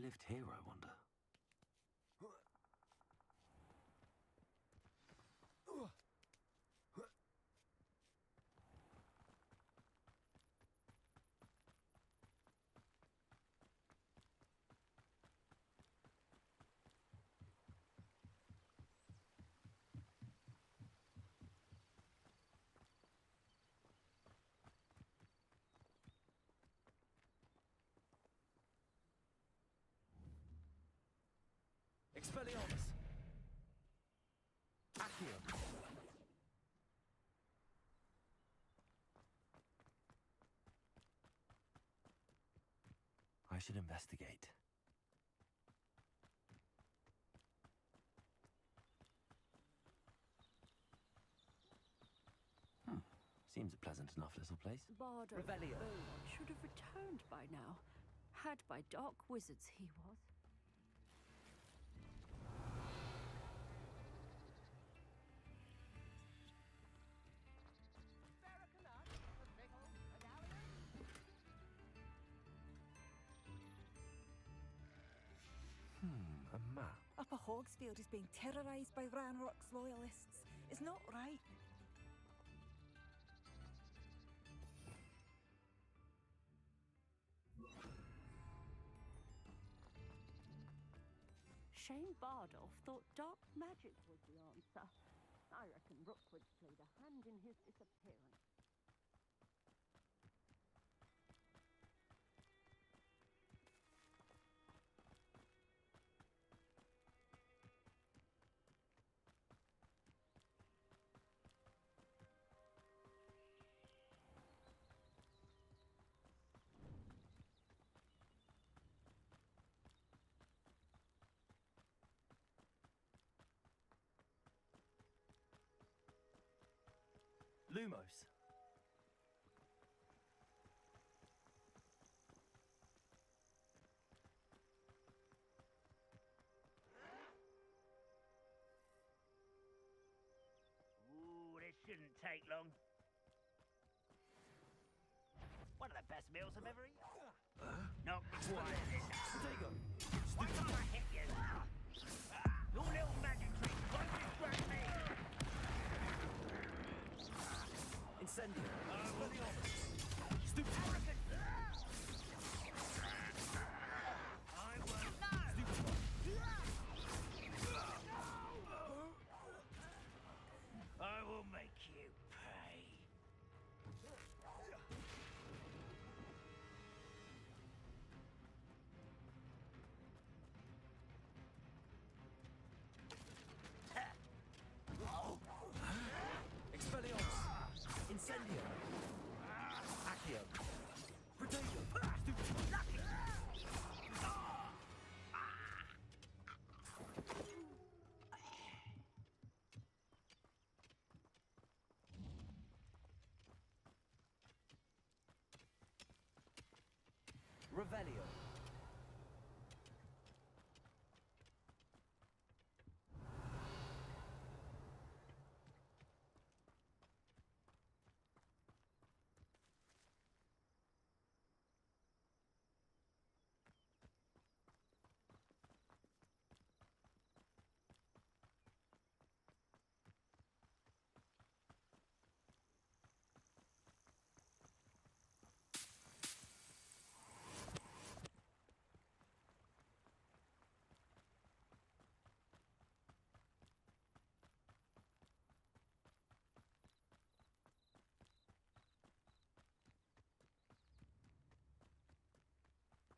lived here, I wonder? Expelliarmus! Accio! I should investigate. Seems a pleasant enough little place. Bardo Revelio. should have returned by now. Had by dark wizards he was. A map. Upper Hogsfield is being terrorised by Ranrock's loyalists. It's not right. Shane Bardolph thought dark magic was the answer. I reckon Rookwood played a hand in his disappearance. Lumos. Ooh, this shouldn't take long. One of the best meals I've ever eaten. Not quite this. Potato! Why can't I hit you? Your little magic trick won't distract me. Incendio! Expelliarmus! Stupid! I won't know. I will make you pay. Expelliarmus! Incendio! Accio! Potato! Stupid! Lucky. Revelio!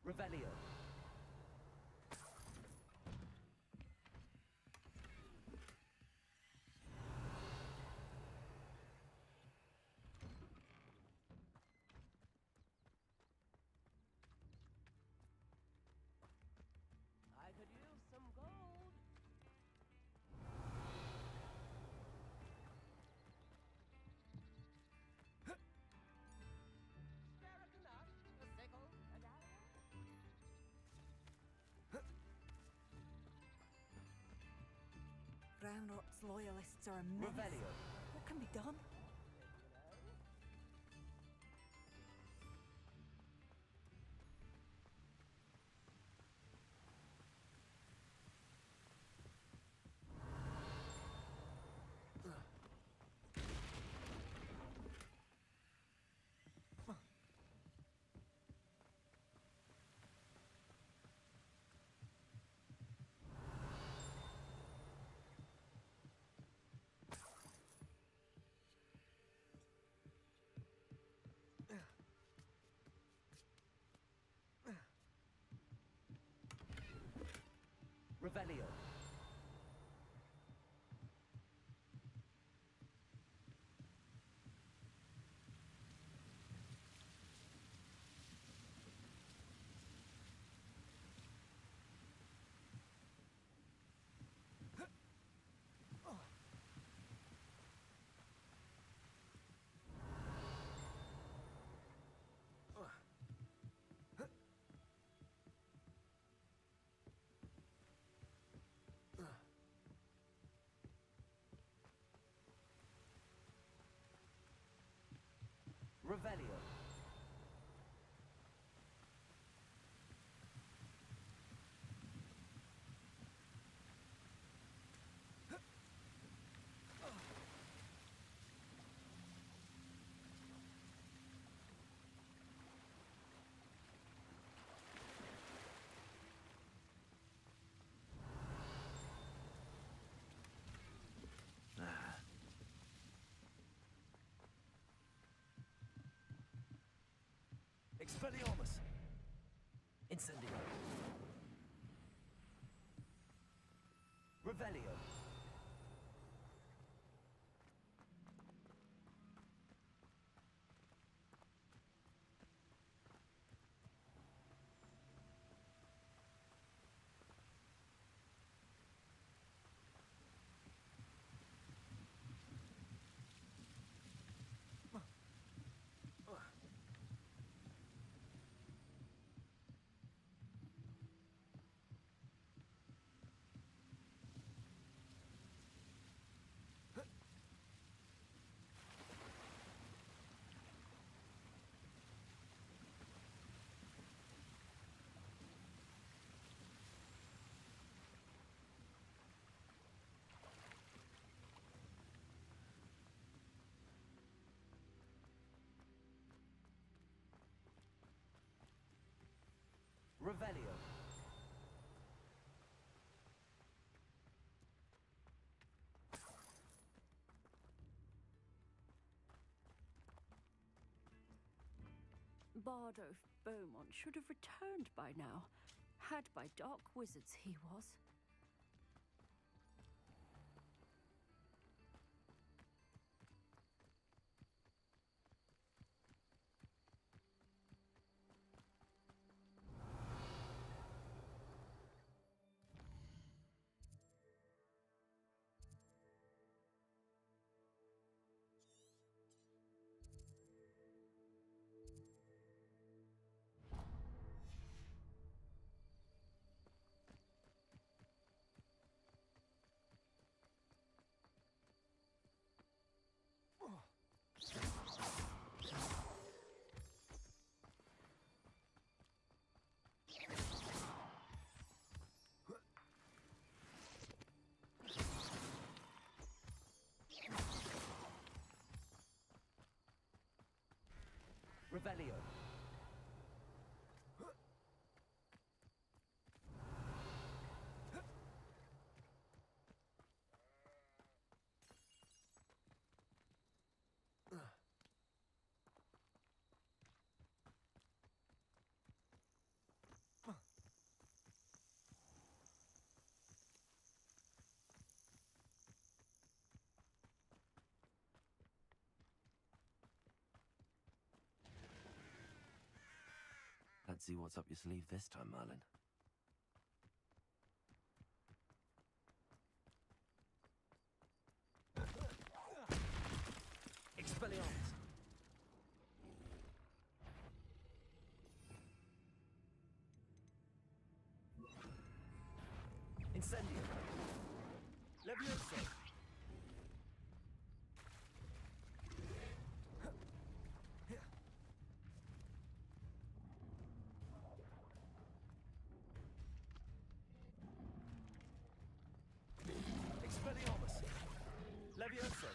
Revelio. I could use some gold. Ranrock's loyalists are a menace. Revelio. What can be done? Revelio. Revelio. Expelliarmus. Incendio. Revelio. Revelio. Bardo Beaumont should have returned by now. Had by dark wizards he was. Revelio. Let's see what's up your sleeve this time, Merlin. Expelliarmus. Incendio. Levioso. Expelliarmus. Levioso.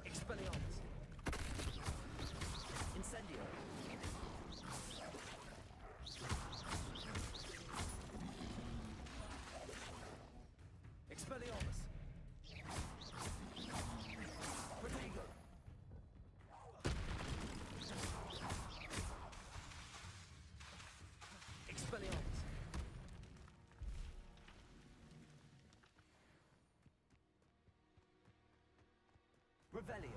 Expelliarmus. Incendio. Expelliarmus. Proteus. Revelio.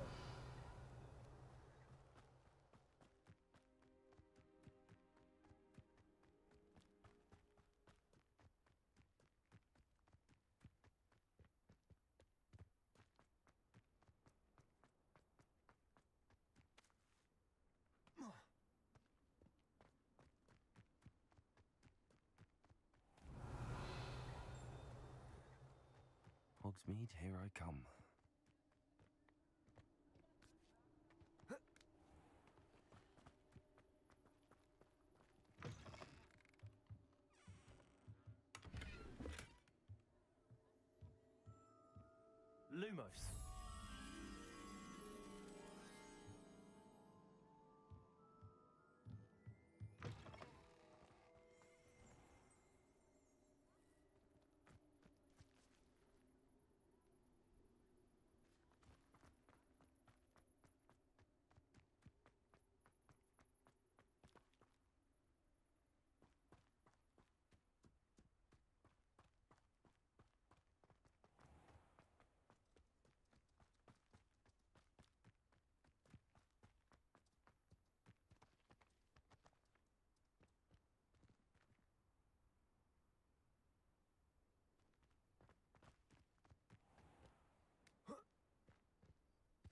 Hogsmeade, here I come. Lumos.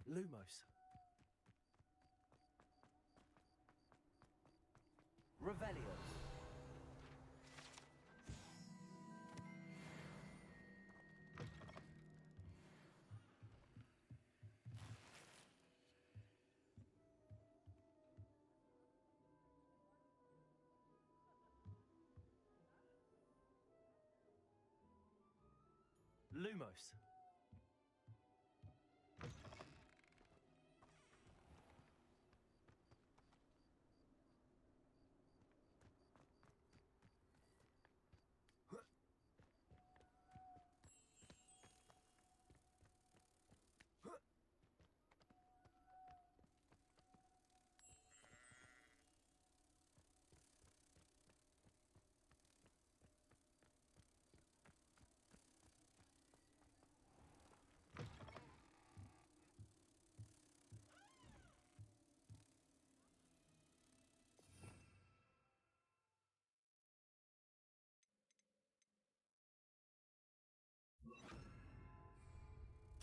Lumos. Revelio. Lumos.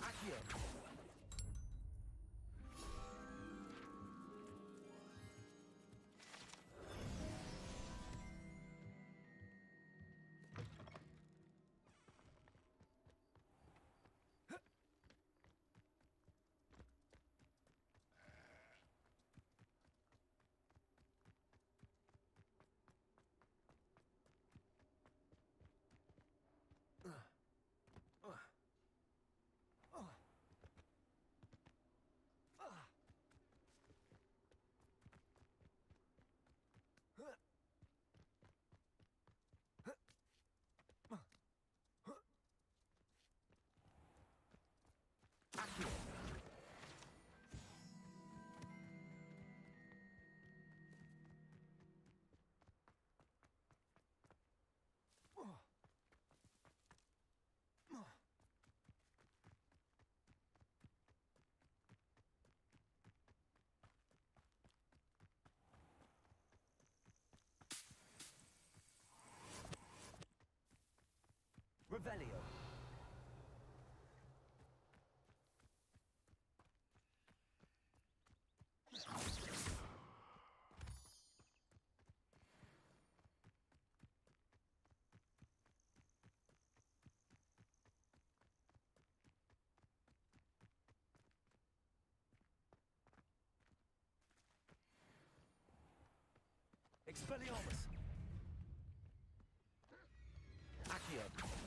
Accio. Accio. Revelio. Expelliarmus. Accio.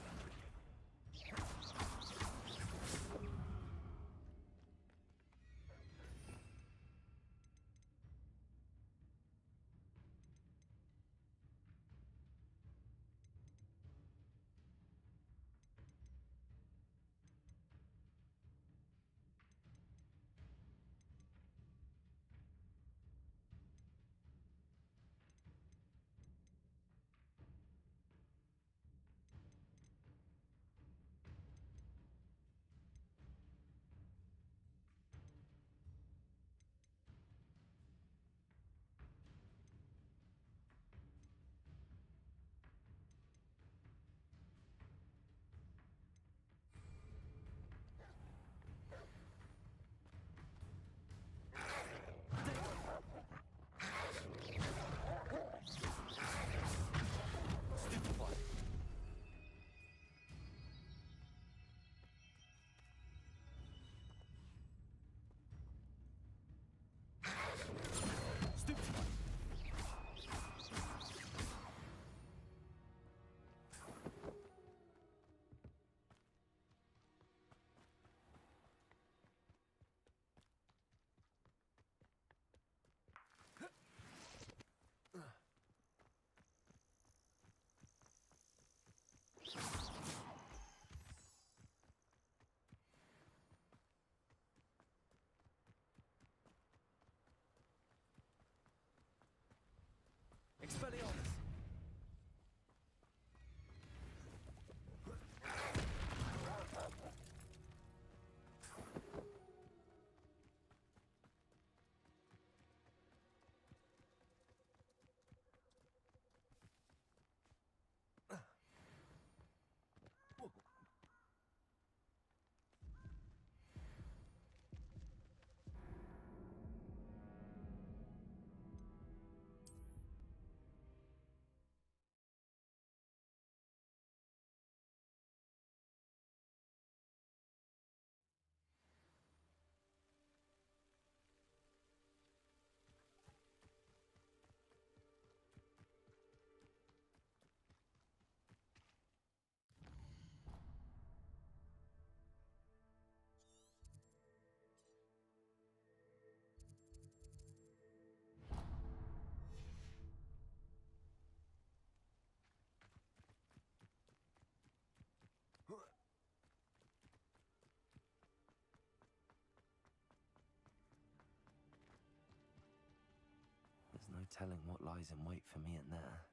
telling what lies in wait for me in there.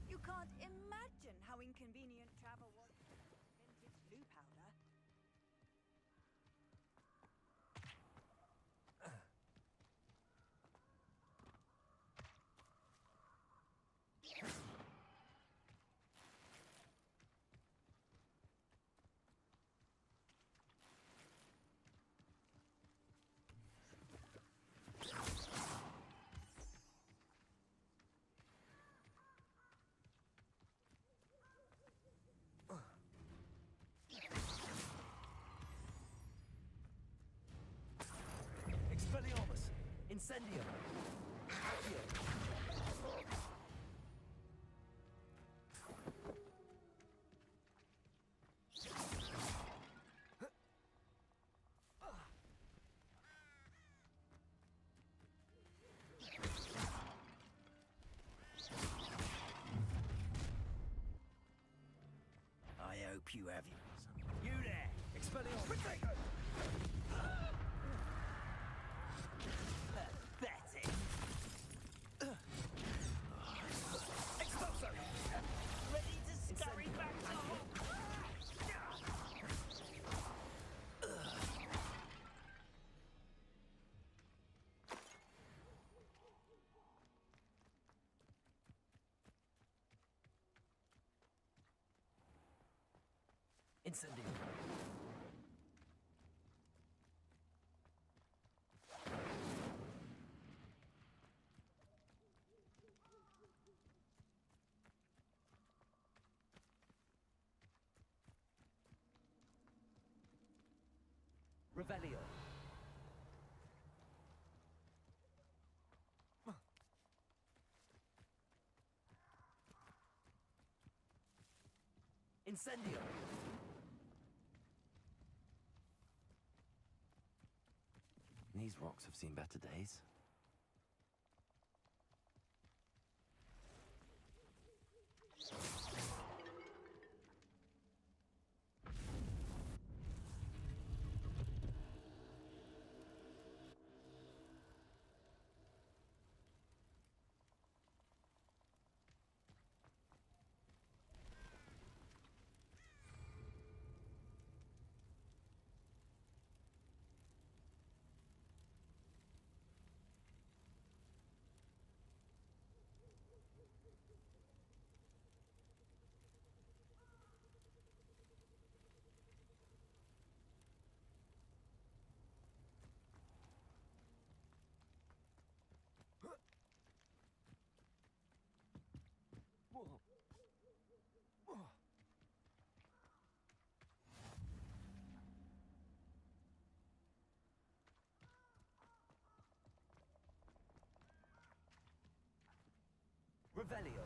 You can't imagine how inconvenient travel was. Vintage blue powder. Expelliarmus! Incendium! Accio! I hope you have you there. Expelliarmus! Potato! Pathetic. Expulso! Ready to scurry back to Incendium! Revelio! Incendio! These rocks have seen better days. Revelio!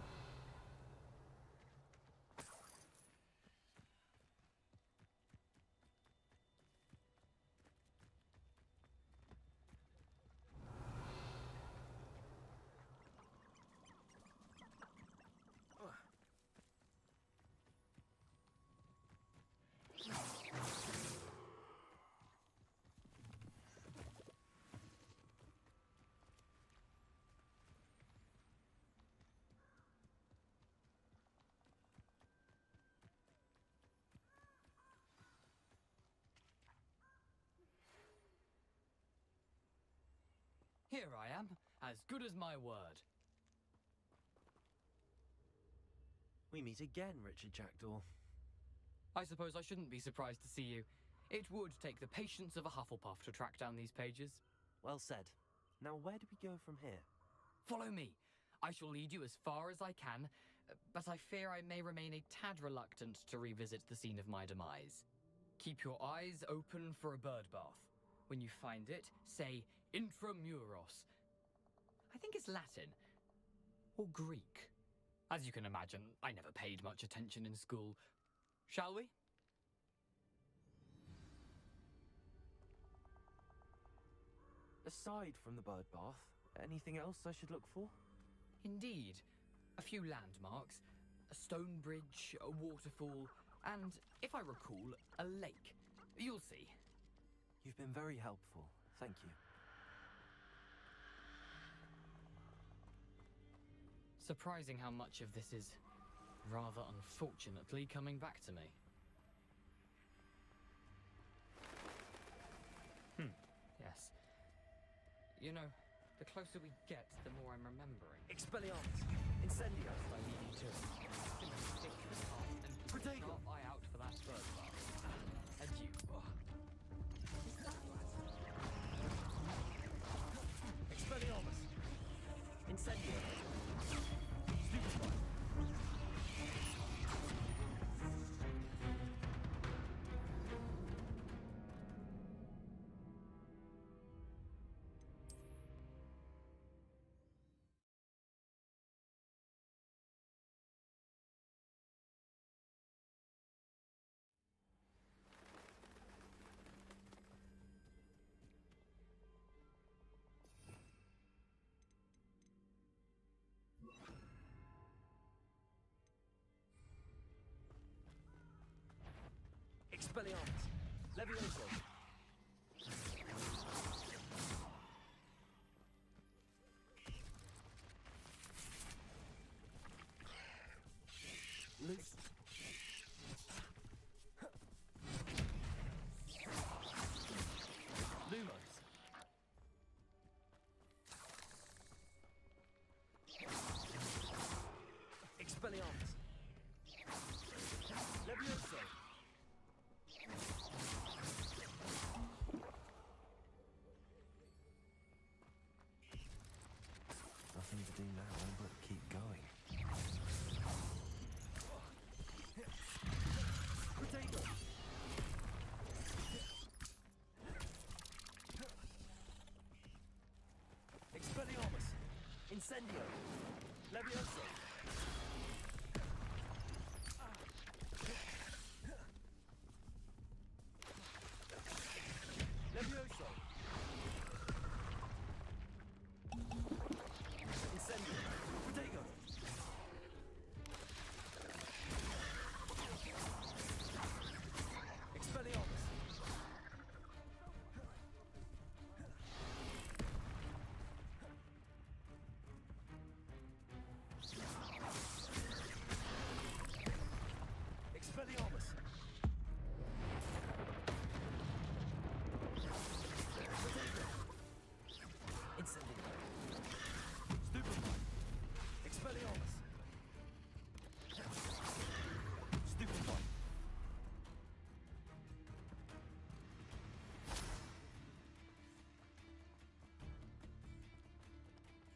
Here I am, as good as my word. We meet again, Richard Jackdaw. I suppose I shouldn't be surprised to see you. It would take the patience of a Hufflepuff to track down these pages. Well said. Now where do we go from here? Follow me. I shall lead you as far as I can, but I fear I may remain a tad reluctant to revisit the scene of my demise. Keep your eyes open for a bird bath. When you find it, say intramuros. I think it's Latin. Or Greek. As you can imagine, I never paid much attention in school. Shall we? Aside from the bird bath, anything else I should look for? Indeed. A few landmarks, a stone bridge, a waterfall, and, if I recall, a lake. You'll see. You've been very helpful. Thank you. Surprising how much of this is rather unfortunately coming back to me. Yes. You know, the closer we get, the more I'm remembering. Expelliarmus! Incendio! I lead you to it. Simply stick to the path and keep a Protego! sharp eye out for that bird bath. And you. Expelliarmus! Incendio! Stupefy! Expelliarmus! Levioso! Loose! Lumos! Expelliarmus! Levioso! Nothing to do now but keep going. Protego! Expelliarmus! Incendio! Levioso! Levioso! Incendio! Protego! Expelliarmus! Expelliarmus! Incendio! Stupefy! Expelliarmus! Stupefy!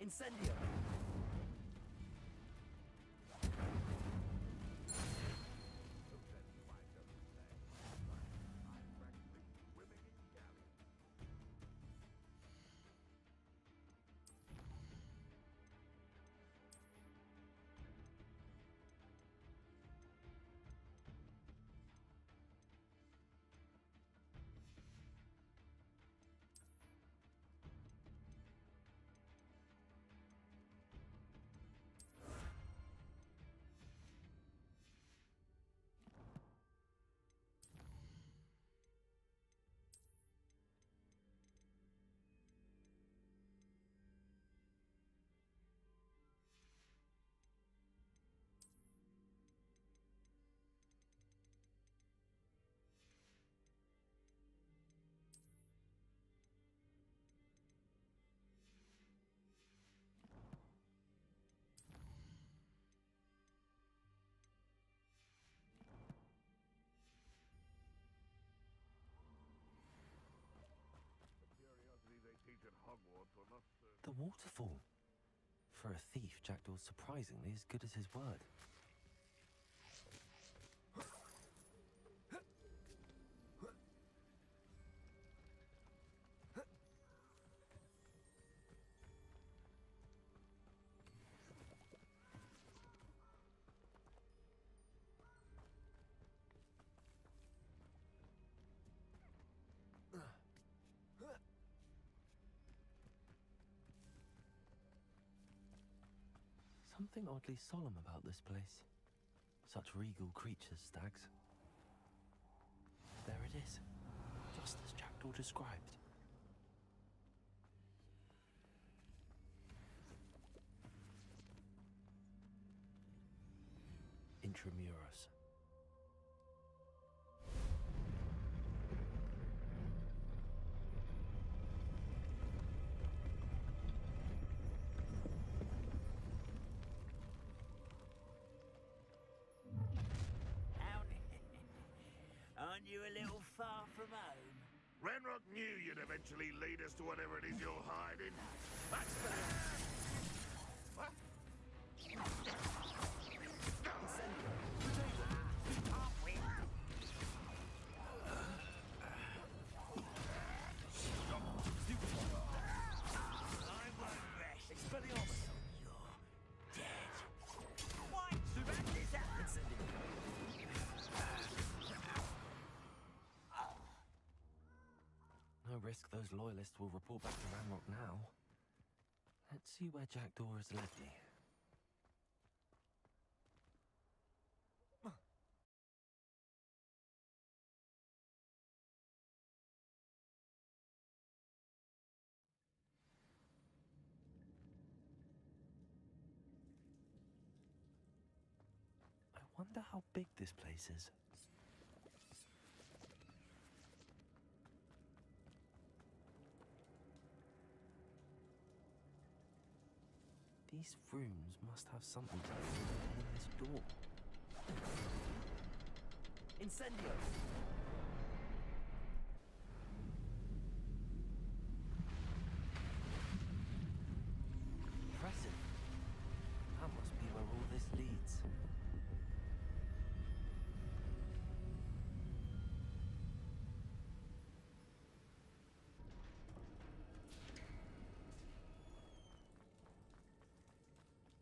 Incendio! Curiosity they teach at Hogwarts will not serve. The waterfall. For a thief, Jackdaw's surprisingly as good as his word. Something oddly solemn about this place. Such regal creatures, stags. There it is, just as Jackdaw described. Intramuros. Aren't you a little far from home? Ranrock knew you'd eventually lead us to whatever it is you're hiding. That's better. What? Can't win. I won't rest. Expelliarmus! You're dead. What? This happens. No risk those loyalists will report back to Ranrock now. Let's see where Jackdaw has led me. I wonder how big this place is. These rooms must have something to do with this door. Incendio! Impressive. That must be where all this leads.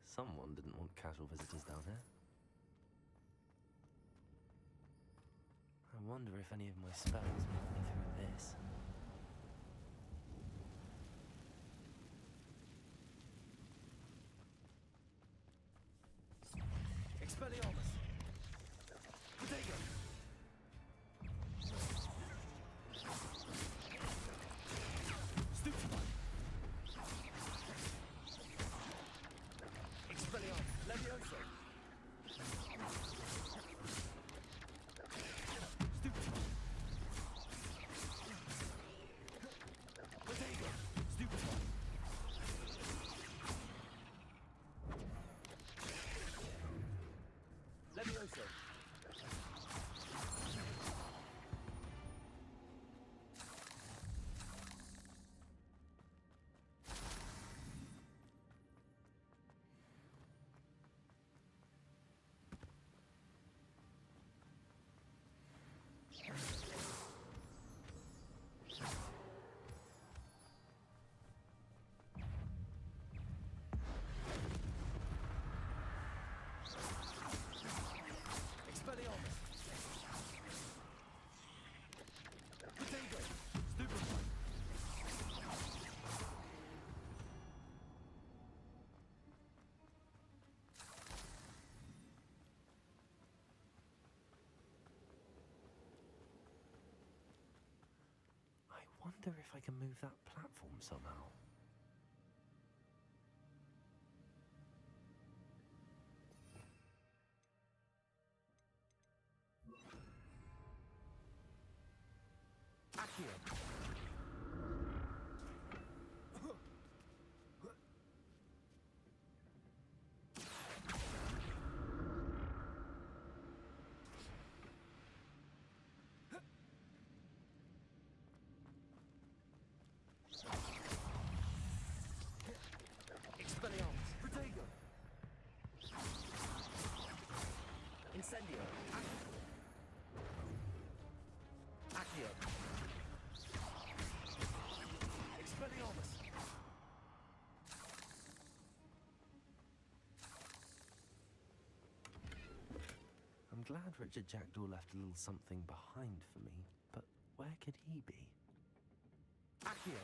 Someone didn't want casual visitors down here. I wonder if any of my spells make me through this. Expelliarmus! Protego! Stupefy! Expelliarmus! Levioso! Stupefy! Protego! Stupefy! Levioso! Expelliarmus! Protego! Stupefy! I wonder if I can move that platform somehow. Accio! Expelliarmus! Protego! Incendio! Accio! Expelliarmus! I'm glad Richard Jackdaw left a little something behind for me, but where could he be? Accio!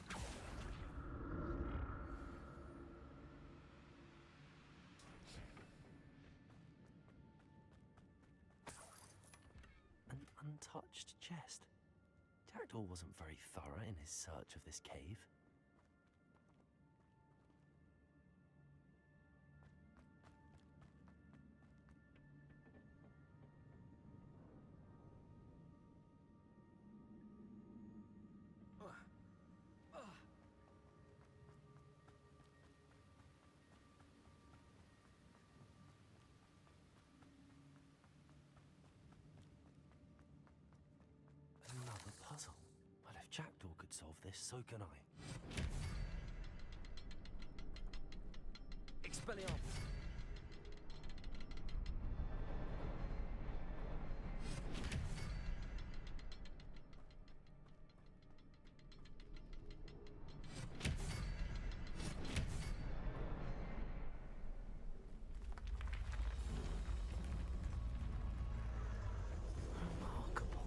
An untouched chest. Jackdaw wasn't very thorough in his search of this cave. could solve this, so can I. Expelliarmus! Remarkable.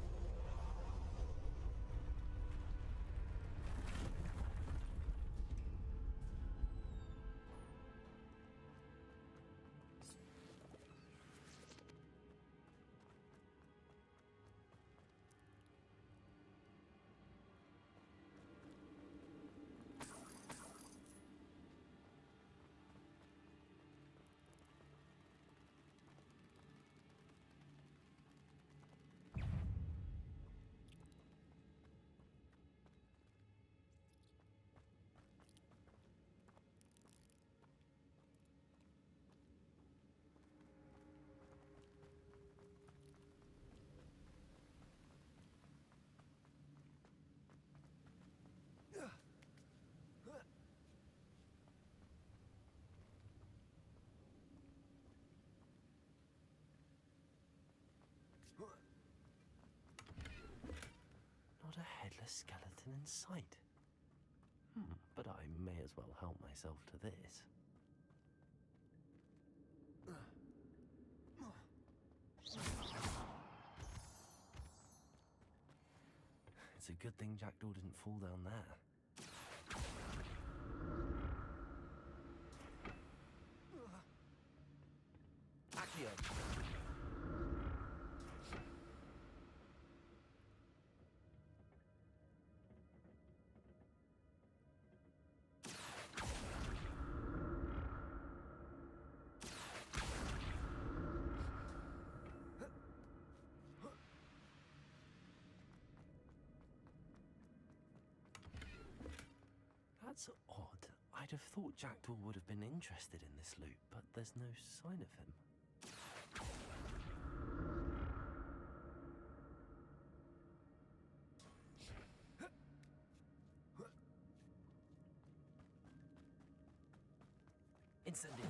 Not a headless skeleton in sight. But I may as well help myself to this. It's a good thing Jackdaw didn't fall down there. Accio! That's odd. I'd have thought Jackdaw would have been interested in this loot, but there's no sign of him. Incendio!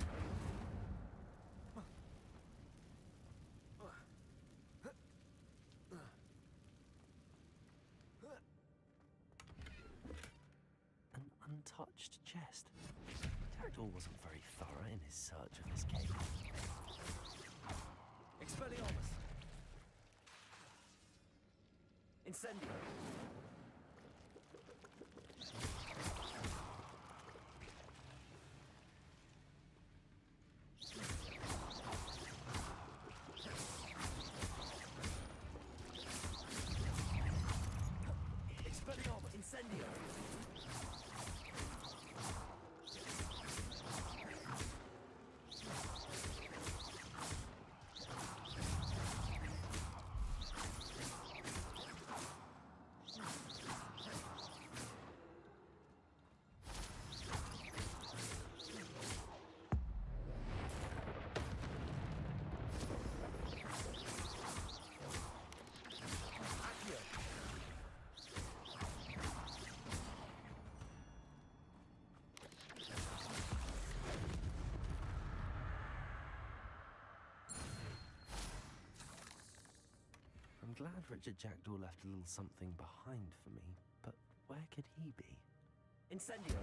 An untouched chest. Jackdaw wasn't very thorough in his search of this cave. Expelliarmus! Incendio! Expelliarmus! Incendio! Accio! I'm glad Richard Jackdaw left a little something behind for me, but where could he be? Incendio!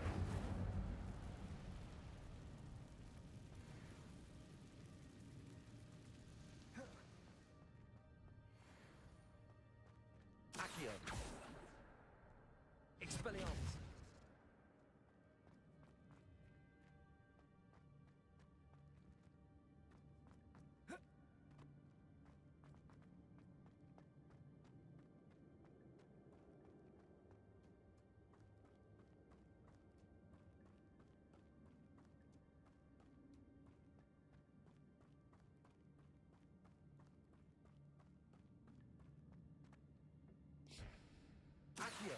Accio! Expelliarmus! Accio!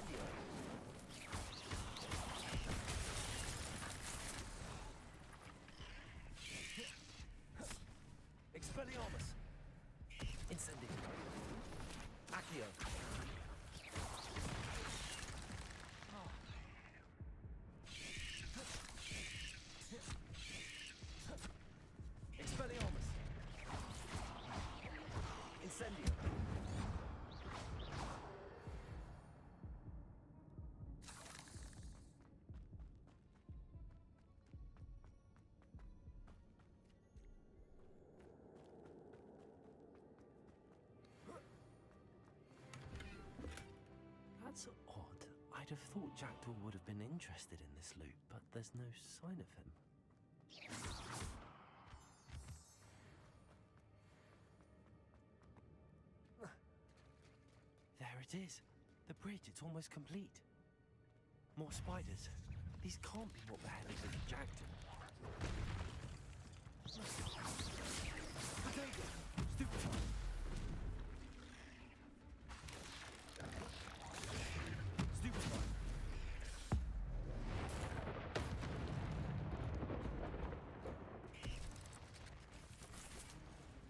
Incendio! Expelliarmus! Incendio! Accio! Expelliarmus! Incendio! That's odd. I'd have thought Jackdaw would have been interested in this loot, but there's no sign of him. There it is. The bridge, it's almost complete. More spiders. These can't be what the hell is a Jackdaw. Potato! Stupefy! Stupefy!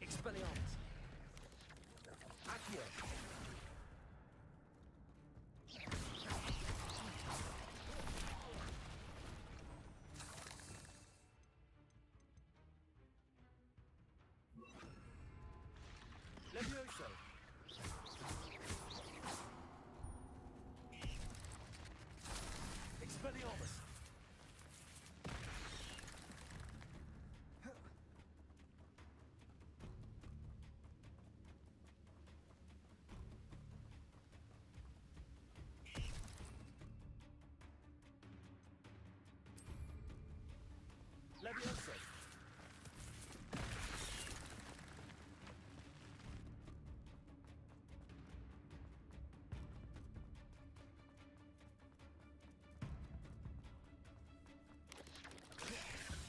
Expelliarmus! Accio! Levioso! Expelliarmus! Levioso!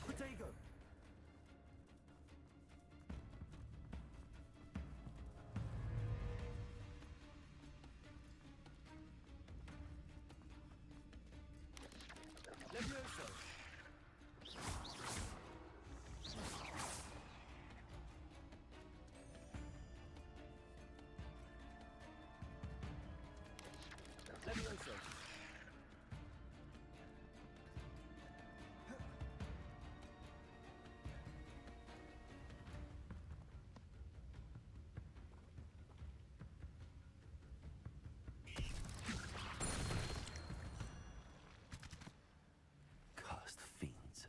Potato! Levioso! Levioso! Cursed fiends.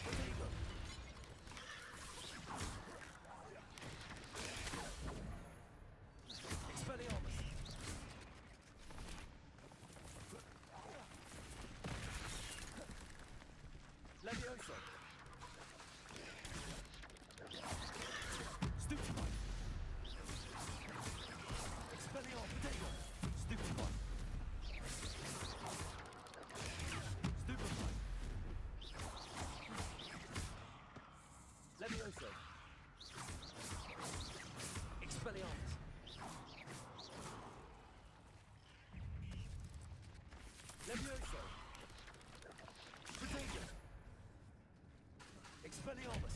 Potato! Expelliarmus! Levioso! Stupefy! Expelliarmus! Potato! Stupefy! Stupefy! Levioso! Expelliarmus! Levioso! Potato! Expelliarmus!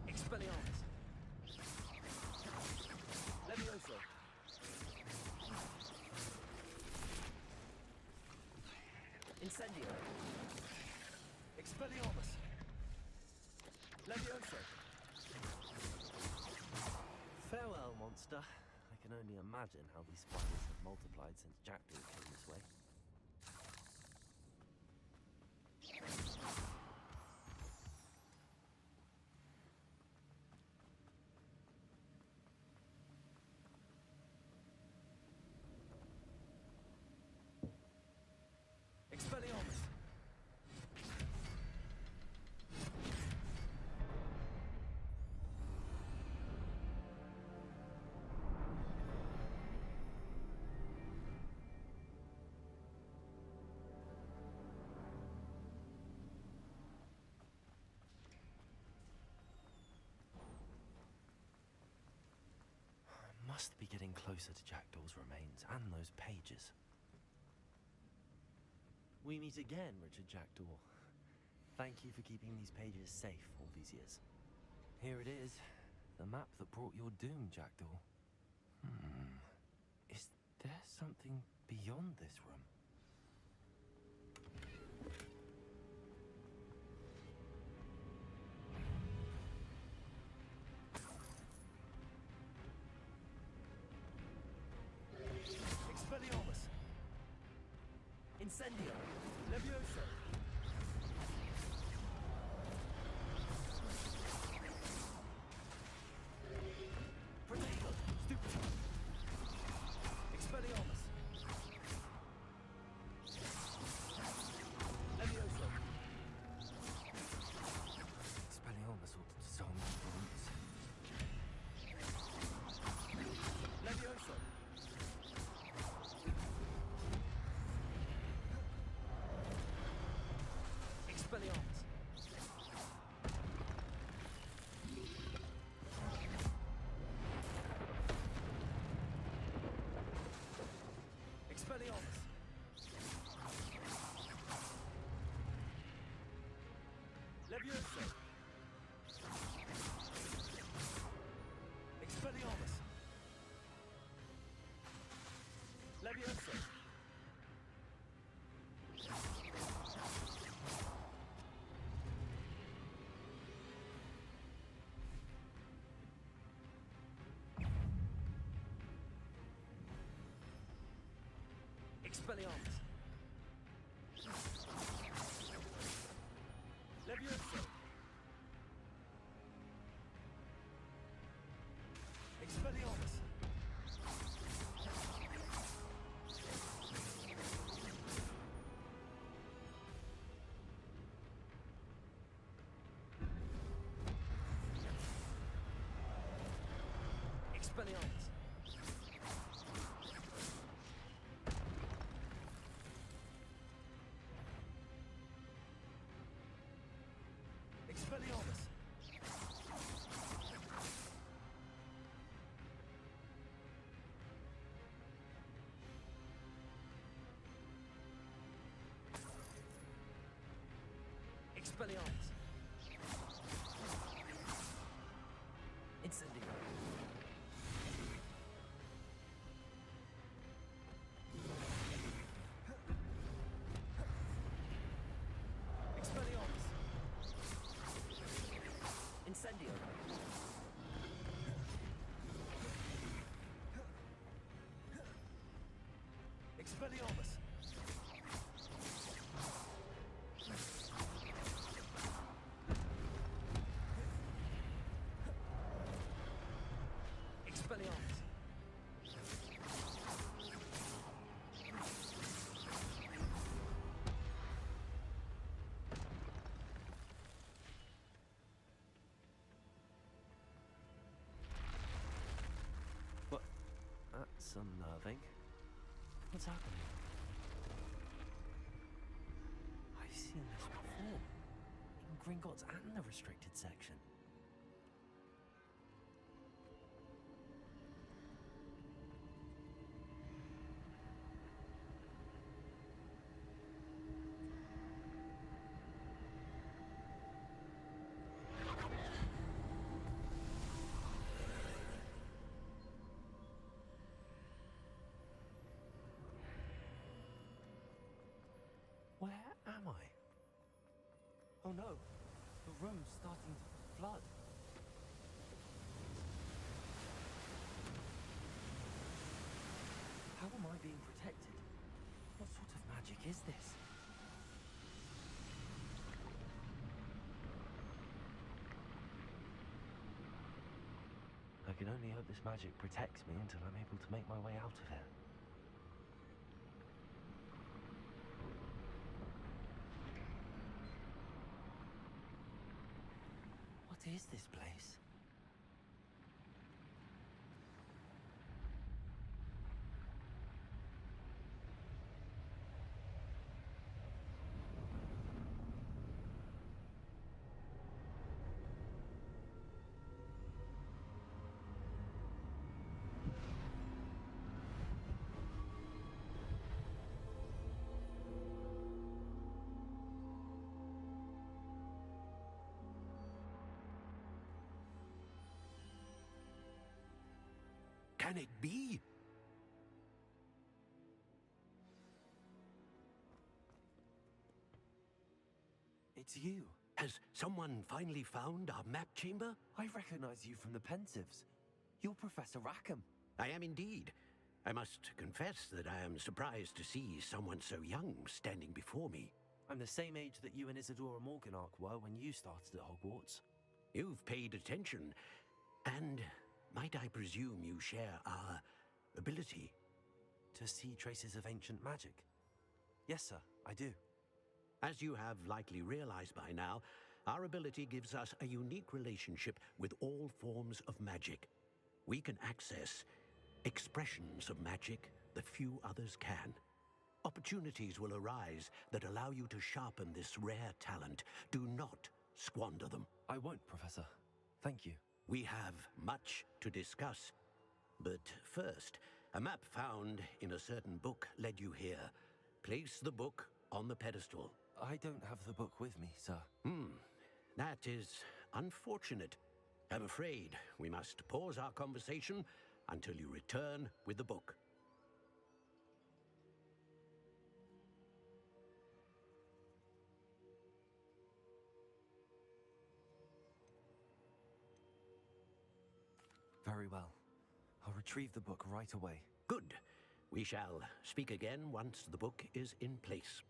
Expelliarmus! Levioso! Incendio! Expelliarmus! Levioso! Farewell, monster. I can only imagine how these spiders have multiplied since Jackdaw came this way. Expelliarmus! must be getting closer to Jackdaw's remains and those pages. We meet again, Richard Jackdaw. Thank you for keeping these pages safe all these years. Here it is. The map that brought your doom, Jackdaw. Is there something beyond this room? Expelliarmus! Incendio! Levioso! Protego! Stupid! Expelliarmus! Levioso! Expelliarmus ought to disarm my roots. Levioso! Expelliarmus! Expelliarmus! Levioso! Expelliarmus! Levioso! Expelliarmus! Levioso! Expelliarmus! Expelliarmus! Expelliarmus! Expelliarmus! Incendio! Expelliarmus! Incendio! Expelliarmus! Expelliarmus! What? That's unnerving. What's happening? I've seen this before. In Gringotts and the restricted section. Where am I? Oh no, the room's starting to flood. How am I being protected? What sort of magic is this? I can only hope this magic protects me until I'm able to make my way out of here. What is this place? can it be? It's you. Has someone finally found our map chamber? I recognize you from the Pensives. You're Professor Rackham. I am indeed. I must confess that I am surprised to see someone so young standing before me. I'm the same age that you and Isadora Morganach were when you started at Hogwarts. You've paid attention, and might I presume you share our ability? To see traces of ancient magic? Yes, sir, I do. As you have likely realized by now, our ability gives us a unique relationship with all forms of magic. We can access expressions of magic that few others can. Opportunities will arise that allow you to sharpen this rare talent. Do not squander them. I won't, Professor. Thank you. We have much to discuss. But first, a map found in a certain book led you here. Place the book on the pedestal. I don't have the book with me, sir. That is unfortunate. I'm afraid we must pause our conversation until you return with the book. Very well. I'll retrieve the book right away. Good. We shall speak again once the book is in place.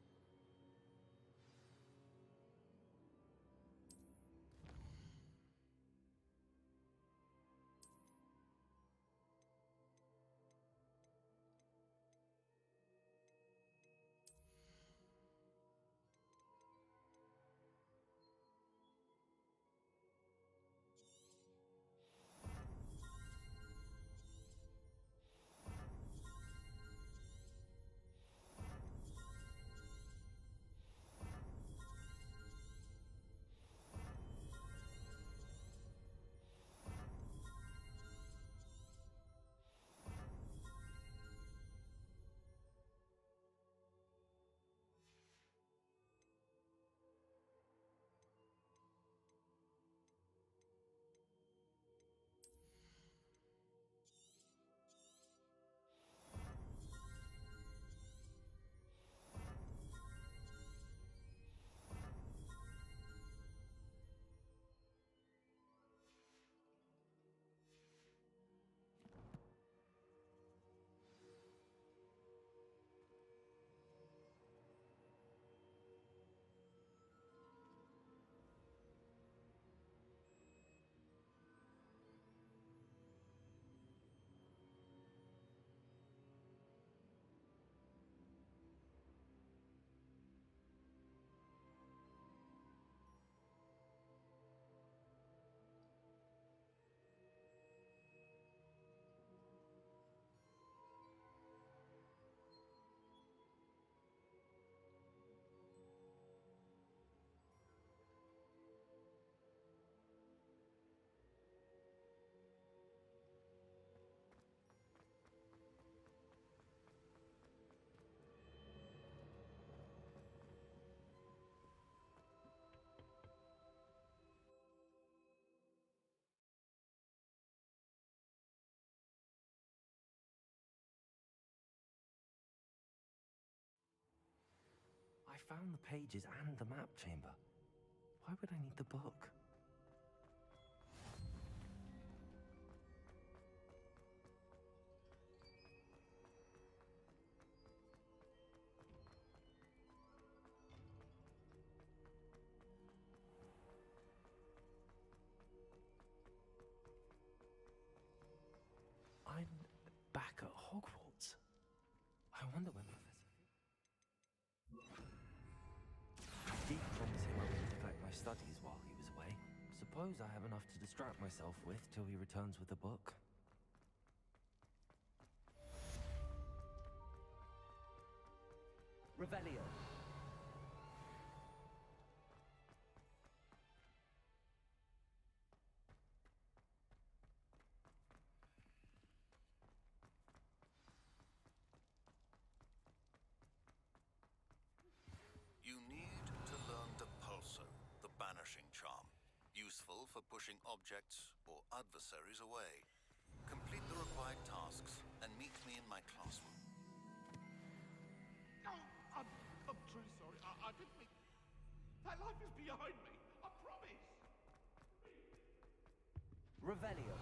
I found the pages and the map chamber. Why would I need the book? I'm back at Hogwarts. I wonder when Did promise him I wouldn't neglect my studies while he was away. Suppose I have enough to distract myself with till he returns with the book. Revelio. You need to learn the Pulso, the banishing charm, useful for pushing objects or adversaries away. Complete the required tasks and meet me in my classroom. Oh, I'm truly sorry. I didn't mean... That life is behind me. I promise. Revelio.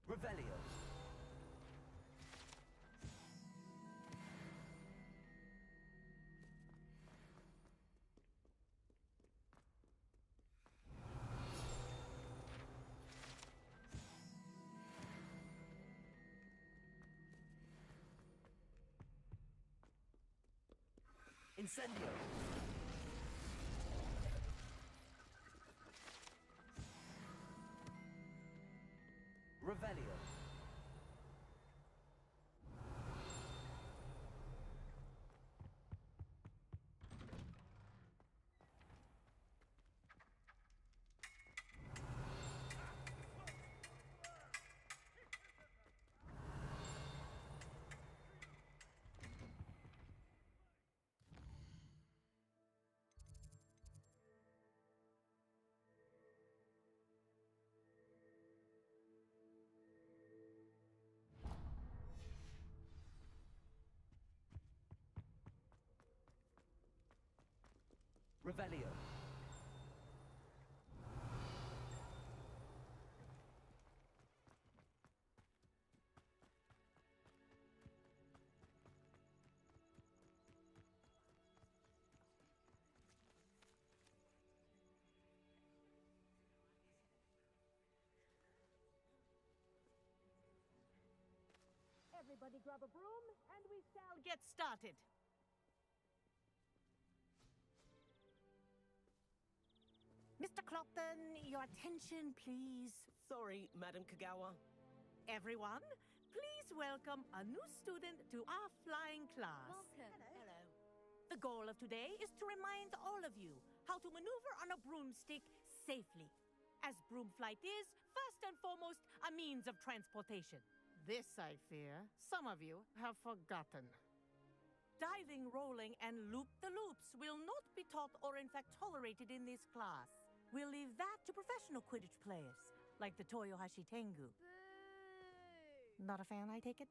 Revelio. Incendio. Revelio. Revelio. Everybody grab a broom, and we shall get started. Mr. Clopton, your attention, please. Sorry, Madam Kagawa. Everyone, please welcome a new student to our flying class. Welcome. Hello. The goal of today is to remind all of you how to maneuver on a broomstick safely, as broom flight is, first and foremost, a means of transportation. This, I fear, some of you have forgotten. Diving, rolling, and loop-the-loops will not be taught or in fact tolerated in this class. We'll leave that to professional Quidditch players, like the Toyohashi Tengu. Boo! Not a fan, I take it?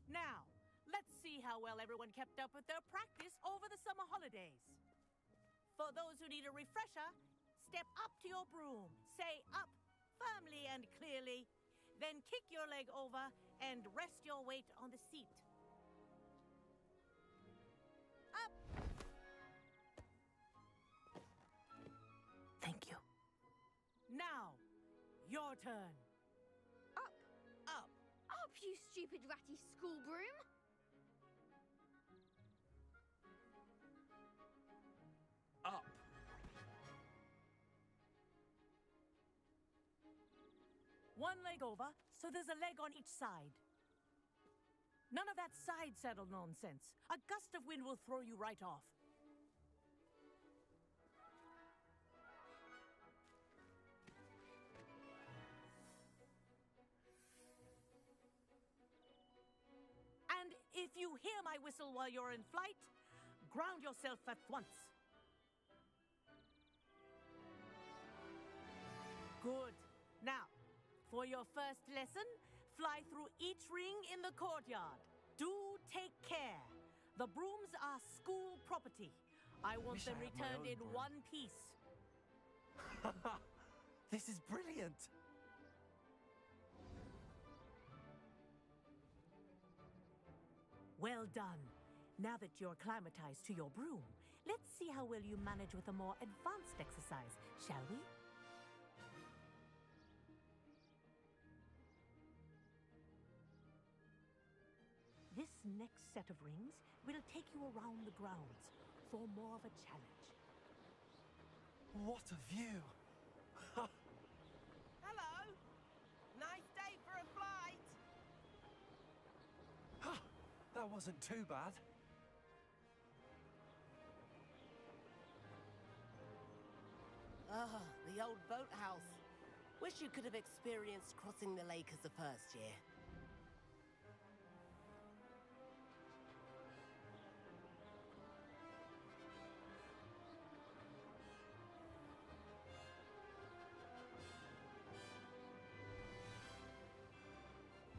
Now, let's see how well everyone kept up with their practice over the summer holidays. For those who need a refresher, step up to your broom, say up firmly and clearly, then kick your leg over and rest your weight on the seat. Up! Thank you. Now, your turn. Up! Up! Up, you stupid ratty school broom! Up. One leg over, so there's a leg on each side. None of that side saddle nonsense. A gust of wind will throw you right off. And if you hear my whistle while you're in flight, ground yourself at once. Good. Now, for your first lesson, fly through each ring in the courtyard. Do take care. The brooms are school property. I want Wish them I had my returned own in broom. one piece. This is brilliant. Well done. Now that you're acclimatized to your broom, let's see how well you manage with a more advanced exercise, shall we? This next set of rings will take you around the grounds for more of a challenge. What a view! Hello. Nice day for a flight. That wasn't too bad. Ah, the old boathouse. Wish you could have experienced crossing the lake as a first year.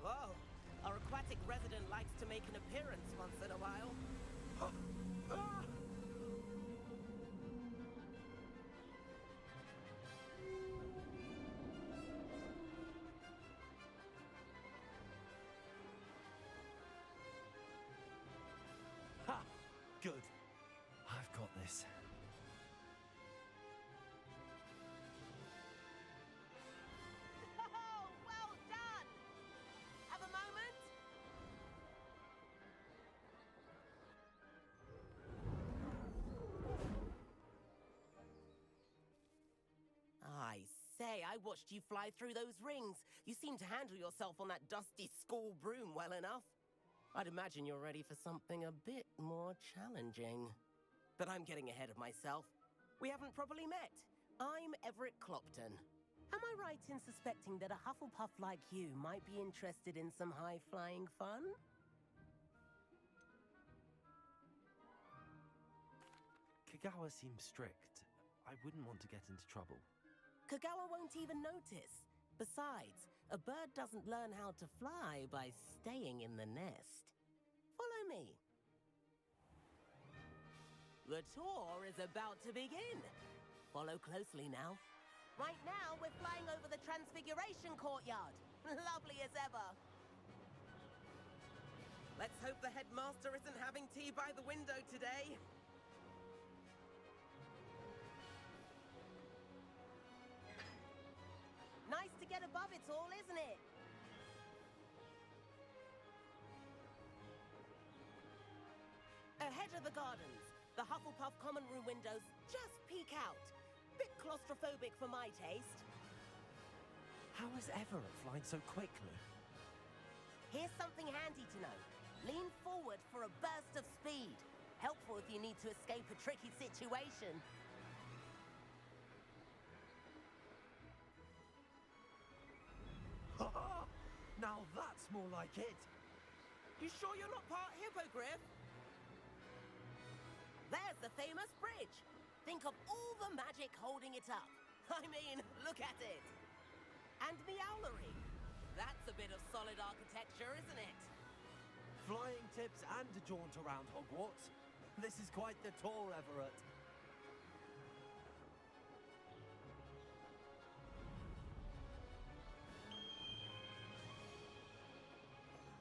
Whoa, our aquatic resident likes to make an appearance once in a while. Ha! Good. I've got this. Oh, well done! Have a moment? I say, I watched you fly through those rings. You seem to handle yourself on that dusty school broom well enough. I'd imagine you're ready for something a bit more challenging. But I'm getting ahead of myself. We haven't properly met. I'm Everett Clopton. Am I right in suspecting that a Hufflepuff like you might be interested in some high-flying fun? Kagawa seems strict. I wouldn't want to get into trouble. Kagawa won't even notice. Besides, a bird doesn't learn how to fly by staying in the nest. Follow me. The tour is about to begin. Follow closely now. Right now, we're flying over the Transfiguration Courtyard. Lovely as ever. Let's hope the headmaster isn't having tea by the window today. Nice to get above it all, isn't it? Ahead of the gardens, the Hufflepuff common room windows just peek out. Bit claustrophobic for my taste. How is Everett flying so quickly? Here's something handy to know. Lean forward for a burst of speed. Helpful if you need to escape a tricky situation. Now that's more like it. You sure you're not part Hippogriff? There's the famous bridge. Think of all the magic holding it up. I mean, look at it. And Meowlery. That's a bit of solid architecture, isn't it? Flying tips and a jaunt around Hogwarts. This is quite the tour, Everett.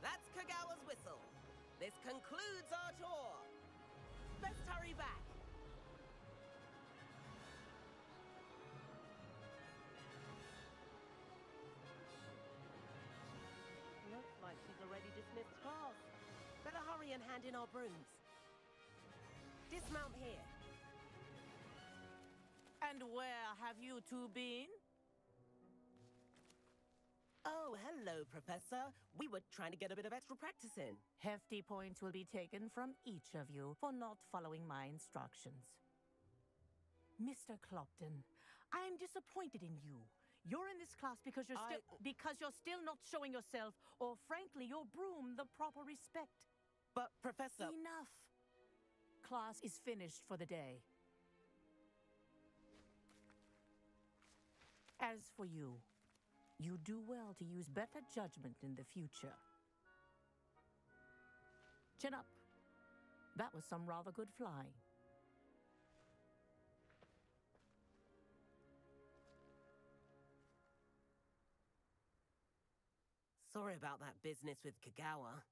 That's Kagawa's whistle. This concludes our tour. Best hurry back. Looks like she's already dismissed class. Better hurry and hand in our brooms. Dismount here. And where have you two been? Oh, hello, Professor. We were trying to get a bit of extra practice in. Hefty points will be taken from each of you for not following my instructions. Mr. Clopton, I am disappointed in you. You're in this class because you're still not showing yourself, or frankly, your broom the proper respect. But, Professor... Enough. Class is finished for the day. As for you, you do well to use better judgment in the future. Chin up. That was some rather good flying. Sorry about that business with Kagawa,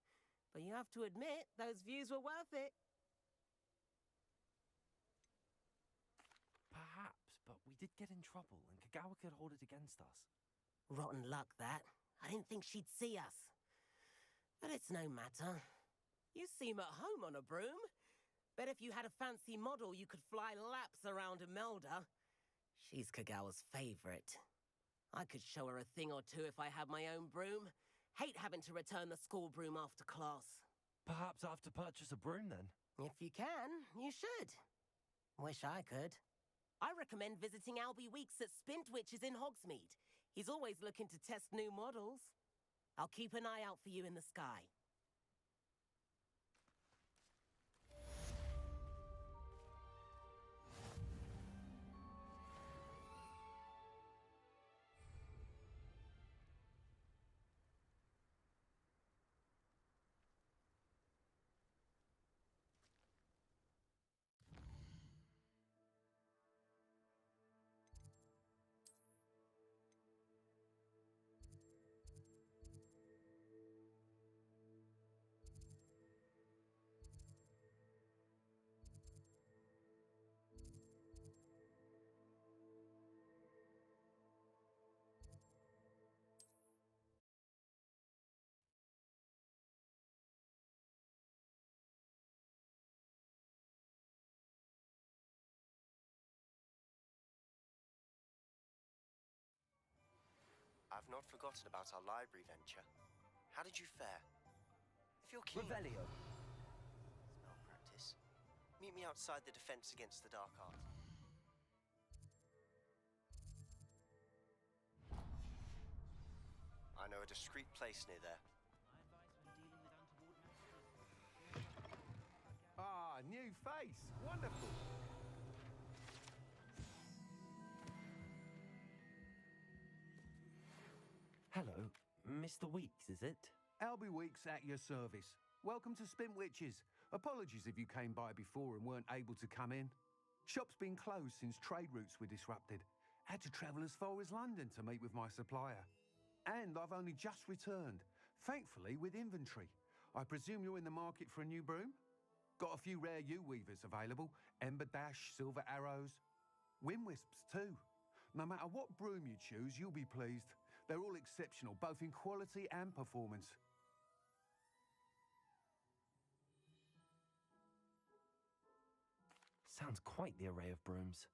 but you have to admit, those views were worth it. Perhaps, but we did get in trouble, and Kagawa could hold it against us. Rotten luck, that. I didn't think she'd see us. But it's no matter. You seem at home on a broom. Bet if you had a fancy model, you could fly laps around Imelda. She's Kagawa's favorite. I could show her a thing or two if I had my own broom. Hate having to return the school broom after class. Perhaps I have to purchase a broom then. If you can, you should. Wish I could. I recommend visiting Albie Weeks at Spintwitches in Hogsmeade. He's always looking to test new models. I'll keep an eye out for you in the sky. I've not forgotten about our library venture. How did you fare? If you're keen... Revelio. Spell practice. Meet me outside the Defense Against the Dark Art. I know a discreet place near there. Ah, new face. Wonderful. Hello, Mr. Weeks, is it? Albie Weeks at your service. Welcome to Spintwitches. Apologies if you came by before and weren't able to come in. Shop's been closed since trade routes were disrupted. Had to travel as far as London to meet with my supplier. And I've only just returned, thankfully with inventory. I presume you're in the market for a new broom? Got a few rare U-weavers available. Ember Dash, Silver Arrows. Wind Wisps too. No matter what broom you choose, you'll be pleased. They're all exceptional, both in quality and performance. Sounds quite the array of brooms.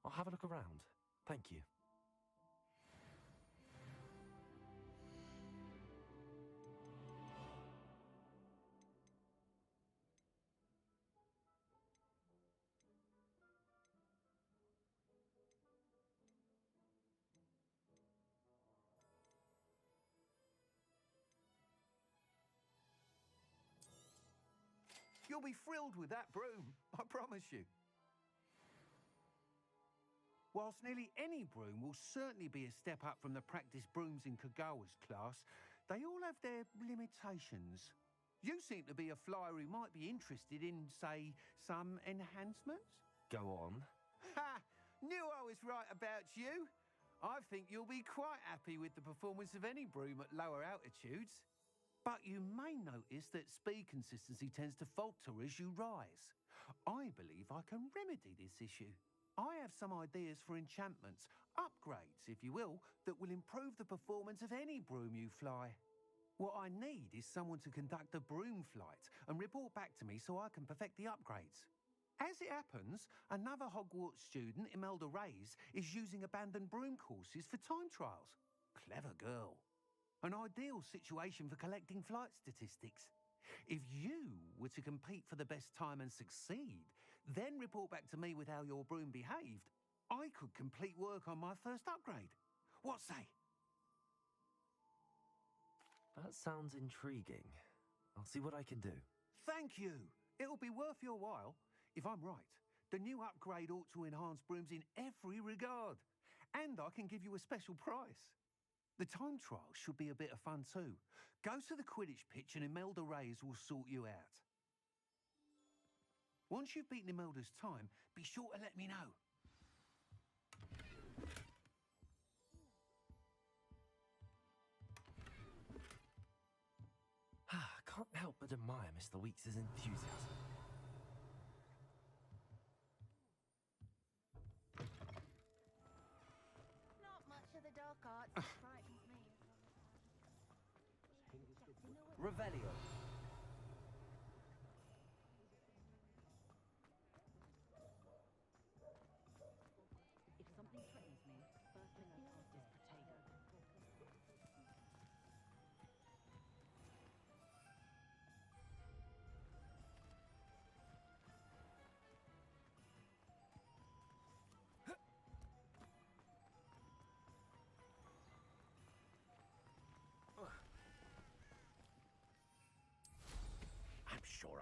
I'll have a look around. Thank you. You'll be thrilled with that broom, I promise you. Whilst nearly any broom will certainly be a step up from the practice brooms in Kagawa's class, they all have their limitations. You seem to be a flyer who might be interested in, say, some enhancements? Go on. Ha! Knew I was right about you. I think you'll be quite happy with the performance of any broom at lower altitudes. But you may notice that speed consistency tends to falter as you rise. I believe I can remedy this issue. I have some ideas for enchantments, upgrades, if you will, that will improve the performance of any broom you fly. What I need is someone to conduct a broom flight and report back to me so I can perfect the upgrades. As it happens, another Hogwarts student, Imelda Reyes, is using abandoned broom courses for time trials. Clever girl. An ideal situation for collecting flight statistics. If you were to compete for the best time and succeed, then report back to me with how your broom behaved, I could complete work on my first upgrade. What say? That sounds intriguing. I'll see what I can do. Thank you. It'll be worth your while. If I'm right, the new upgrade ought to enhance brooms in every regard. And I can give you a special price. The time trial should be a bit of fun too. Go to the Quidditch pitch and Imelda Reyes will sort you out. Once you've beaten Imelda's time, be sure to let me know. Can't help but admire Mr. Weeks' enthusiasm. Not much of the dark arts frightens me. Revelio. If something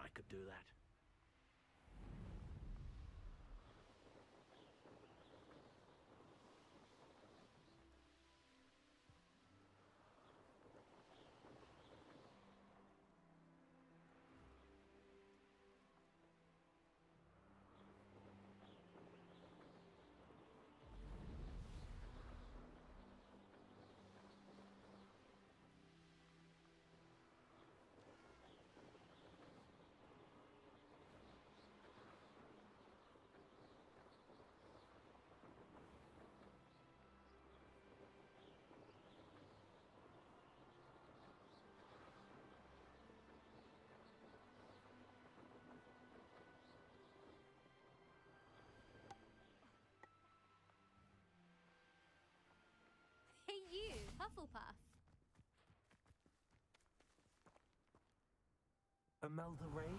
I could do that. Hey you, Hufflepuff. Imelda Reyes?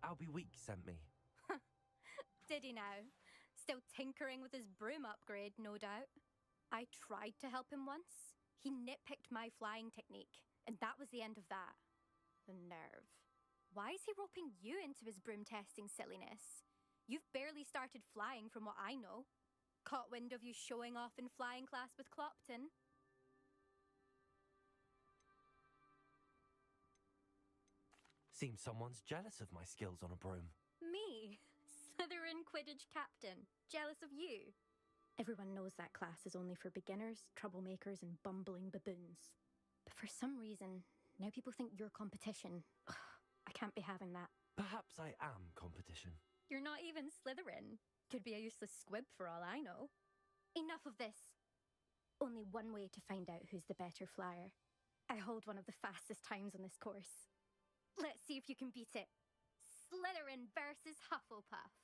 Albie Week sent me. Did he now? Still tinkering with his broom upgrade, no doubt. I tried to help him once. He nitpicked my flying technique, and that was the end of that. The nerve. Why is he roping you into his broom testing silliness? You've barely started flying from what I know. Caught wind of you showing off in flying class with Clopton. Seems someone's jealous of my skills on a broom. Me? Slytherin Quidditch captain. Jealous of you? Everyone knows that class is only for beginners, troublemakers, and bumbling baboons. But for some reason, now people think you're competition. Ugh, I can't be having that. Perhaps I am competition. You're not even Slytherin. Could be a useless squib for all I know. Enough of this. Only one way to find out who's the better flyer. I hold one of the fastest times on this course. Let's see if you can beat it. Slytherin versus Hufflepuff.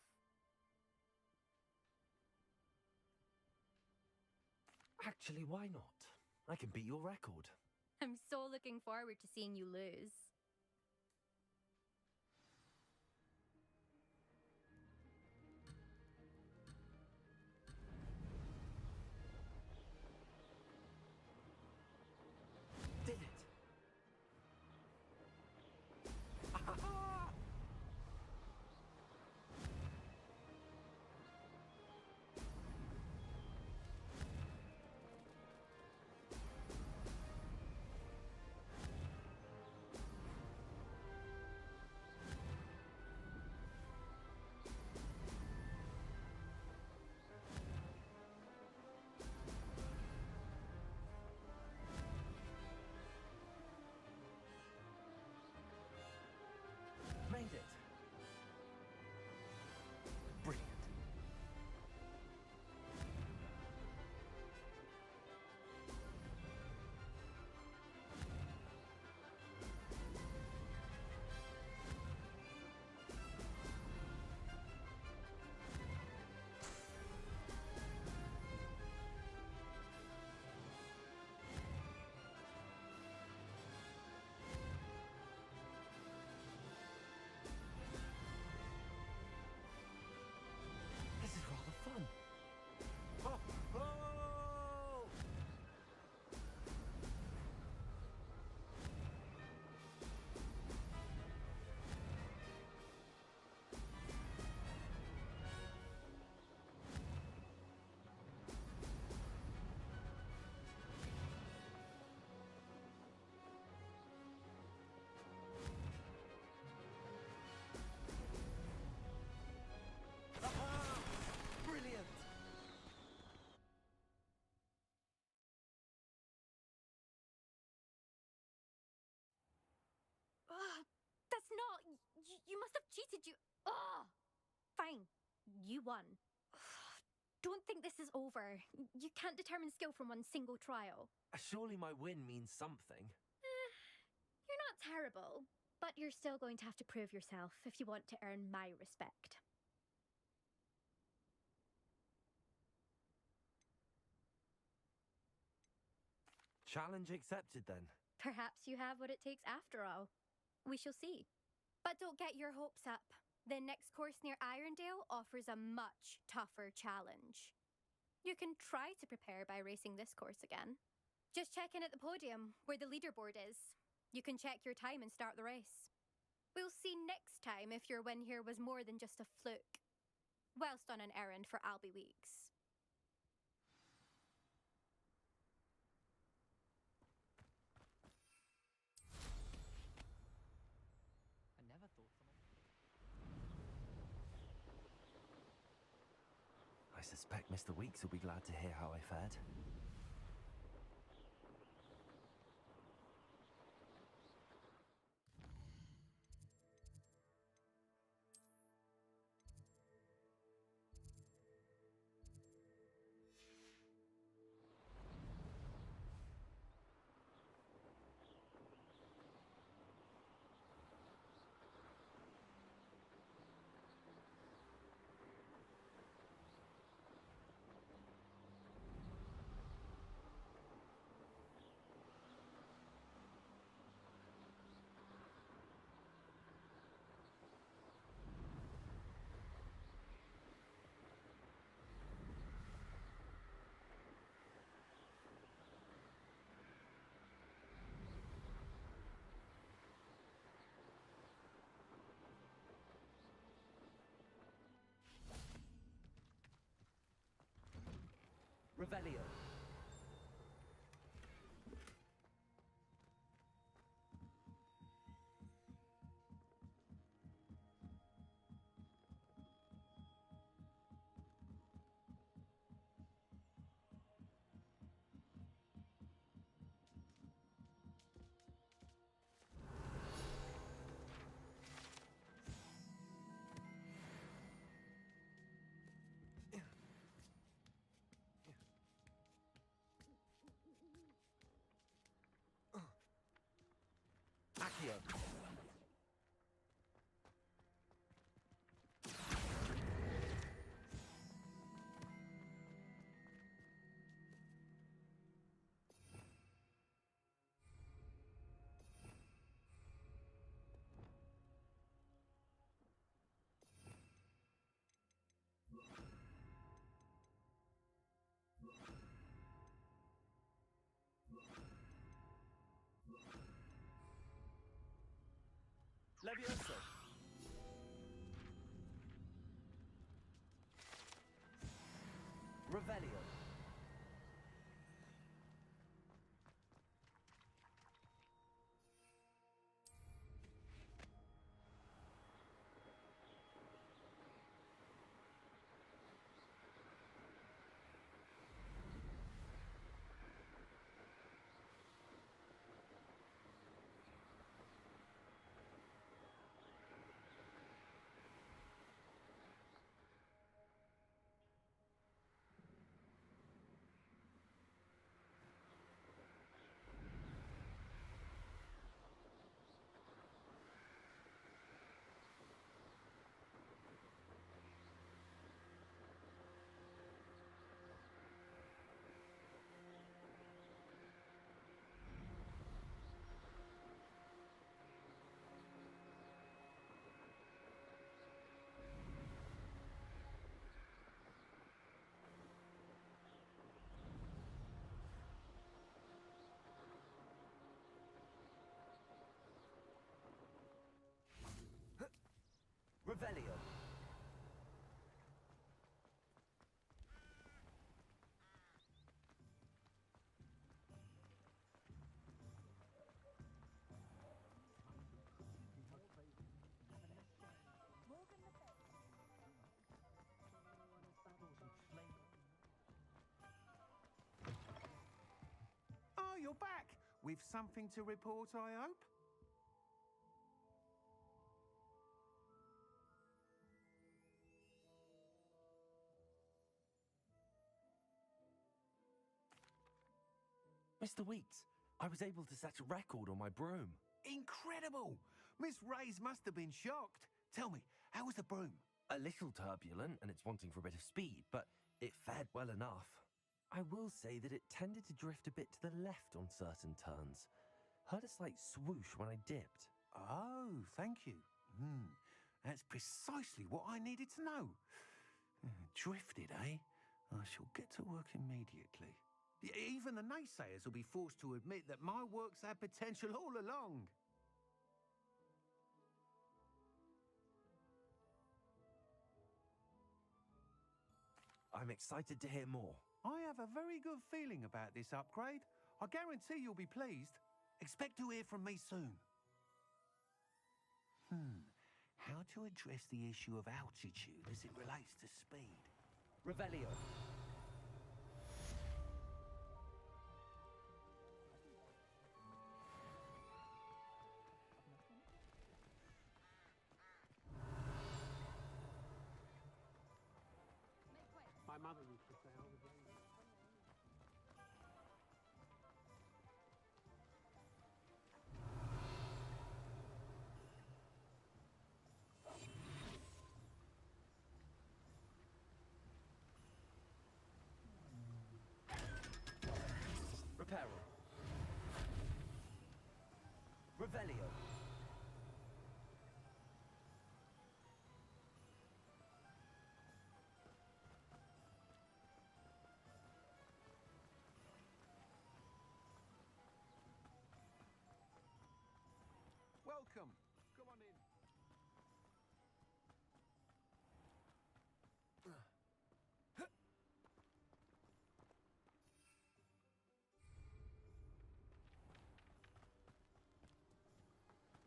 Actually, why not? I can beat your record. I'm so looking forward to seeing you lose. Did it! Made it! Brilliant. This is rather fun. Oh, oh! Aha! Brilliant! That's not... You must have cheated, you... Ugh! Fine. You won. Don't think this is over. You can't determine skill from one single trial. Surely my win means something. You're not terrible, but you're still going to have to prove yourself if you want to earn my respect. Challenge accepted then. Perhaps you have what it takes after all. We shall see. But don't get your hopes up. The next course near Irondale offers a much tougher challenge. You can try to prepare by racing this course again. Just check in at the podium, where the leaderboard is. You can check your time and start the race. We'll see next time if your win here was more than just a fluke. Whilst on an errand for Albie Weeks. I never thought someone... I suspect Mr. Weeks will be glad to hear how I fared. Revelio. Accio. Levioso. Revelio. Revelio. Oh, you're back! With something to report, I hope? Mr. Weeks, I was able to set a record on my broom. Incredible! Miss Reyes must have been shocked. Tell me, how was the broom? A little turbulent and it's wanting for a bit of speed, but it fared well enough. I will say that it tended to drift a bit to the left on certain turns. Heard a slight swoosh when I dipped. Oh, thank you. That's precisely what I needed to know. Drifted, eh? I shall get to work immediately. Even the naysayers will be forced to admit that my work's had potential all along. I'm excited to hear more. I have a very good feeling about this upgrade. I guarantee you'll be pleased. Expect to hear from me soon. How to address the issue of altitude as it relates to speed? Revelio. My mother used to say all the time. Reparo. Revelio. Welcome. Come on in.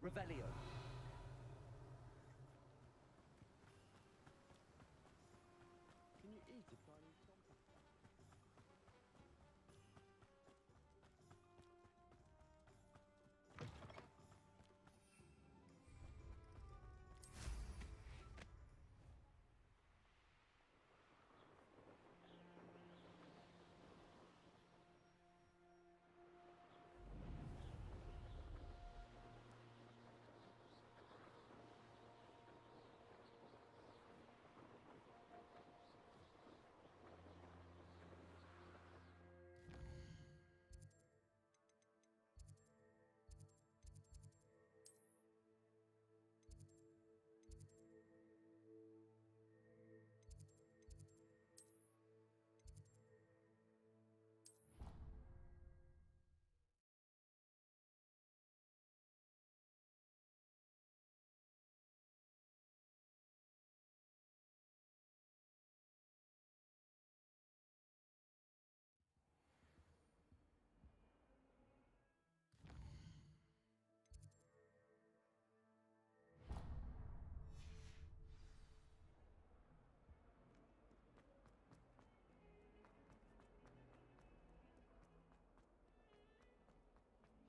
Revelio. Can you eat a Chinese compound?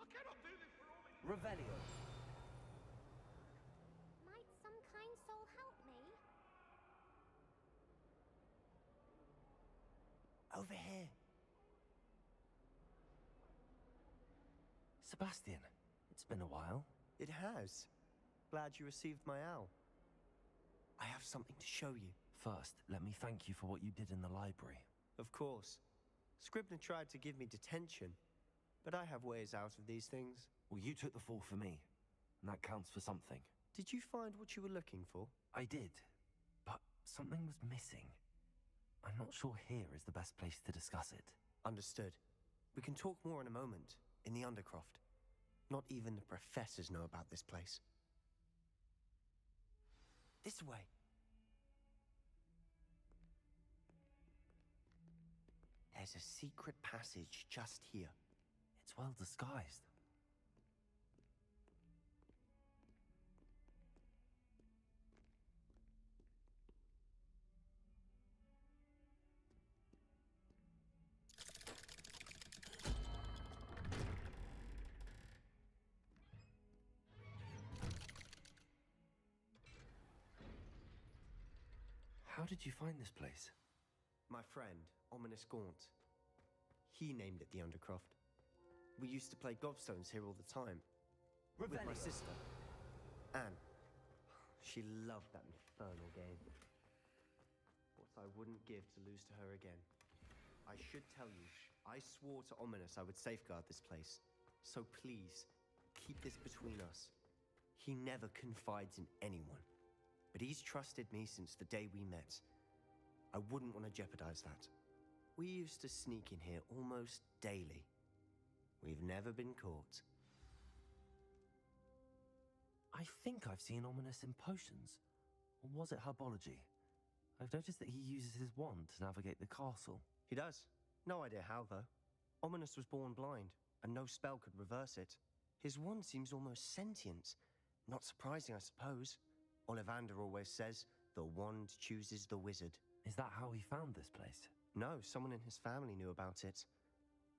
I cannot do this for all these... Revelio. Might some kind soul help me? Over here. Sebastian, it's been a while. It has. Glad you received my owl. I have something to show you. First, let me thank you for what you did in the library. Of course. Scribner tried to give me detention, but I have ways out of these things. Well, you took the fall for me, and that counts for something. Did you find what you were looking for? I did, but something was missing. I'm not sure here is the best place to discuss it. Understood. We can talk more in a moment, in the Undercroft. Not even the professors know about this place. This way. There's a secret passage just here. It's well disguised. How did you find this place? My friend, Ominous Gaunt. He named it the Undercroft. We used to play gobstones here all the time. With my sister, Anne. She loved that infernal game. What I wouldn't give to lose to her again. I should tell you, I swore to Ominous I would safeguard this place. So please, keep this between us. He never confides in anyone. But he's trusted me since the day we met. I wouldn't want to jeopardize that. We used to sneak in here almost daily. We've never been caught. I think I've seen Ominous in potions. Or was it herbology? I've noticed that he uses his wand to navigate the castle. He does. No idea how, though. Ominous was born blind, and no spell could reverse it. His wand seems almost sentient. Not surprising, I suppose. Ollivander always says, the wand chooses the wizard. Is that how he found this place? No, someone in his family knew about it.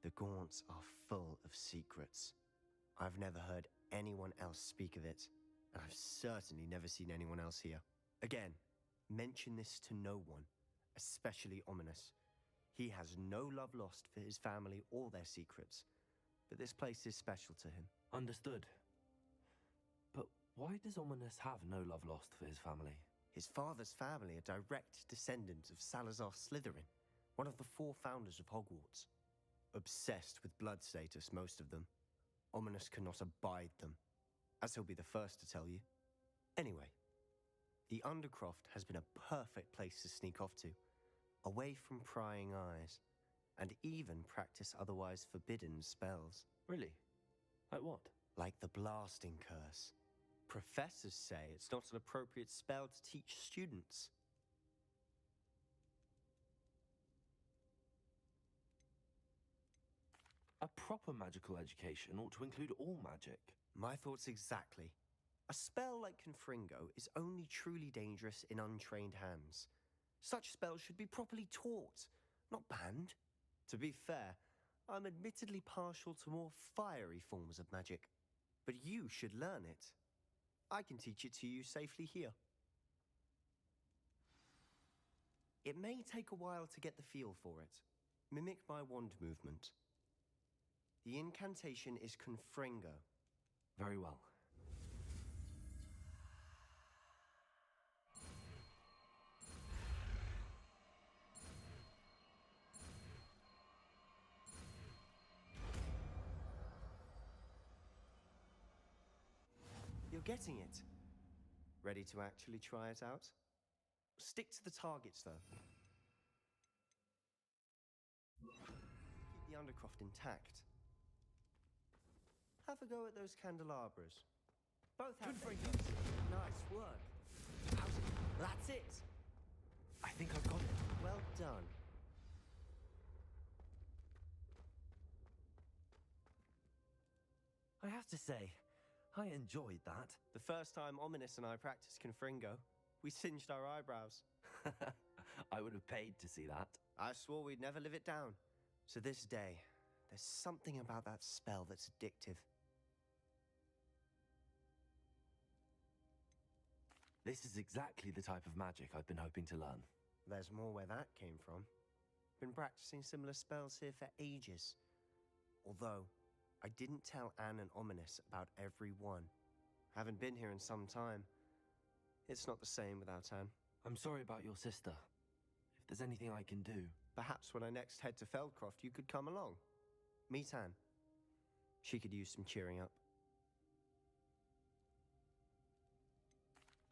The Gaunts are full of secrets. I've never heard anyone else speak of it, and I've certainly never seen anyone else here. Again, mention this to no one, especially Ominous. He has no love lost for his family or their secrets, but this place is special to him. Understood. But why does Ominous have no love lost for his family? His father's family are direct descendants of Salazar Slytherin, one of the 4 founders of Hogwarts. Obsessed with blood status, most of them. Ominous cannot abide them, as he'll be the first to tell you. Anyway, the Undercroft has been a perfect place to sneak off to, away from prying eyes, and even practice otherwise forbidden spells. Really? Like what? Like the Blasting Curse. Professors say it's not an appropriate spell to teach students. A proper magical education ought to include all magic. My thoughts exactly. A spell like Confringo is only truly dangerous in untrained hands. Such spells should be properly taught, not banned. To be fair, I'm admittedly partial to more fiery forms of magic, but you should learn it. I can teach it to you safely here. It may take a while to get the feel for it. Mimic my wand movement. The incantation is Confringo. Very well. You're getting it. Ready to actually try it out? Stick to the targets, though. Keep the Undercroft intact. Have a go at those candelabras. Both have Nice work. That's it. I think I've got it. Well done. I have to say, I enjoyed that. The first time Ominous and I practiced Confringo, we singed our eyebrows. I would have paid to see that. I swore we'd never live it down. To this day, there's something about that spell that's addictive. This is exactly the type of magic I've been hoping to learn. There's more where that came from. Been practicing similar spells here for ages. Although, I didn't tell Anne and Ominous about every one. Haven't been here in some time. It's not the same without Anne. I'm sorry about your sister. If there's anything I can do... Perhaps when I next head to Feldcroft, you could come along. Meet Anne. She could use some cheering up.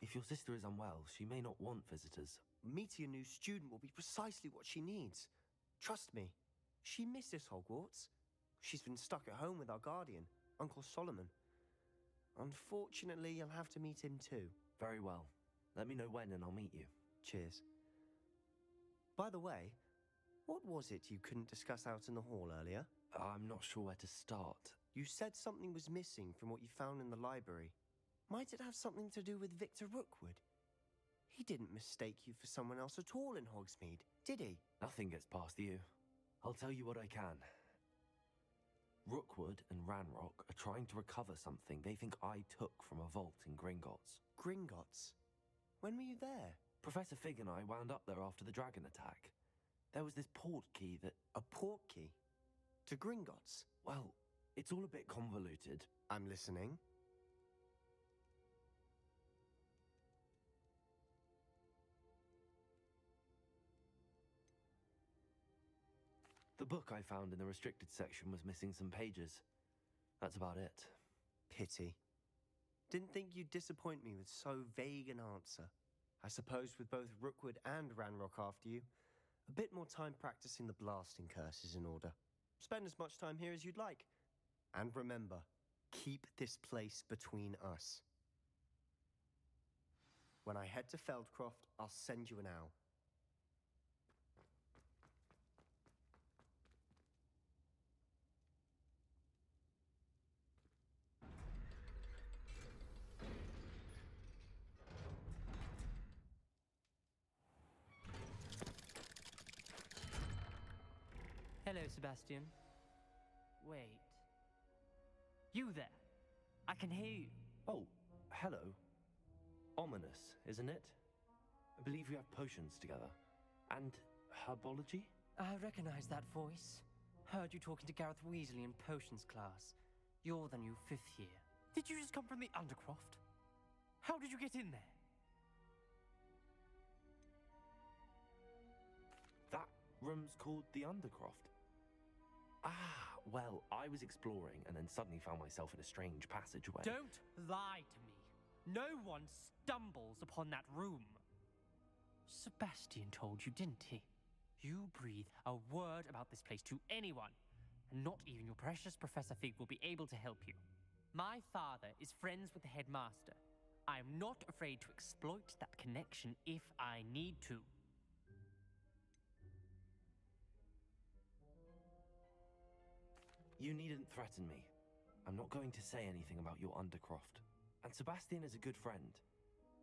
If your sister is unwell, she may not want visitors. Meeting a new student will be precisely what she needs. Trust me, she misses Hogwarts. She's been stuck at home with our guardian, Uncle Solomon. Unfortunately, you'll have to meet him too. Very well. Let me know when and I'll meet you. Cheers. By the way, what was it you couldn't discuss out in the hall earlier? I'm not sure where to start. You said something was missing from what you found in the library. Might it have something to do with Victor Rookwood? He didn't mistake you for someone else at all in Hogsmeade, did he? Nothing gets past you. I'll tell you what I can. Rookwood and Ranrock are trying to recover something they think I took from a vault in Gringotts. Gringotts? When were you there? Professor Fig and I wound up there after the dragon attack. There was this port key that... A port key? To Gringotts? Well, it's all a bit convoluted. I'm listening. The book I found in the restricted section was missing some pages. That's about it. Pity. Didn't think you'd disappoint me with so vague an answer. I suppose with both Rookwood and Ranrock after you, a bit more time practicing the Blasting Curse is in order. Spend as much time here as you'd like. And remember, keep this place between us. When I head to Feldcroft, I'll send you an owl. Hello, Sebastian. Wait. You there? I can hear you. Oh, hello. Ominous, isn't it? I believe we have potions together. And herbology? I recognize that voice. Heard you talking to Gareth Weasley in potions class. You're the new 5th year. Did you just come from the Undercroft? How did you get in there? That room's called the Undercroft. Ah, well, I was exploring and then suddenly found myself in a strange passageway. Don't lie to me. No one stumbles upon that room. Sebastian told you, didn't he? You breathe a word about this place to anyone, and not even your precious Professor Fig will be able to help you. My father is friends with the headmaster. I am not afraid to exploit that connection if I need to. You needn't threaten me. I'm not going to say anything about your Undercroft. And Sebastian is a good friend.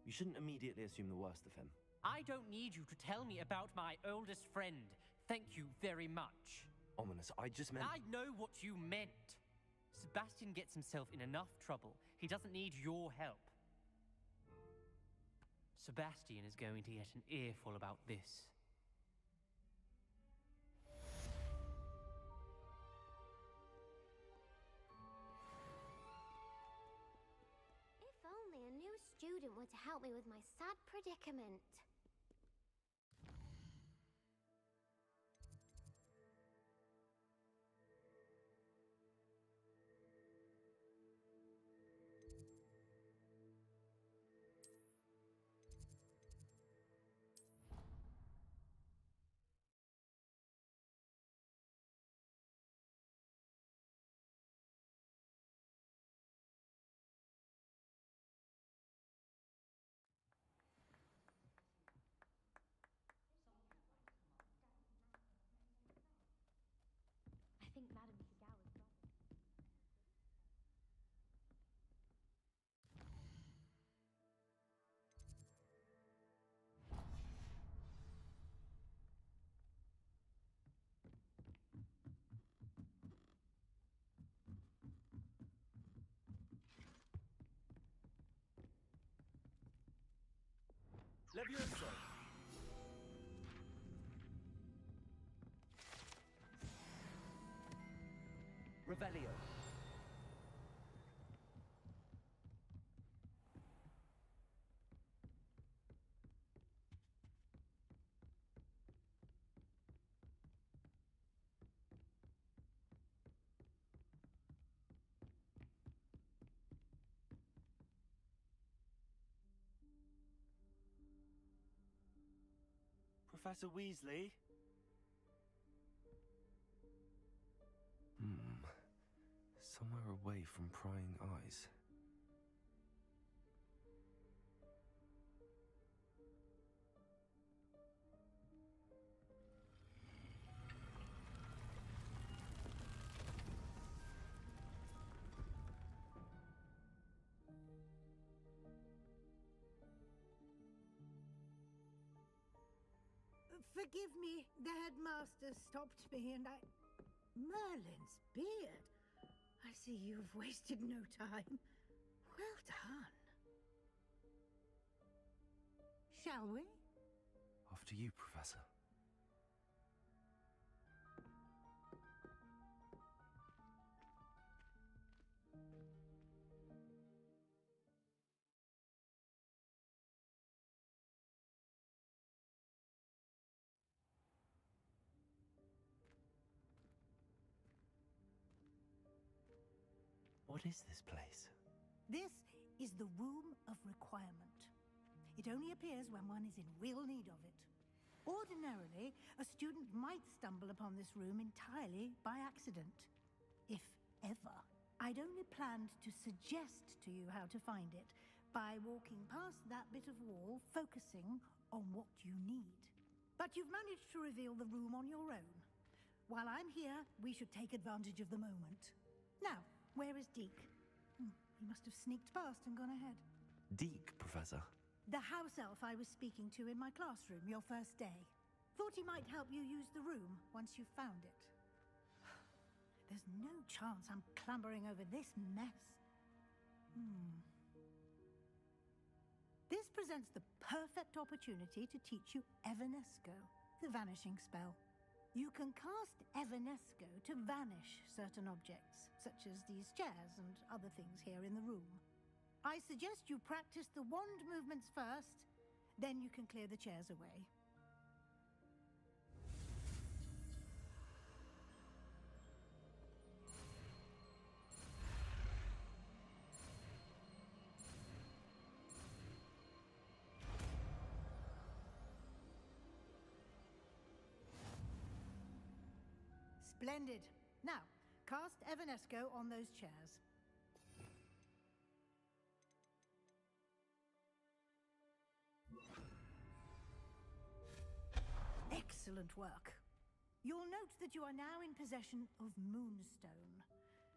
You shouldn't immediately assume the worst of him. I don't need you to tell me about my oldest friend. Thank you very much. Ominous, I just meant... I know what you meant. Sebastian gets himself in enough trouble. He doesn't need your help. Sebastian is going to get an earful about this. If only a new student were to help me with my sad predicament. I think Madame Segal is right. Levioso! Revelio. Professor Weasley? Somewhere away from prying eyes. Forgive me, the headmaster stopped me and I... Merlin's beard. I see you've wasted no time. Well done. Shall we? After you, Professor. What is this place? This is the Room of Requirement. It only appears when one is in real need of it. Ordinarily, a student might stumble upon this room entirely by accident. If ever. I'd only planned to suggest to you how to find it by walking past that bit of wall, focusing on what you need. But you've managed to reveal the room on your own. While I'm here, we should take advantage of the moment. Now, where is Deke? He must have sneaked past and gone ahead. Deke, Professor. The house elf I was speaking to in my classroom your first day. Thought he might help you use the room once you found it. There's no chance I'm clambering over this mess. This presents the perfect opportunity to teach you Evanesco, the vanishing spell. You can cast Evanesco to vanish certain objects, such as these chairs and other things here in the room. I suggest you practice the wand movements first, then you can clear the chairs away. Splendid. Now, cast Evanesco on those chairs. Excellent work. You'll note that you are now in possession of Moonstone.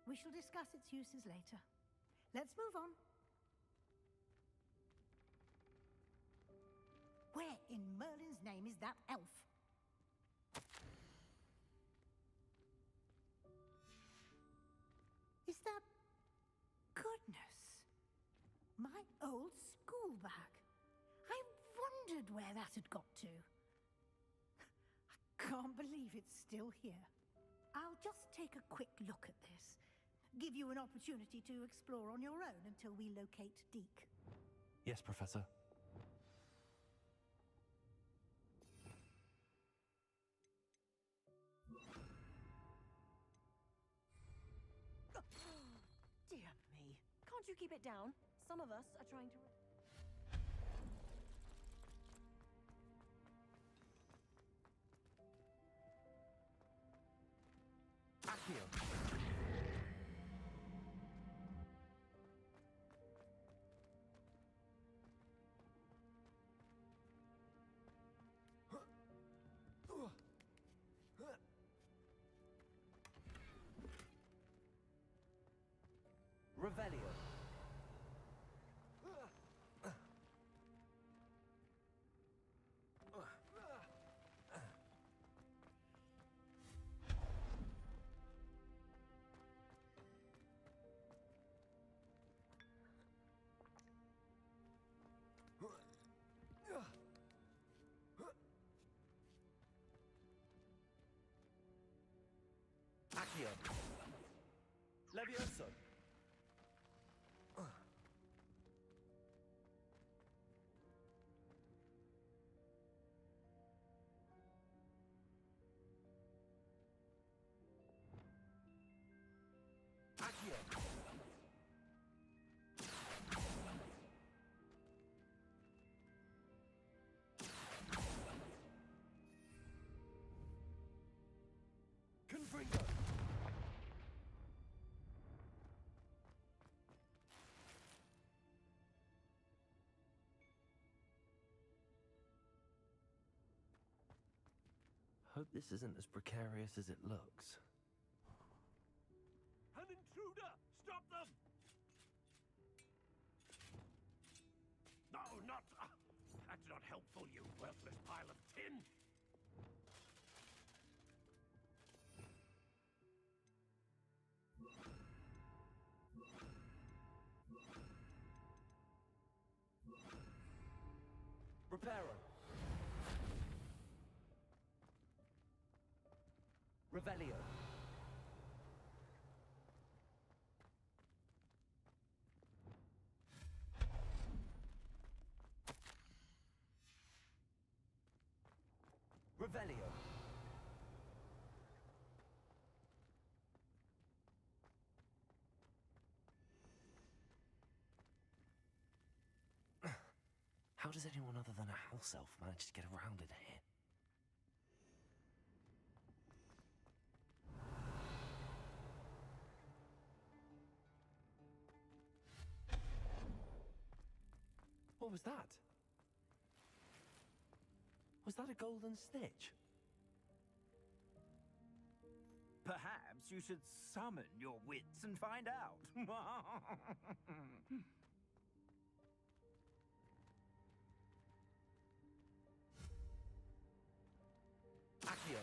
We shall discuss its uses later. Let's move on. Where in Merlin's name is that elf? Is that... Goodness! My old school bag. I wondered where that had got to. I can't believe it's still here. I'll just take a quick look at this. Give you an opportunity to explore on your own until we locate Deke. Yes, Professor. Dear me. Can't you keep it down? Some of us are trying to... Accio. Revelio. Accio. Levioso. Accio. Confringo. Hope this isn't as precarious as it looks. An intruder! Stop them! No, not... that's not helpful, you worthless pile of tin! Reparo. Revelio. Revelio. How does anyone other than a house elf manage to get around in here? What was that? Was that a golden snitch? Perhaps you should summon your wits and find out. Accio.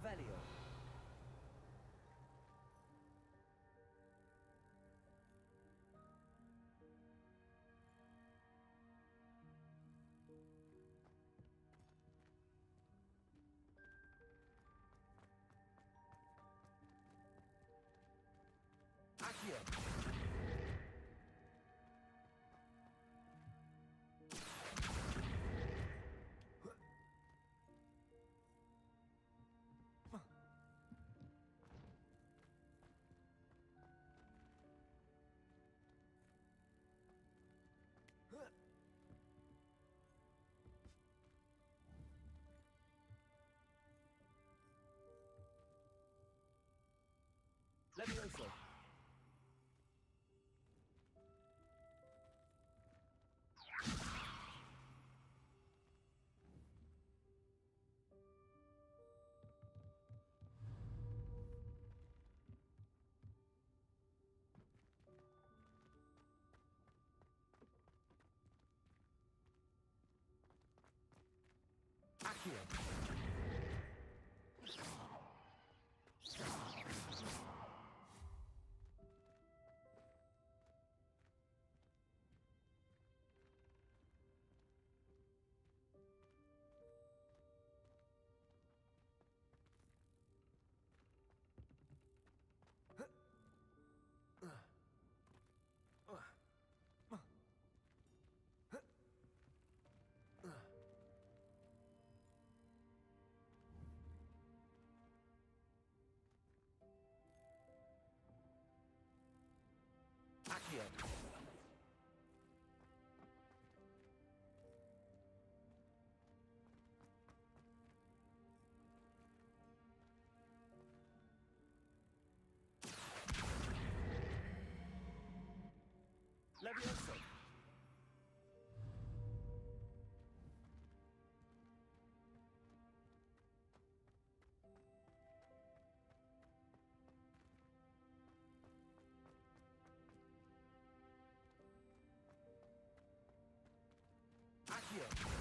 Revelio. Accio. Levioso. Accio. Accio. Levioso. Accio.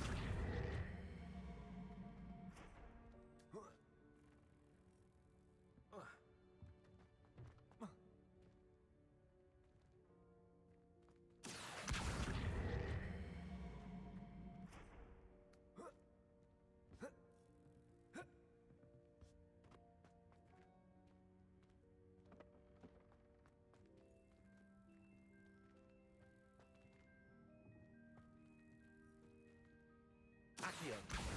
Accio.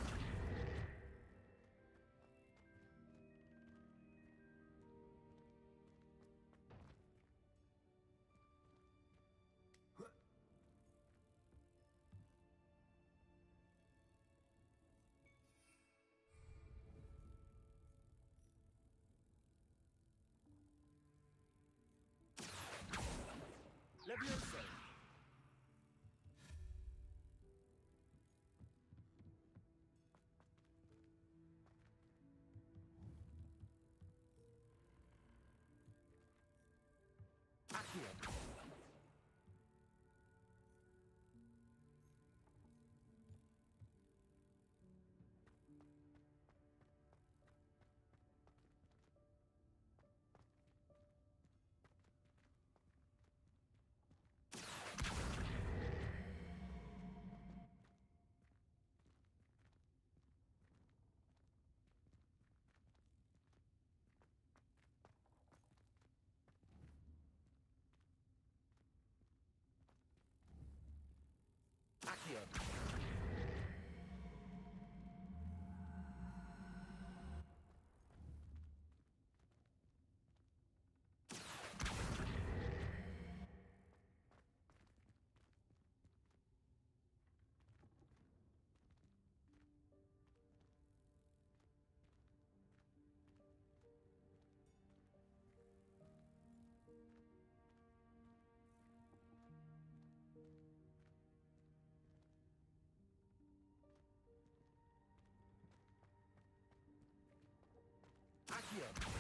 Levioso. Accio. Accio. Accio.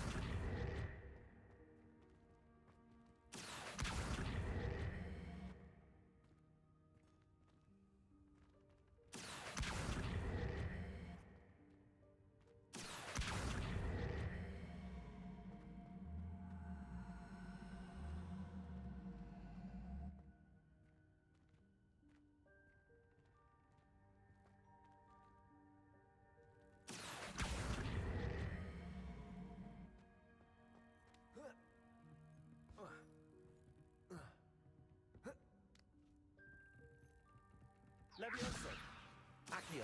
Levioso! Accio!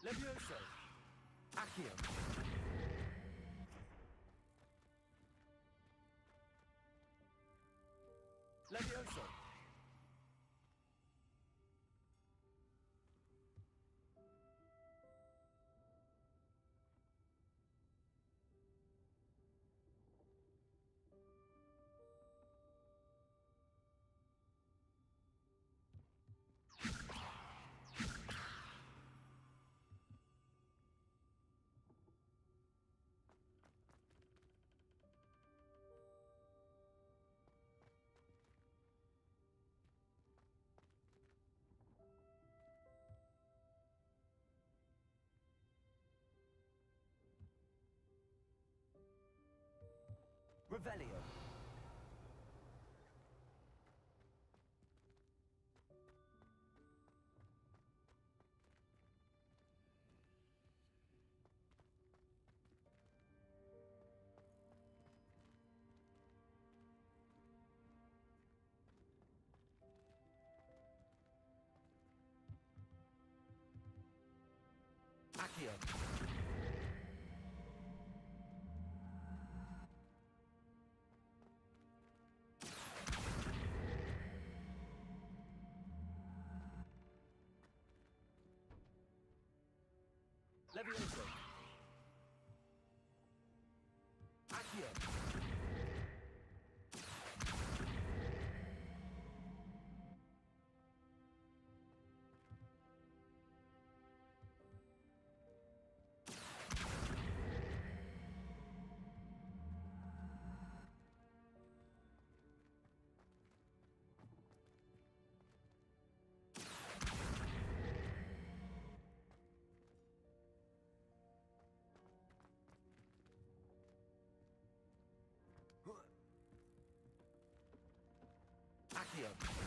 Levioso! Accio! Levioso! Revelio. Accio. Levioso. Accio. Accio.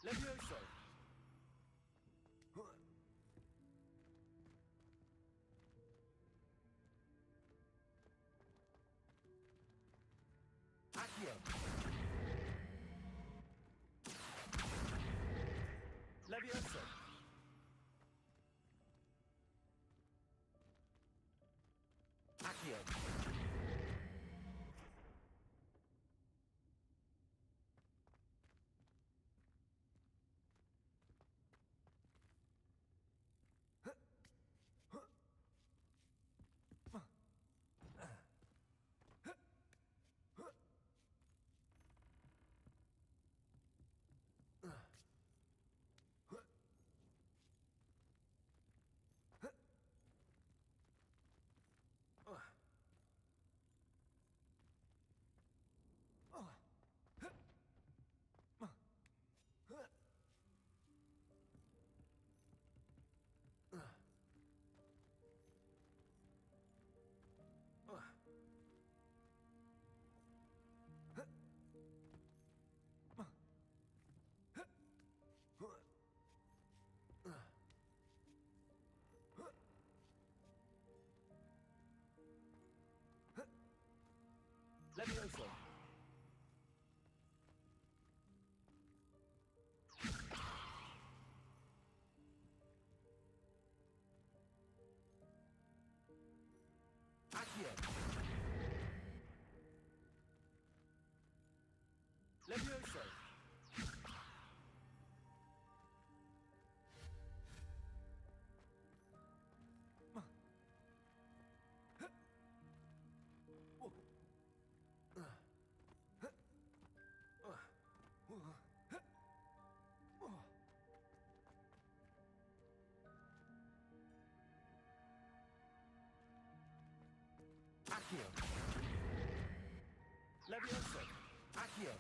Levioso. Accio. Levioso. Accio. Accio. Levioso. Accio.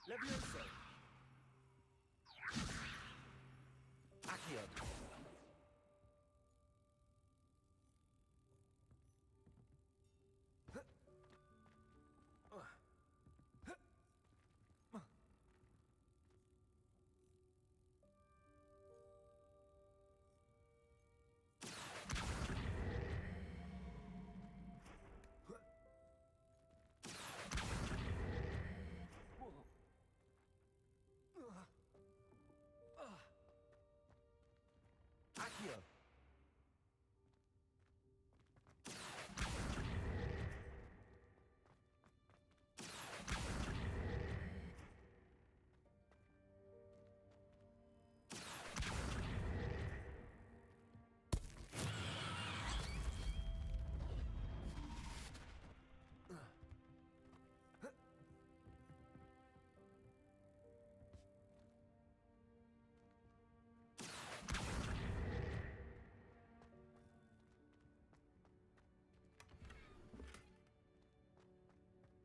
Levioso. Accio. Accio.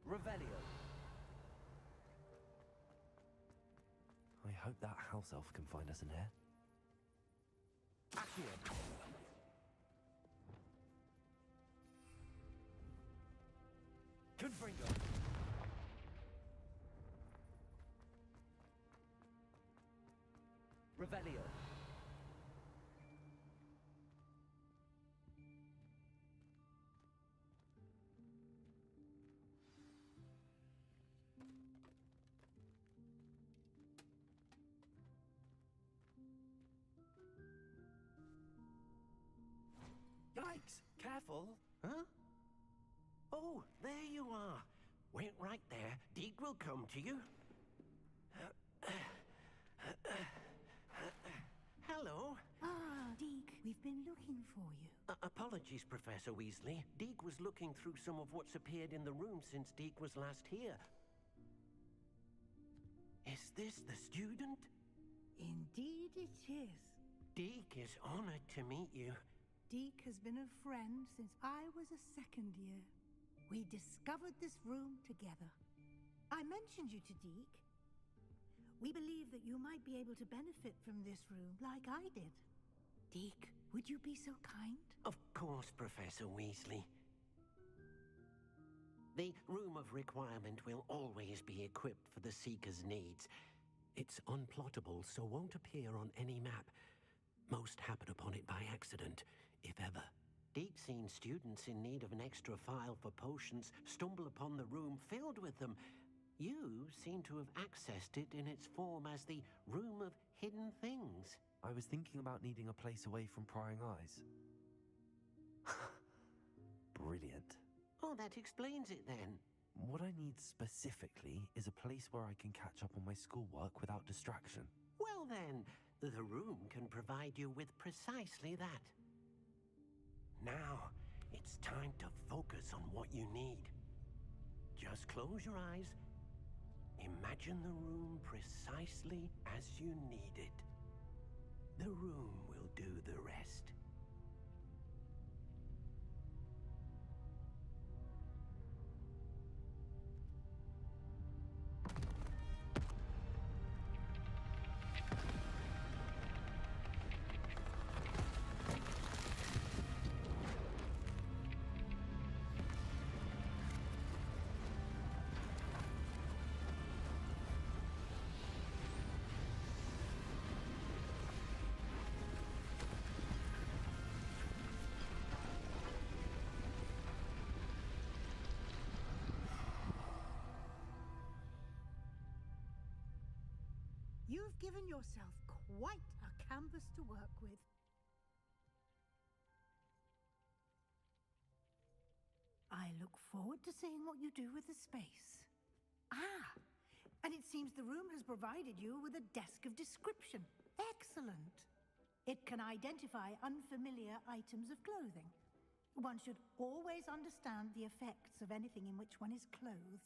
Revelio. I hope that house elf can find us in here. Accio. Confringo. Revelio. Yikes! Careful! Huh? Oh, there you are. Wait right there. Deke will come to you. Hello. Ah, Deke, we've been looking for you. Apologies, Professor Weasley. Deke was looking through some of what's appeared in the room since Deke was last here. Is this the student? Indeed it is. Deke is honored to meet you. Deke has been a friend since I was a second year. We discovered this room together. I mentioned you to Deke. We believe that you might be able to benefit from this room like I did. Deke, would you be so kind? Of course, Professor Weasley. The Room of Requirement will always be equipped for the Seeker's needs. It's unplottable, so won't appear on any map. Most happen upon it by accident, if ever. Deke's seen students in need of an extra file for potions stumble upon the room filled with them. You seem to have accessed it in its form as the Room of Hidden Things. I was thinking about needing a place away from prying eyes. Brilliant. Oh, that explains it then. What I need specifically is a place where I can catch up on my schoolwork without distraction. Well then, the room can provide you with precisely that. Now, it's time to focus on what you need. Just close your eyes. Imagine the room precisely as you need it. The room will do the rest. You've given yourself quite a canvas to work with. I look forward to seeing what you do with the space. Ah, and it seems the room has provided you with a desk of description. Excellent. It can identify unfamiliar items of clothing. One should always understand the effects of anything in which one is clothed.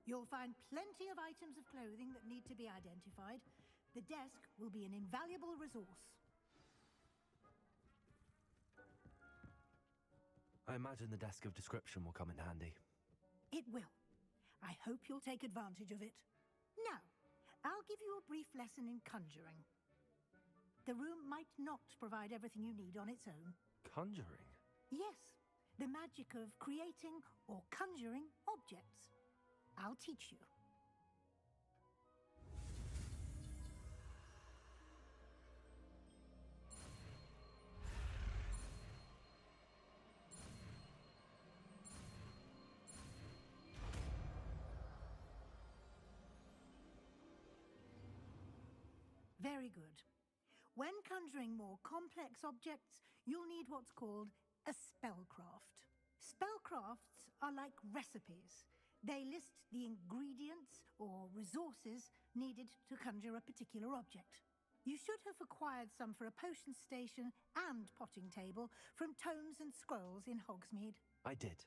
You'll find plenty of items of clothing that need to be identified. The desk will be an invaluable resource. I imagine the desk of description will come in handy. It will. I hope you'll take advantage of it. Now, I'll give you a brief lesson in conjuring. The room might not provide everything you need on its own. Conjuring? Yes, the magic of creating or conjuring objects. I'll teach you. Very good. When conjuring more complex objects, you'll need what's called a spellcraft. Spellcrafts are like recipes. They list the ingredients or resources needed to conjure a particular object. You should have acquired some for a potion station and potting table from tomes and scrolls in Hogsmeade. I did.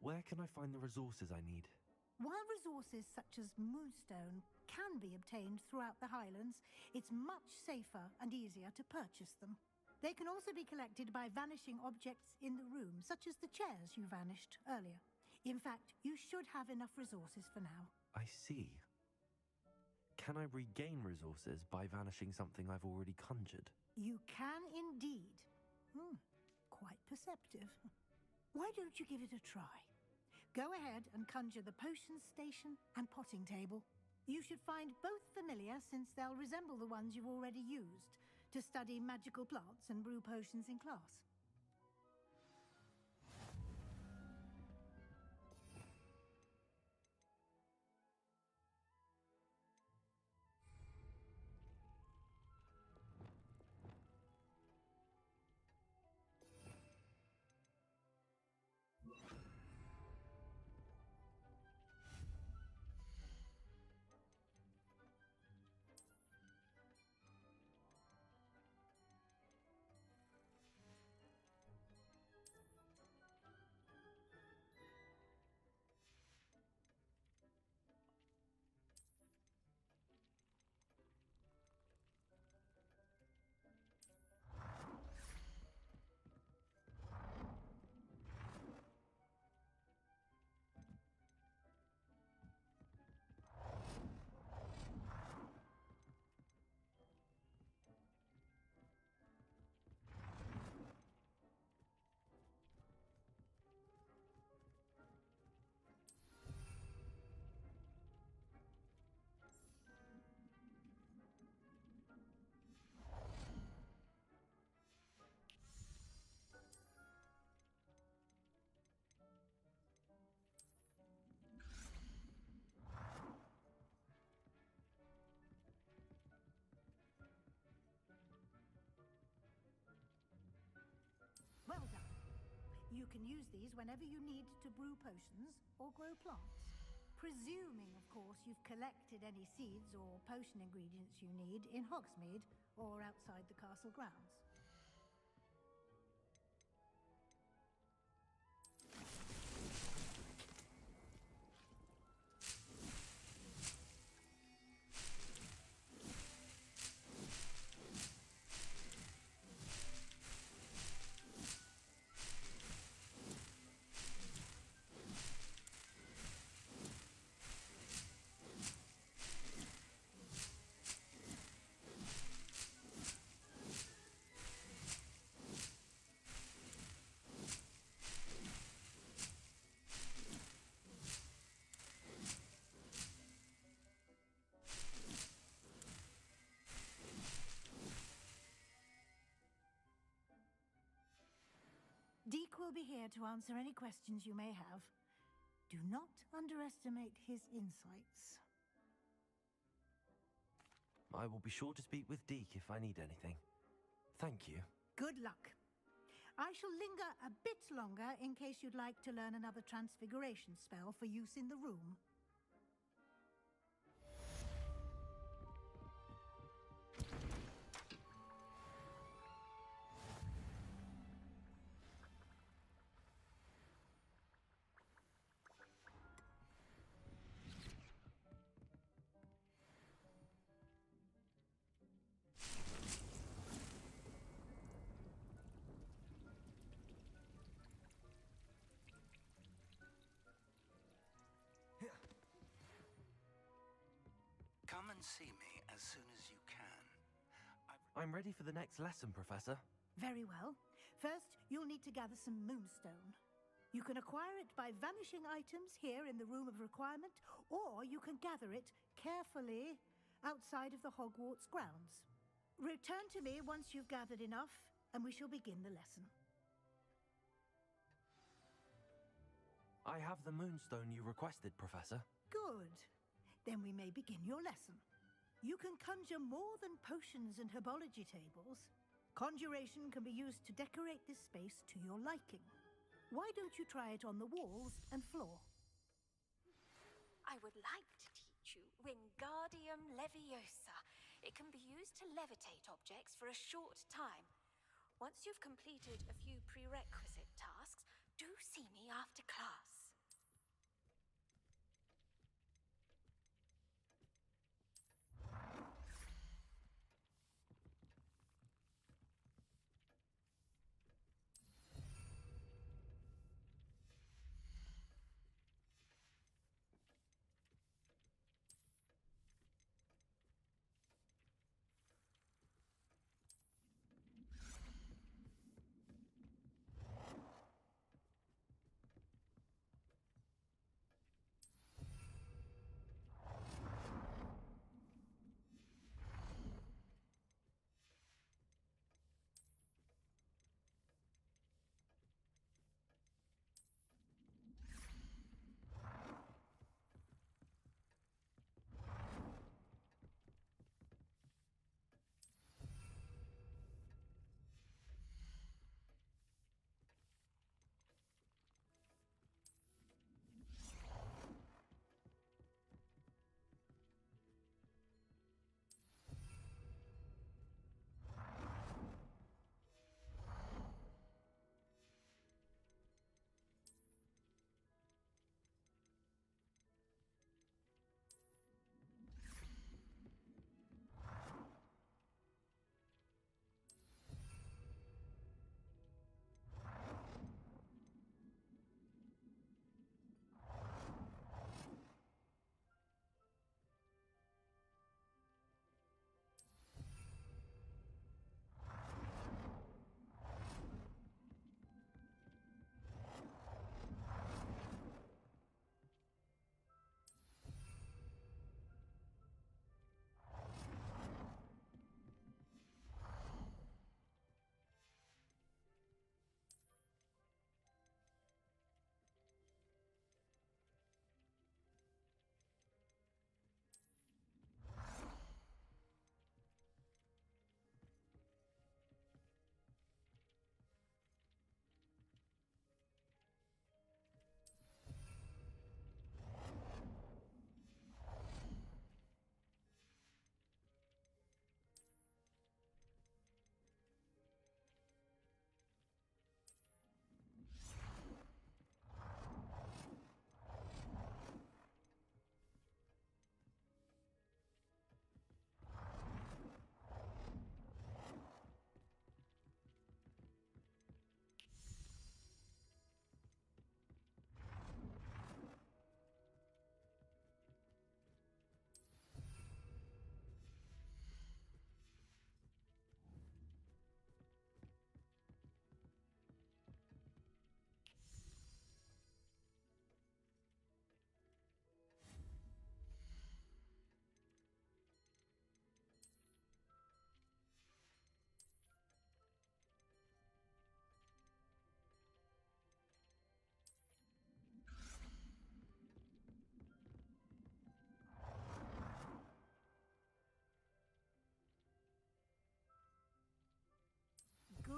Where can I find the resources I need? While resources such as moonstone can be obtained throughout the Highlands, it's much safer and easier to purchase them. They can also be collected by vanishing objects in the room, such as the chairs you vanished earlier. In fact, you should have enough resources for now. I see. Can I regain resources by vanishing something I've already conjured? You can indeed. Quite perceptive. Why don't you give it a try? Go ahead and conjure the potion station and potting table. You should find both familiar, since they'll resemble the ones you've already used to study magical plants and brew potions in class. Well done. You can use these whenever you need to brew potions or grow plants. Presuming, of course, you've collected any seeds or potion ingredients you need in Hogsmeade or outside the castle grounds. Deke will be here to answer any questions you may have. Do not underestimate his insights. I will be sure to speak with Deke if I need anything. Thank you. Good luck. I shall linger a bit longer in case you'd like to learn another transfiguration spell for use in the room. Come and see me as soon as you can. I'm ready for the next lesson, Professor. Very well. First, you'll need to gather some moonstone. You can acquire it by vanishing items here in the Room of Requirement, or you can gather it carefully outside of the Hogwarts grounds. Return to me once you've gathered enough, and we shall begin the lesson. I have the moonstone you requested, Professor. Good. Then we may begin your lesson. You can conjure more than potions and herbology tables. Conjuration can be used to decorate this space to your liking. Why don't you try it on the walls and floor? I would like to teach you Wingardium Leviosa. It can be used to levitate objects for a short time. Once you've completed a few prerequisite tasks, do see me after class.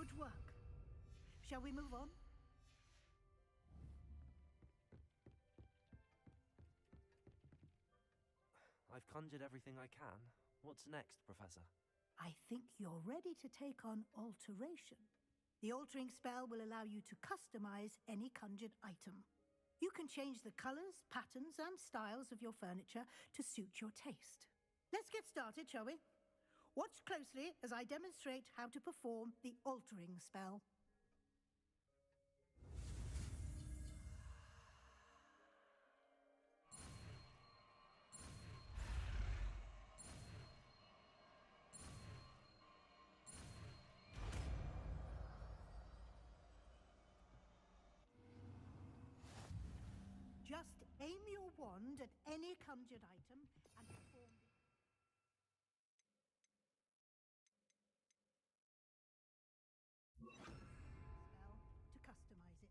Good work. Shall we move on? I've conjured everything I can. What's next, Professor? I think you're ready to take on alteration. The altering spell will allow you to customize any conjured item. You can change the colors, patterns, and styles of your furniture to suit your taste. Let's get started, shall we? Watch closely as I demonstrate how to perform the altering spell. Just aim your wand at any conjured item and perform the... spell to customize it.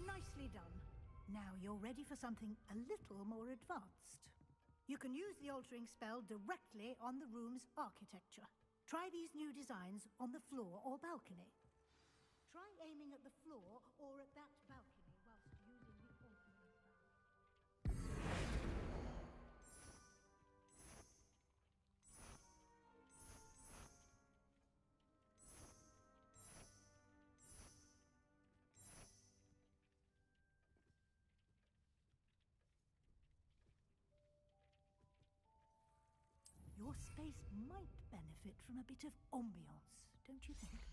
Nicely done. Now you're ready for something a little more advanced. You can use the altering spell directly on the room's architecture. Try these new designs on the floor or balcony. Try aiming at the floor or at that balcony whilst using the altering spell. Your space might benefit from a bit of ambiance, don't you think?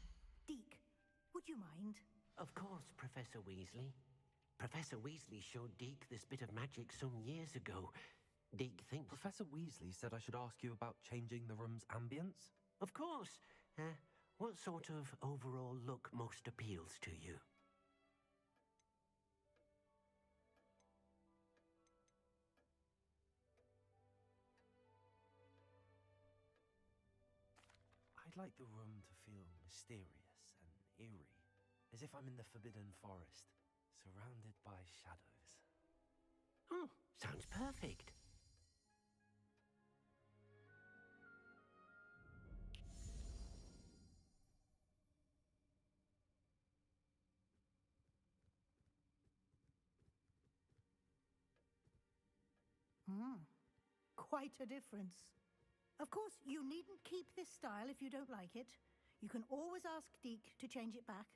Deke, would you mind? Of course, Professor Weasley. Professor Weasley showed Deke this bit of magic some years ago. Deke thinks... Professor Weasley said I should ask you about changing the room's ambience? Of course. What sort of overall look most appeals to you? I'd like the room to feel mysterious and eerie, as if I'm in the Forbidden Forest, surrounded by shadows. Oh, sounds perfect. Quite a difference. Of course, you needn't keep this style if you don't like it. You can always ask Deke to change it back.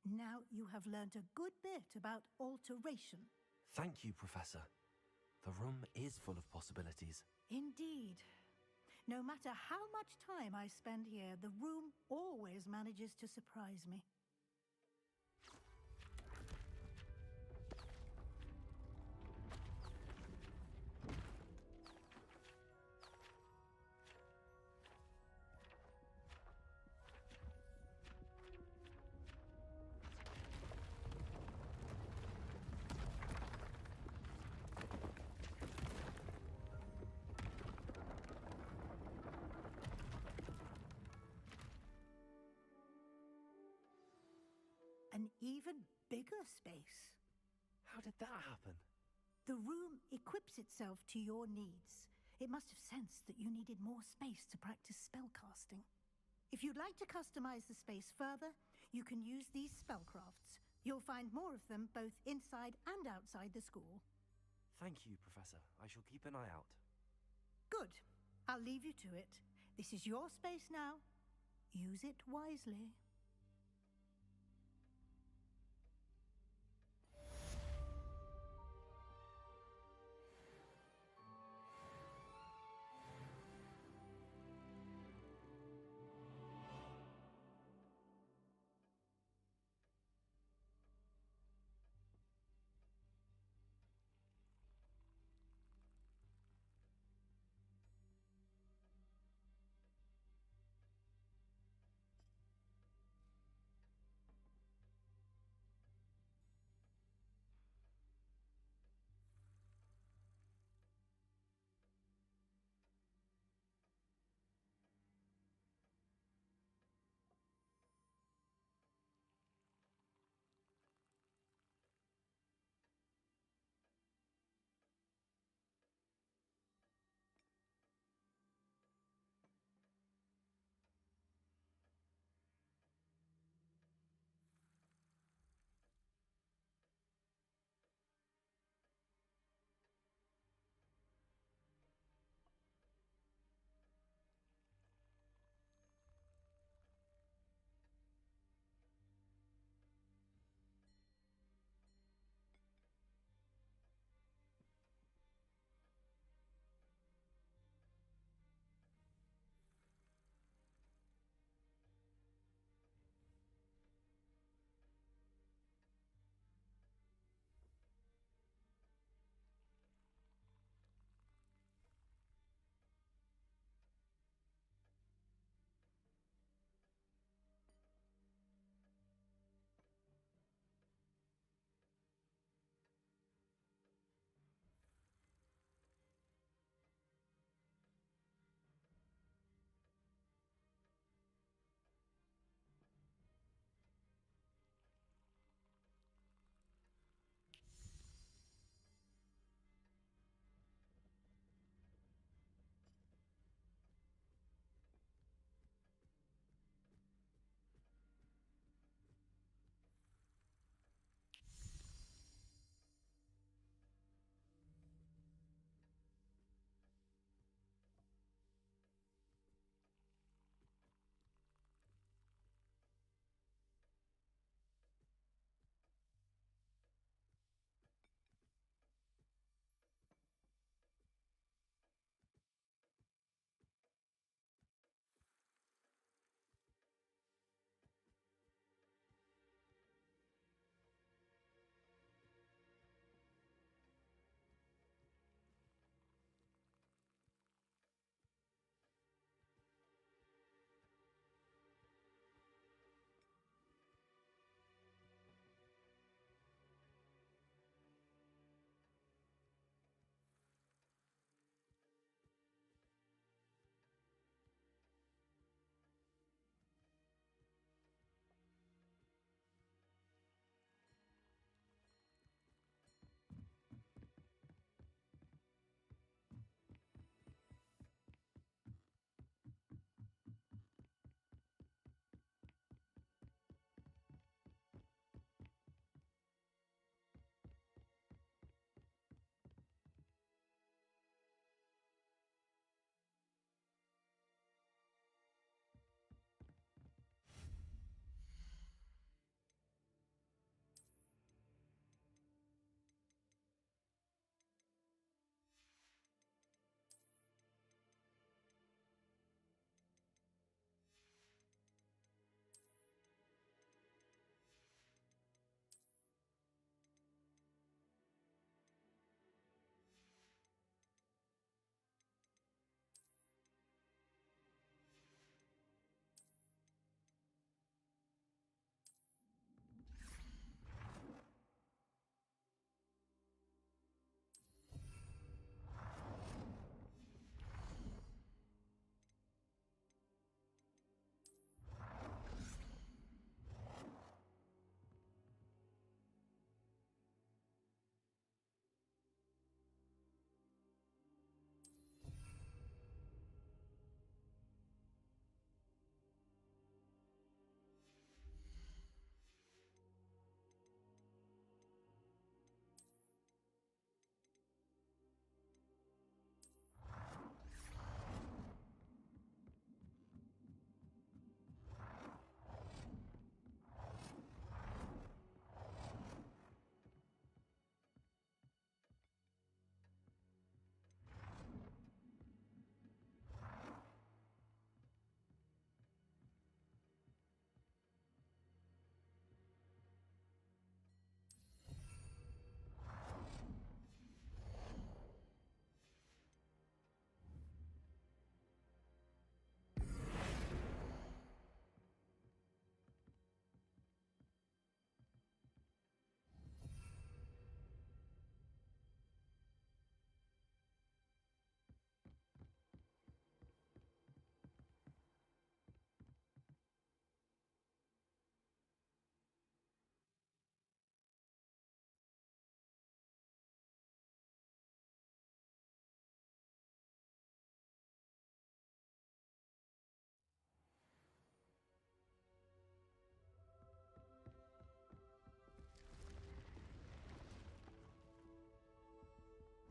Now you have learnt a good bit about alteration. Thank you, Professor. The room is full of possibilities. Indeed. No matter how much time I spend here, the room always manages to surprise me. An even bigger space. How did that happen? The room equips itself to your needs. It must have sensed that you needed more space to practice spellcasting. If you'd like to customize the space further, you can use these spellcrafts. You'll find more of them both inside and outside the school. Thank you, Professor. I shall keep an eye out. Good. I'll leave you to it. This is your space now. Use it wisely.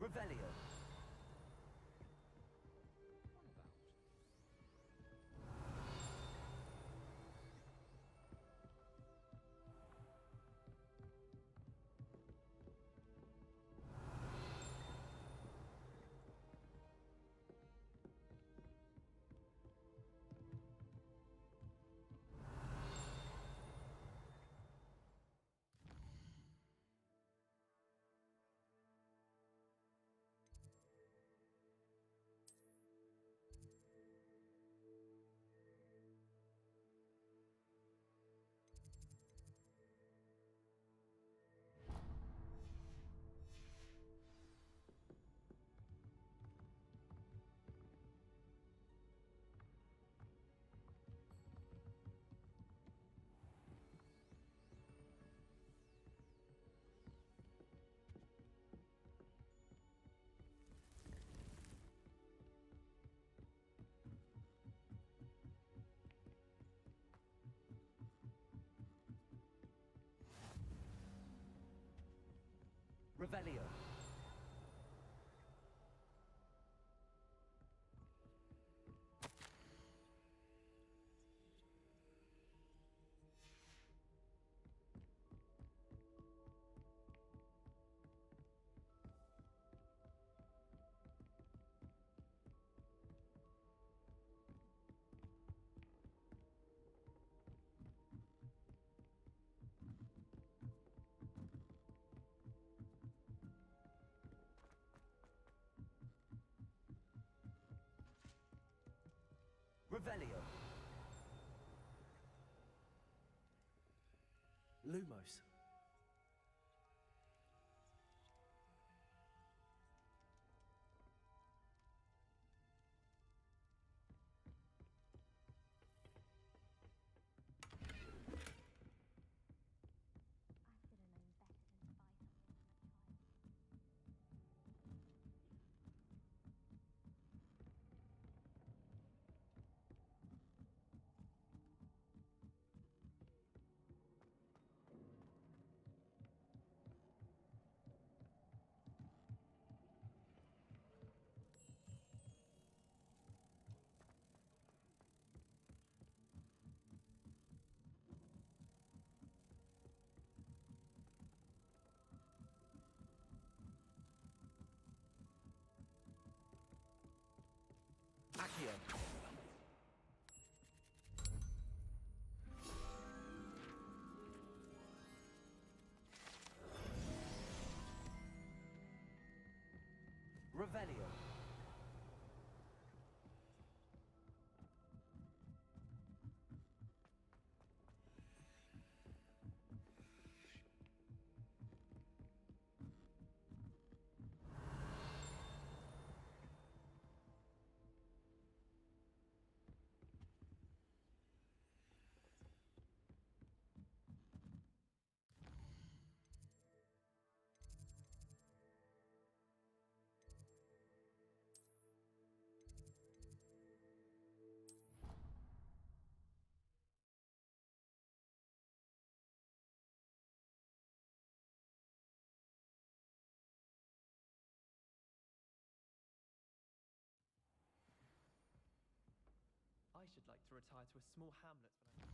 Revelio. Revelio. Revelio. Lumos. Accio. Revelio. I should like to retire to a small hamlet, but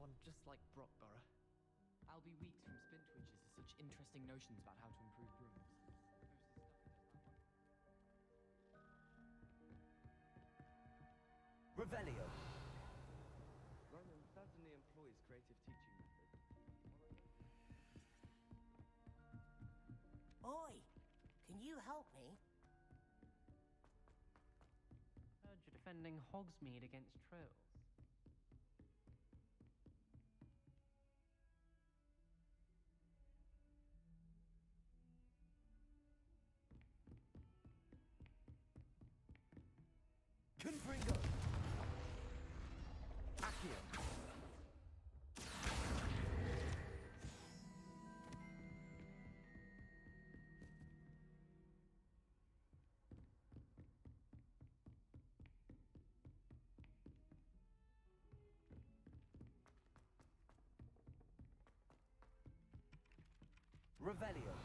one just like Brockborough. Albie Weeks from Splintwitches has such interesting notions about how to improve brooms. Revelio. Ronan certainly employs creative teaching methods. Oi! Can you help me? Heard you're defending Hogsmeade against trolls. Confringo. Accio. Revelio.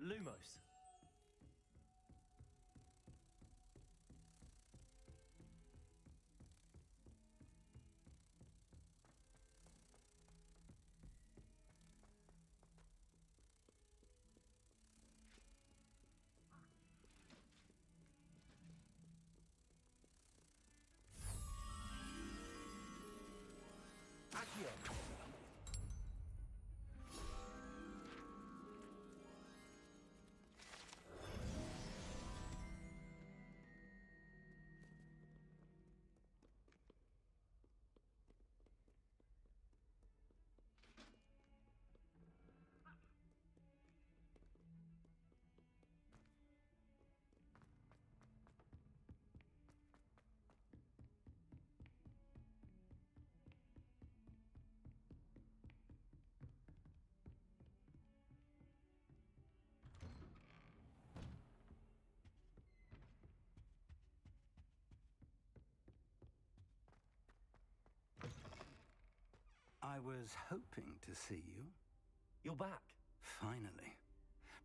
Lumos. Accio. I was hoping to see you. You're back. Finally.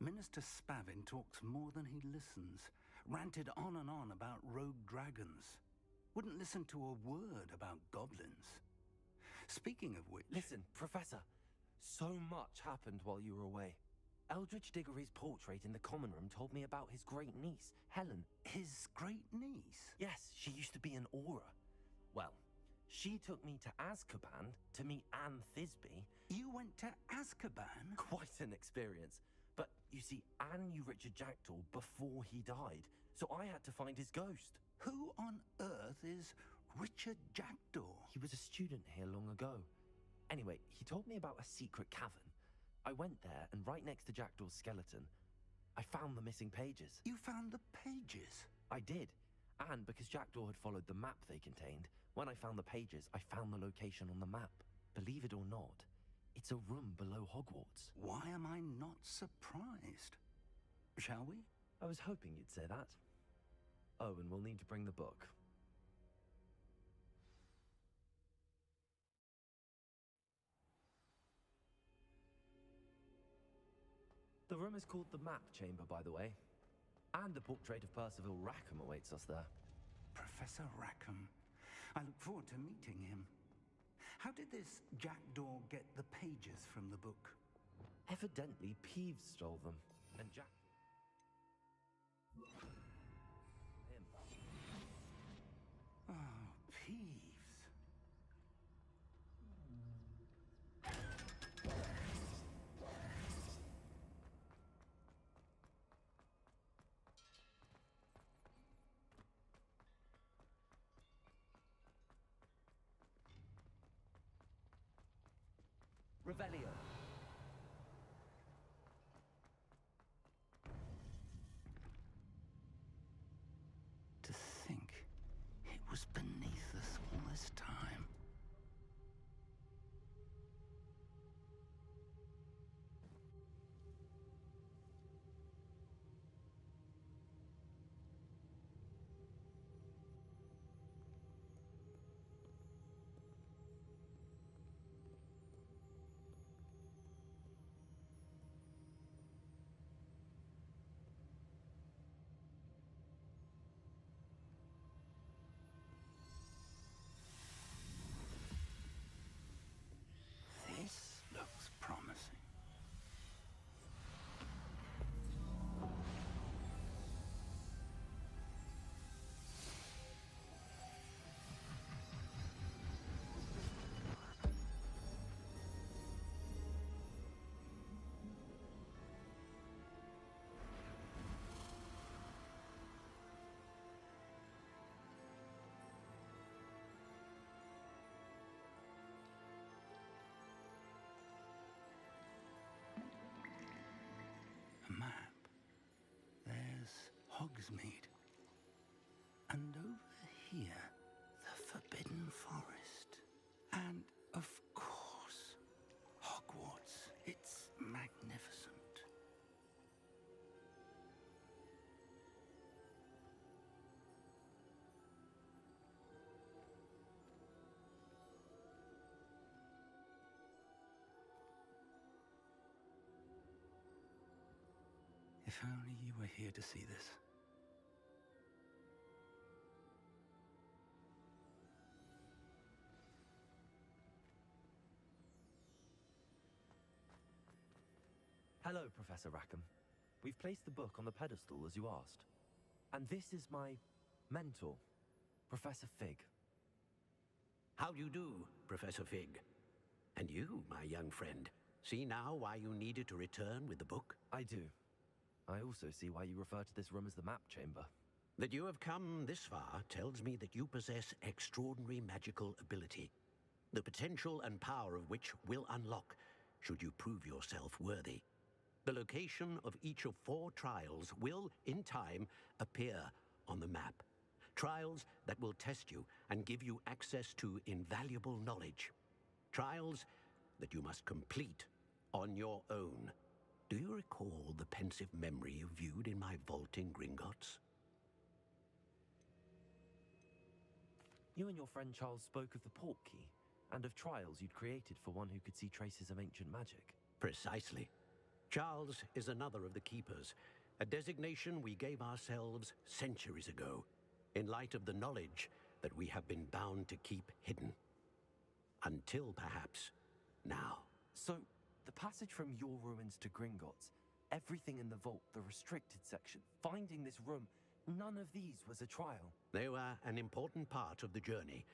Minister Spavin talks more than he listens. Ranted on and on about rogue dragons. Wouldn't listen to a word about goblins. Speaking of which... Listen, Professor. So much happened while you were away. Eldridge Diggory's portrait in the common room told me about his great niece, Helen. His great niece? Yes, she used to be an Auror. Well, she took me to Azkaban to meet Anne Thisbe. You went to Azkaban? Quite an experience. But you see, Anne knew Richard Jackdaw before he died, so I had to find his ghost. Who on earth is Richard Jackdaw? He was a student here long ago. Anyway, he told me about a secret cavern. I went there, and right next to Jackdaw's skeleton, I found the missing pages. You found the pages? I did. And because Jackdaw had followed the map they contained, when I found the pages, I found the location on the map. Believe it or not, it's a room below Hogwarts. Why am I not surprised? Shall we? I was hoping you'd say that. Oh, and we'll need to bring the book. The room is called the Map Chamber, by the way. And a portrait of Percival Rackham awaits us there. Professor Rackham. I look forward to meeting him. How did this Jackdaw get the pages from the book? Evidently, Peeves stole them. And Jack... him. Oh, Peeves. Revelio. To think it was beneath us all this time. If only you were here to see this. Hello, Professor Rackham. We've placed the book on the pedestal as you asked. And this is my mentor, Professor Fig. How do you do, Professor Fig? And you, my young friend, see now why you needed to return with the book? I do. I also see why you refer to this room as the map chamber. That you have come this far tells me that you possess extraordinary magical ability, the potential and power of which will unlock should you prove yourself worthy. The location of each of 4 trials will, in time, appear on the map. Trials that will test you and give you access to invaluable knowledge. Trials that you must complete on your own. Do you recall the pensive memory you viewed in my vault in Gringotts? You and your friend Charles spoke of the port key, and of trials you'd created for one who could see traces of ancient magic. Precisely. Charles is another of the Keepers, a designation we gave ourselves centuries ago, in light of the knowledge that we have been bound to keep hidden. Until, perhaps, now. So, the passage from your ruins to Gringotts, everything in the vault, the restricted section, finding this room, none of these was a trial. They were an important part of the journey,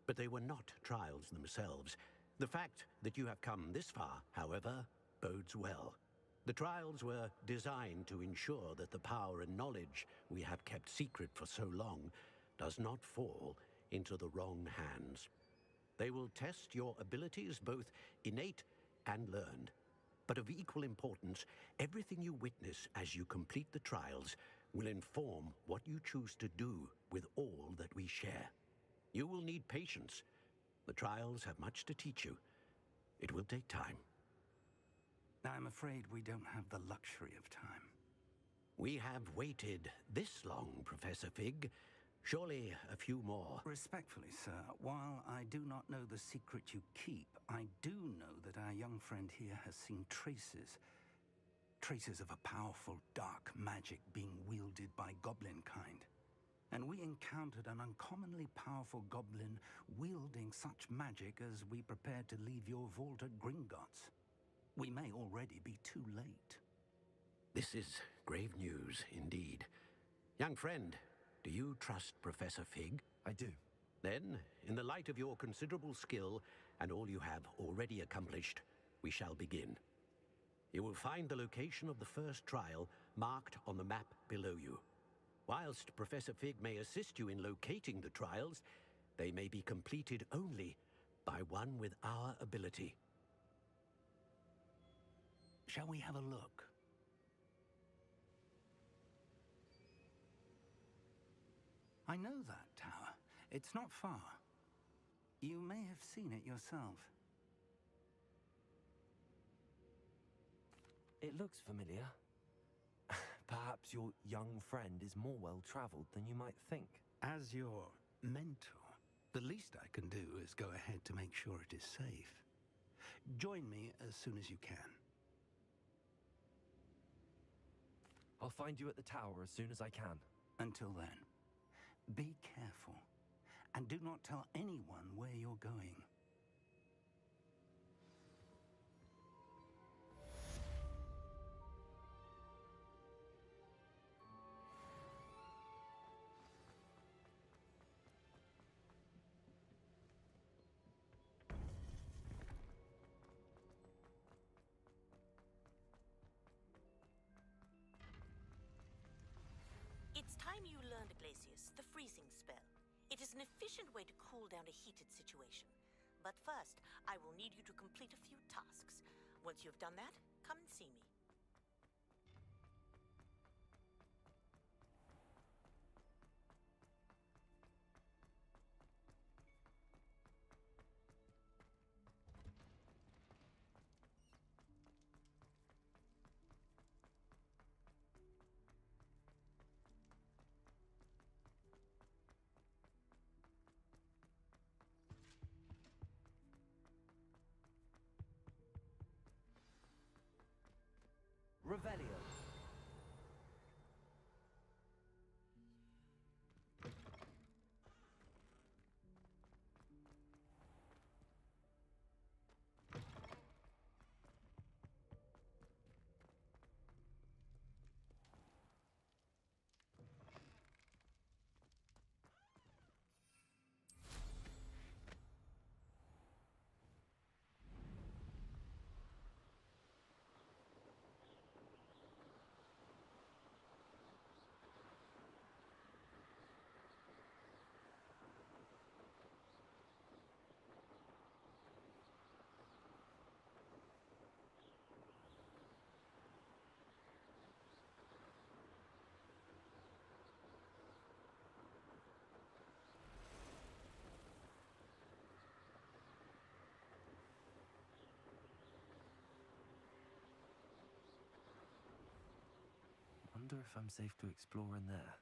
but they were not trials themselves. The fact that you have come this far, however, bodes well. The trials were designed to ensure that the power and knowledge we have kept secret for so long does not fall into the wrong hands. They will test your abilities, both innate and learned. But of equal importance, everything you witness as you complete the trials will inform what you choose to do with all that we share. You will need patience. The trials have much to teach you. It will take time. I'm afraid we don't have the luxury of time. We have waited this long, Professor Fig. Surely a few more. Respectfully, sir, while I do not know the secret you keep, I do know that our young friend here has seen traces of a powerful dark magic being wielded by goblin kind. And we encountered an uncommonly powerful goblin wielding such magic as we prepared to leave your vault at Gringotts. We may already be too late. This is grave news, indeed. Young friend, do you trust Professor Fig? I do. Then, in the light of your considerable skill and all you have already accomplished, we shall begin. You will find the location of the first trial marked on the map below you. Whilst Professor Fig may assist you in locating the trials, they may be completed only by one with our ability. Shall we have a look? I know that tower. It's not far. You may have seen it yourself. It looks familiar. Perhaps your young friend is more well-traveled than you might think. As your mentor, the least I can do is go ahead to make sure it is safe. Join me as soon as you can. I'll find you at the tower as soon as I can. Until then, be careful, and do not tell anyone where you're going. It's time you learned, Glacius, the freezing spell. It is an efficient way to cool down a heated situation. But first, I will need you to complete a few tasks. Once you've done that, come and see me. Revelio. wonder if I'm safe to explore in there.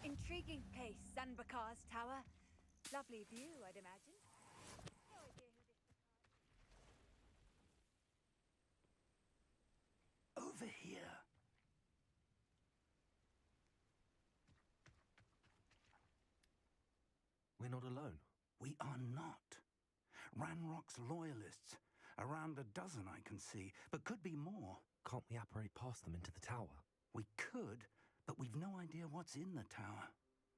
Intriguing place, Zanbakar's tower. Lovely view, I'd imagine. No idea who this Over here. We're not alone. We are not. Ranrock's loyalists. Around a dozen I can see, but could be more. Can't we apparate past them into the tower? We could, but we've no idea what's in the tower.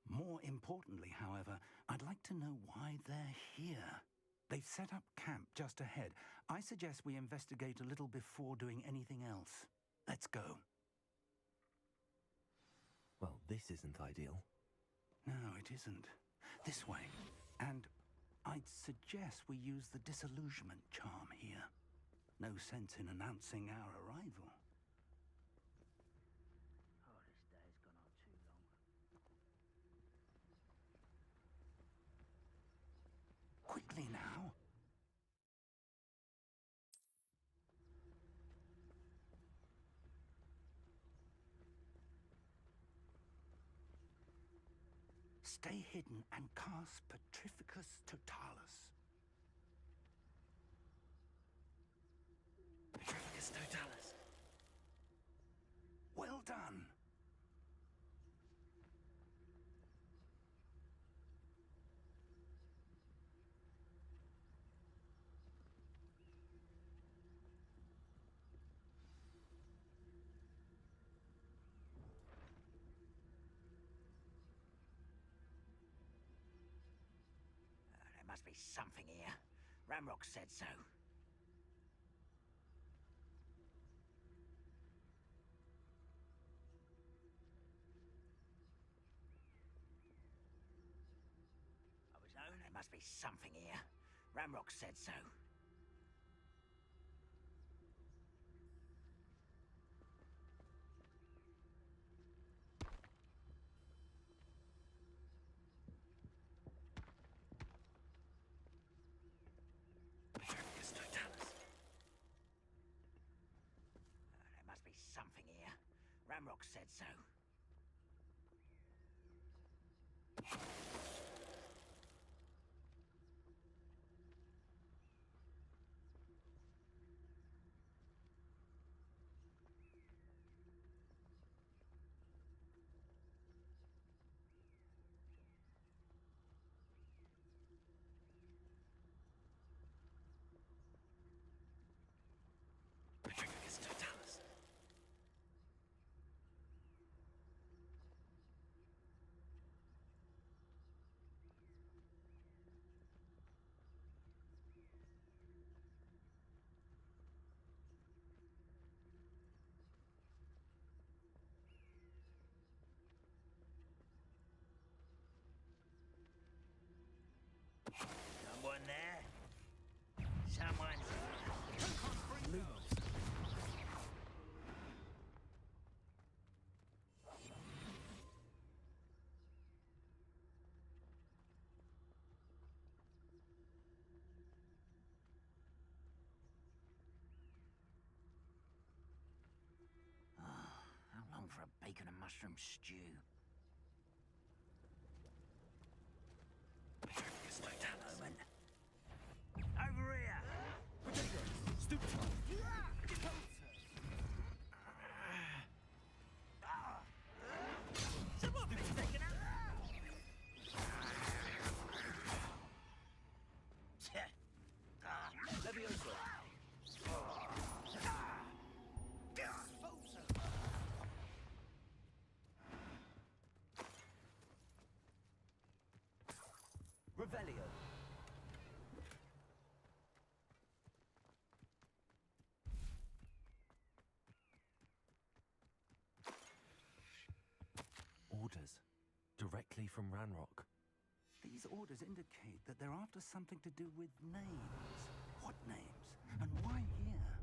More importantly, however, I'd like to know why they're here. They've set up camp just ahead. I suggest we investigate a little before doing anything else. Let's go. Well, this isn't ideal. No, it isn't. This way. And I'd suggest we use the disillusionment charm here. No sense in announcing our arrival. Quickly now. Stay hidden and cast Petrificus Totalis. Petrificus Totalis. Well done. There must be something here. Ramrock said so. There must be something here. Ramrock said so. Petrificus Totalis. There must be something here. Ramrock said so. Petrificus Totalis. Someone there? Someone's here. Lumos. bacon and mushroom stew. Slow down a moment. Over here! Stupid. Someone been taken out! Leviosa. Revelio. Orders. Directly from Ranrock. These orders indicate that they're after something to do with names. What names? And why here?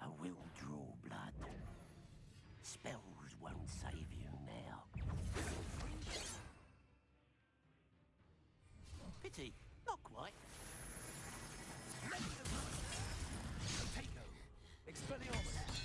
I will draw blood. Spells won't save you now. Pity, not quite. Potato. Expelliarmus.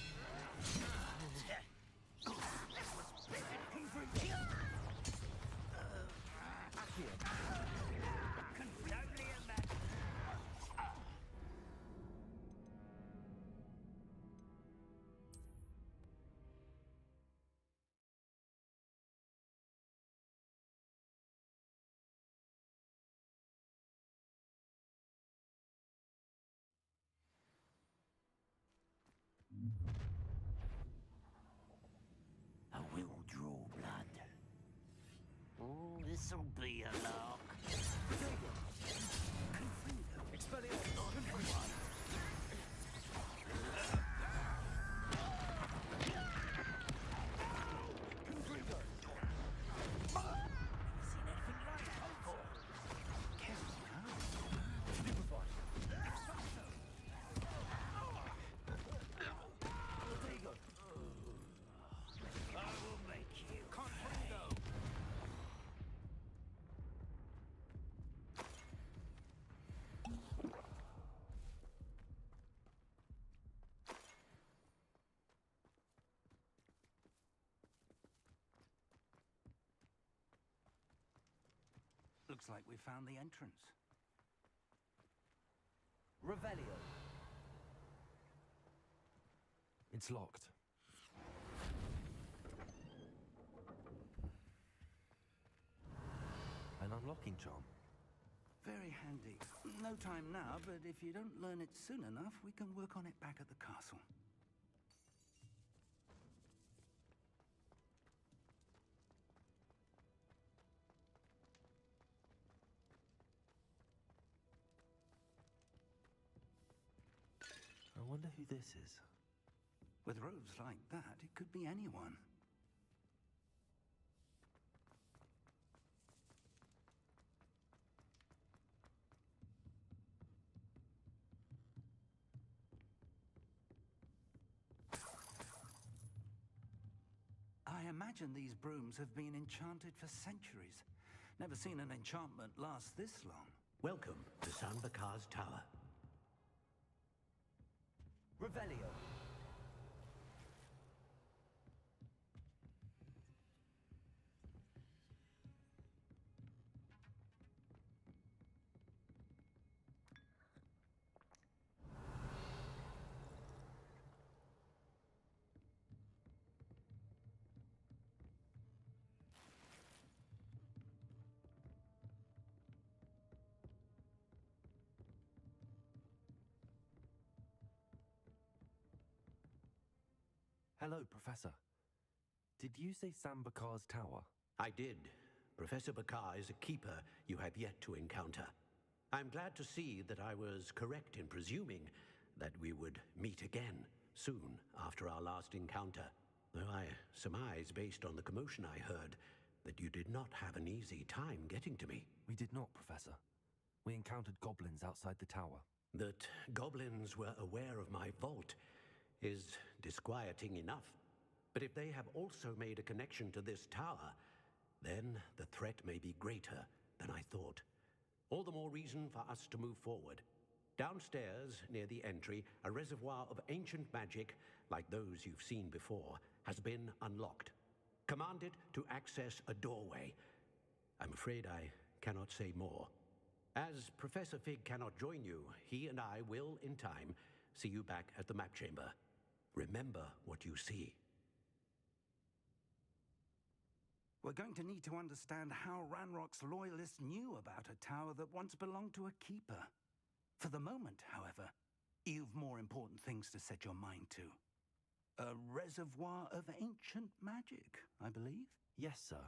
I will draw blood. Oh, this'll be a lark. Expelliarmus. Looks like we found the entrance. Revelio. It's locked. An unlocking charm. Very handy. No time now, but if you don't learn it soon enough, we can work on it back at the castle. I wonder who this is. With robes like that, it could be anyone. I imagine these brooms have been enchanted for centuries. Never seen an enchantment last this long. Welcome to San Bakar's Tower. Revelio. Hello, Professor. Did you say Sam Bakar's tower? I did. Professor Bakar is a keeper you have yet to encounter. I'm glad to see that I was correct in presuming that we would meet again soon after our last encounter. Though I surmise, based on the commotion I heard, that you did not have an easy time getting to me. We did not, Professor. We encountered goblins outside the tower. That goblins were aware of my vault is disquieting enough. But if they have also made a connection to this tower, then the threat may be greater than I thought. All the more reason for us to move forward. Downstairs, near the entry, a reservoir of ancient magic, like those you've seen before, has been unlocked. Command it to access a doorway. I'm afraid I cannot say more. As Professor Fig cannot join you, he and I will, in time, see you back at the map chamber. Remember what you see. We're going to need to understand how Ranrock's loyalists knew about a tower that once belonged to a keeper. For the moment, however, you've more important things to set your mind to. A reservoir of ancient magic, I believe? Yes, sir.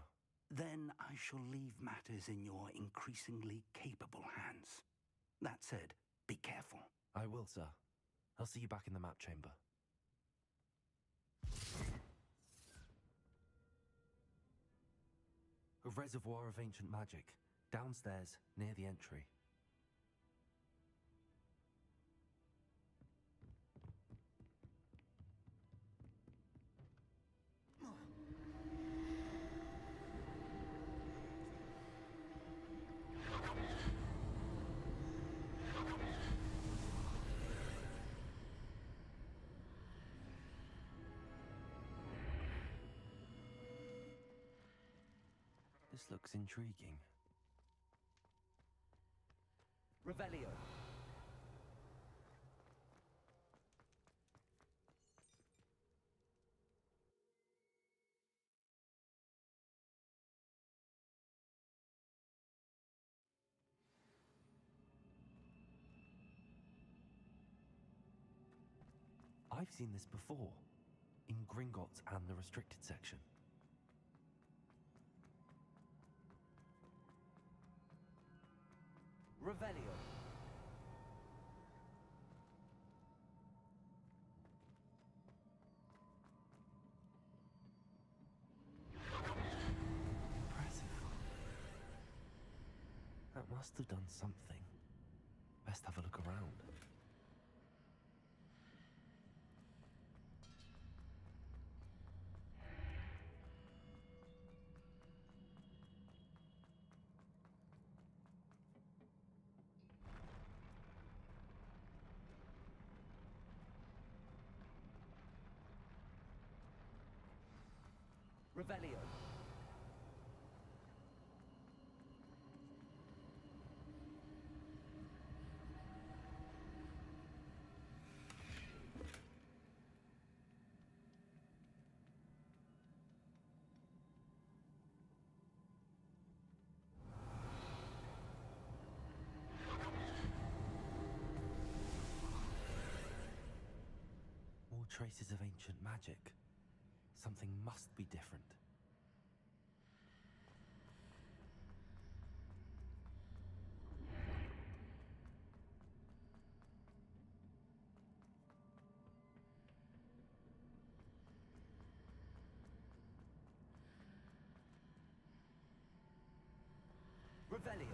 Then I shall leave matters in your increasingly capable hands. That said, be careful. I will, sir. I'll see you back in the map chamber. A reservoir of ancient magic, downstairs, near the entry. This looks intriguing. Revelio. I've seen this before, in Gringotts and the restricted section. Revelio. Impressive. That must have done something. Best have a look around. Revelio. More traces of ancient magic. Something must be different. Revelio.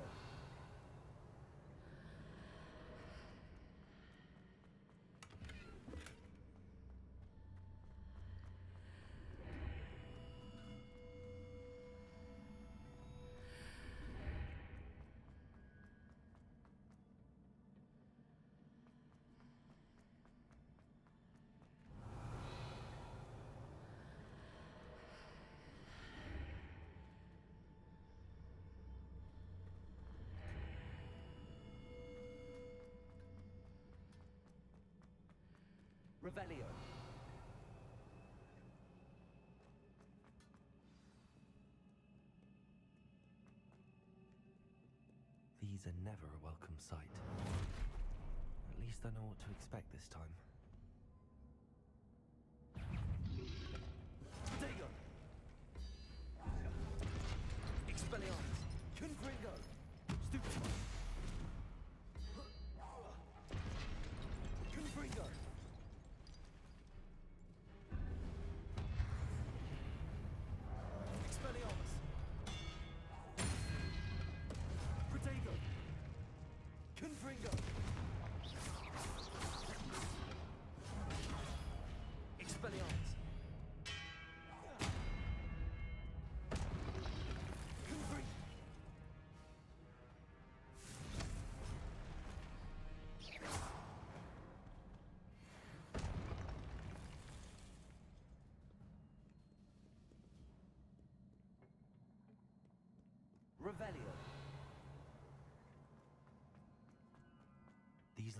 Revelio. These are never a welcome sight. At least I know what to expect this time. Protego. Expelliarmus. Confringo. Stupefy. Confringo. Expelliarmus. Protego. Confringo.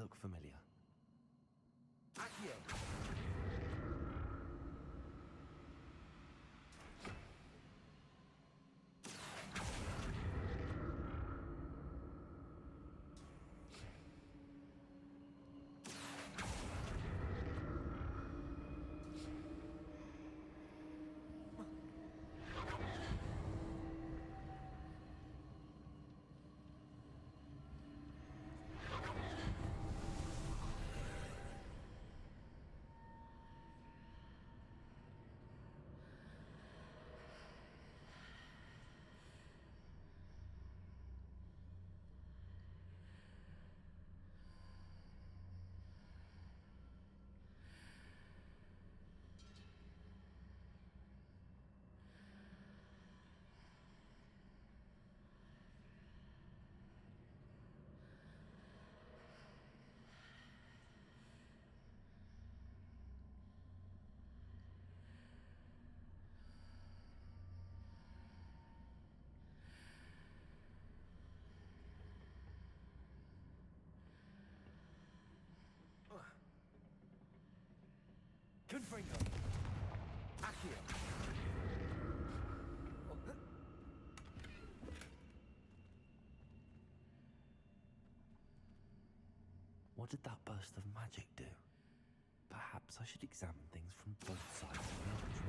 look familiar. Accio! Confringo! Accio! What did that burst of magic do? Perhaps I should examine things from both sides of the archway.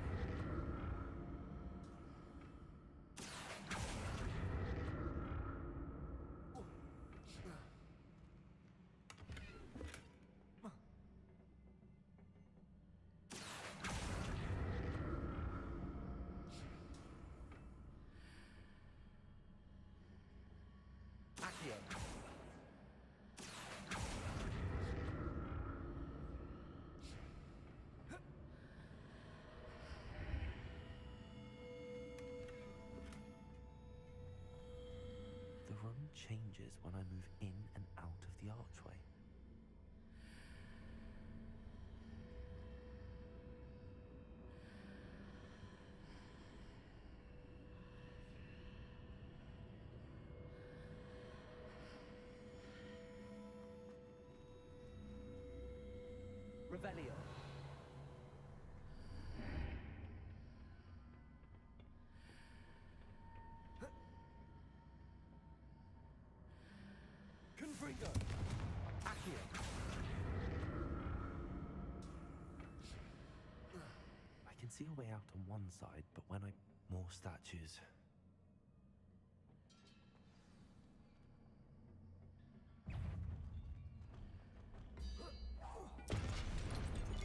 Accio! The room changes when I move in and out of the archway. Revelio. Confringo. Accio. I can see a way out on one side, but when more statues.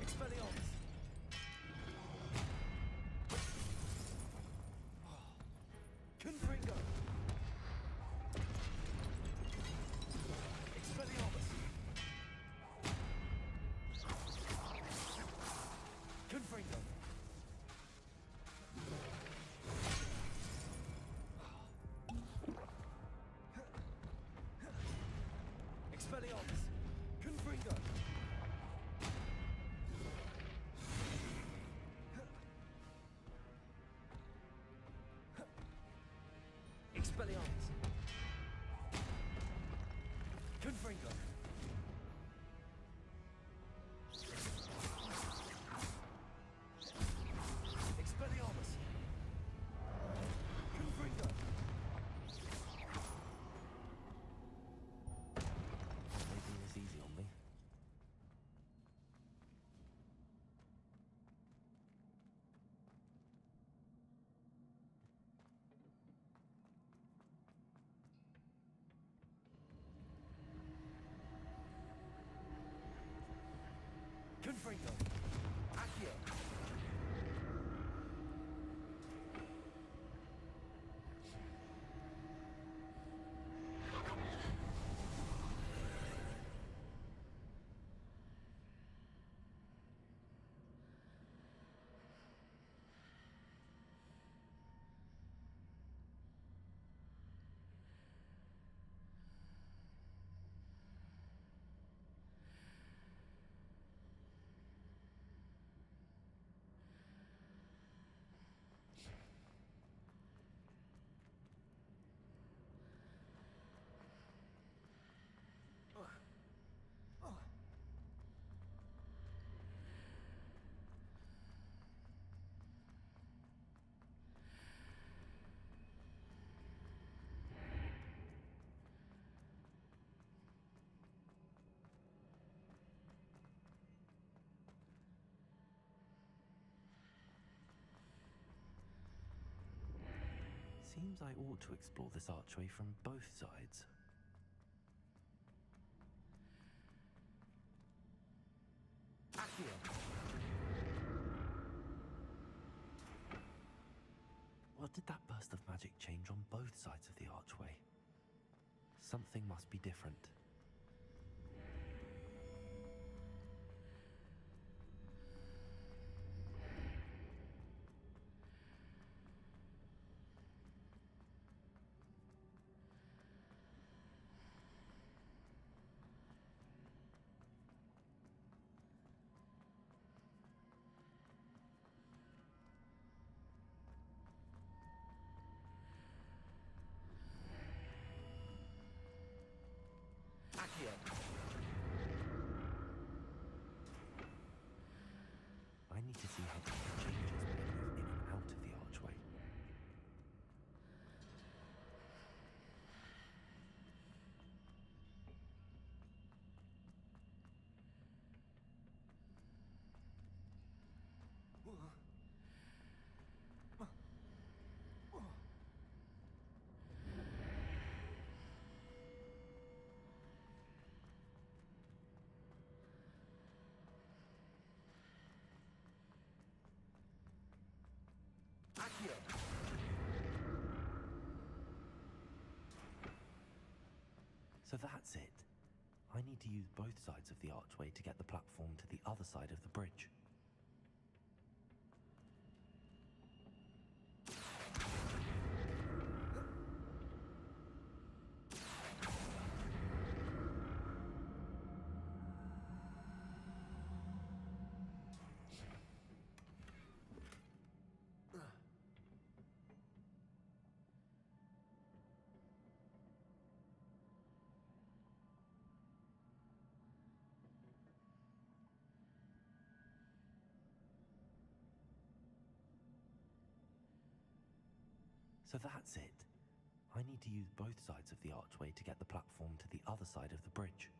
Expelliarmus! Confringo! Expelliarmus! Confringo! Expelliarmus! Confringo! Expelliarmus! Confringo! Expelliarmus! Confringo! Making this easy on me. Confringo! Accio! seems I ought to explore this archway from both sides. What did that burst of magic change on both sides of the archway? Something must be different. I need to see how the changes when I move in and out of the archway. So that's it. I need to use both sides of the archway to get the platform to the other side of the bridge. So that's it. I need to use both sides of the archway to get the platform to the other side of the bridge.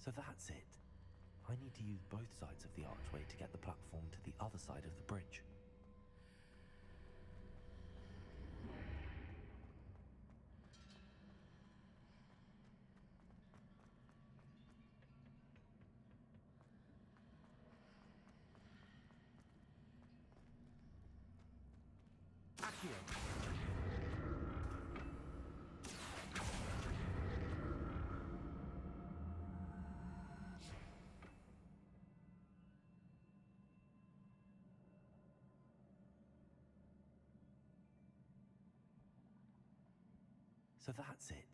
So that's it. I need to use both sides of the archway to get the platform to the other side of the bridge. So that's it.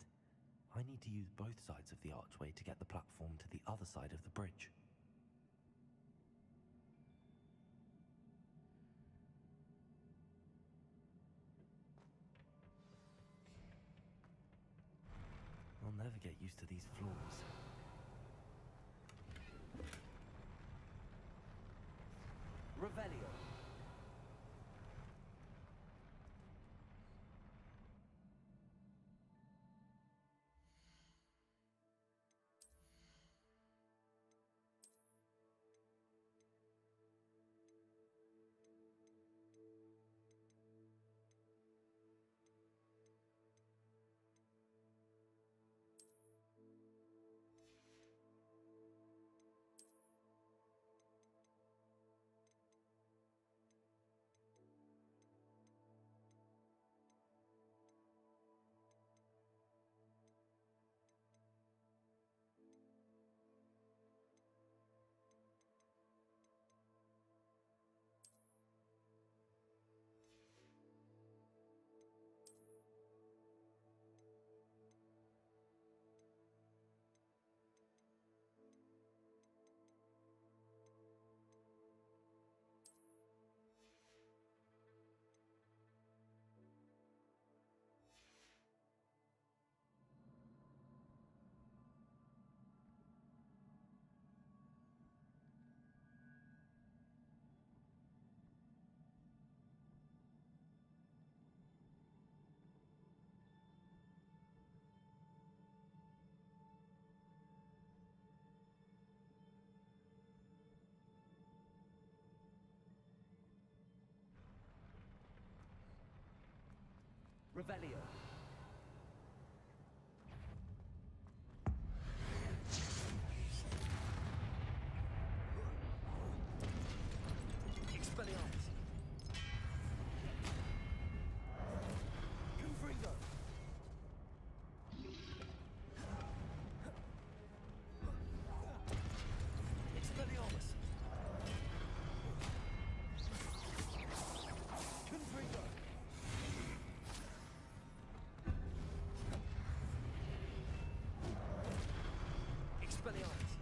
I need to use both sides of the archway to get the platform to the other side of the bridge. I'll never get used to these floors. Revelio. Revelio. Expelliarmus. Confringo. Expelliarmus.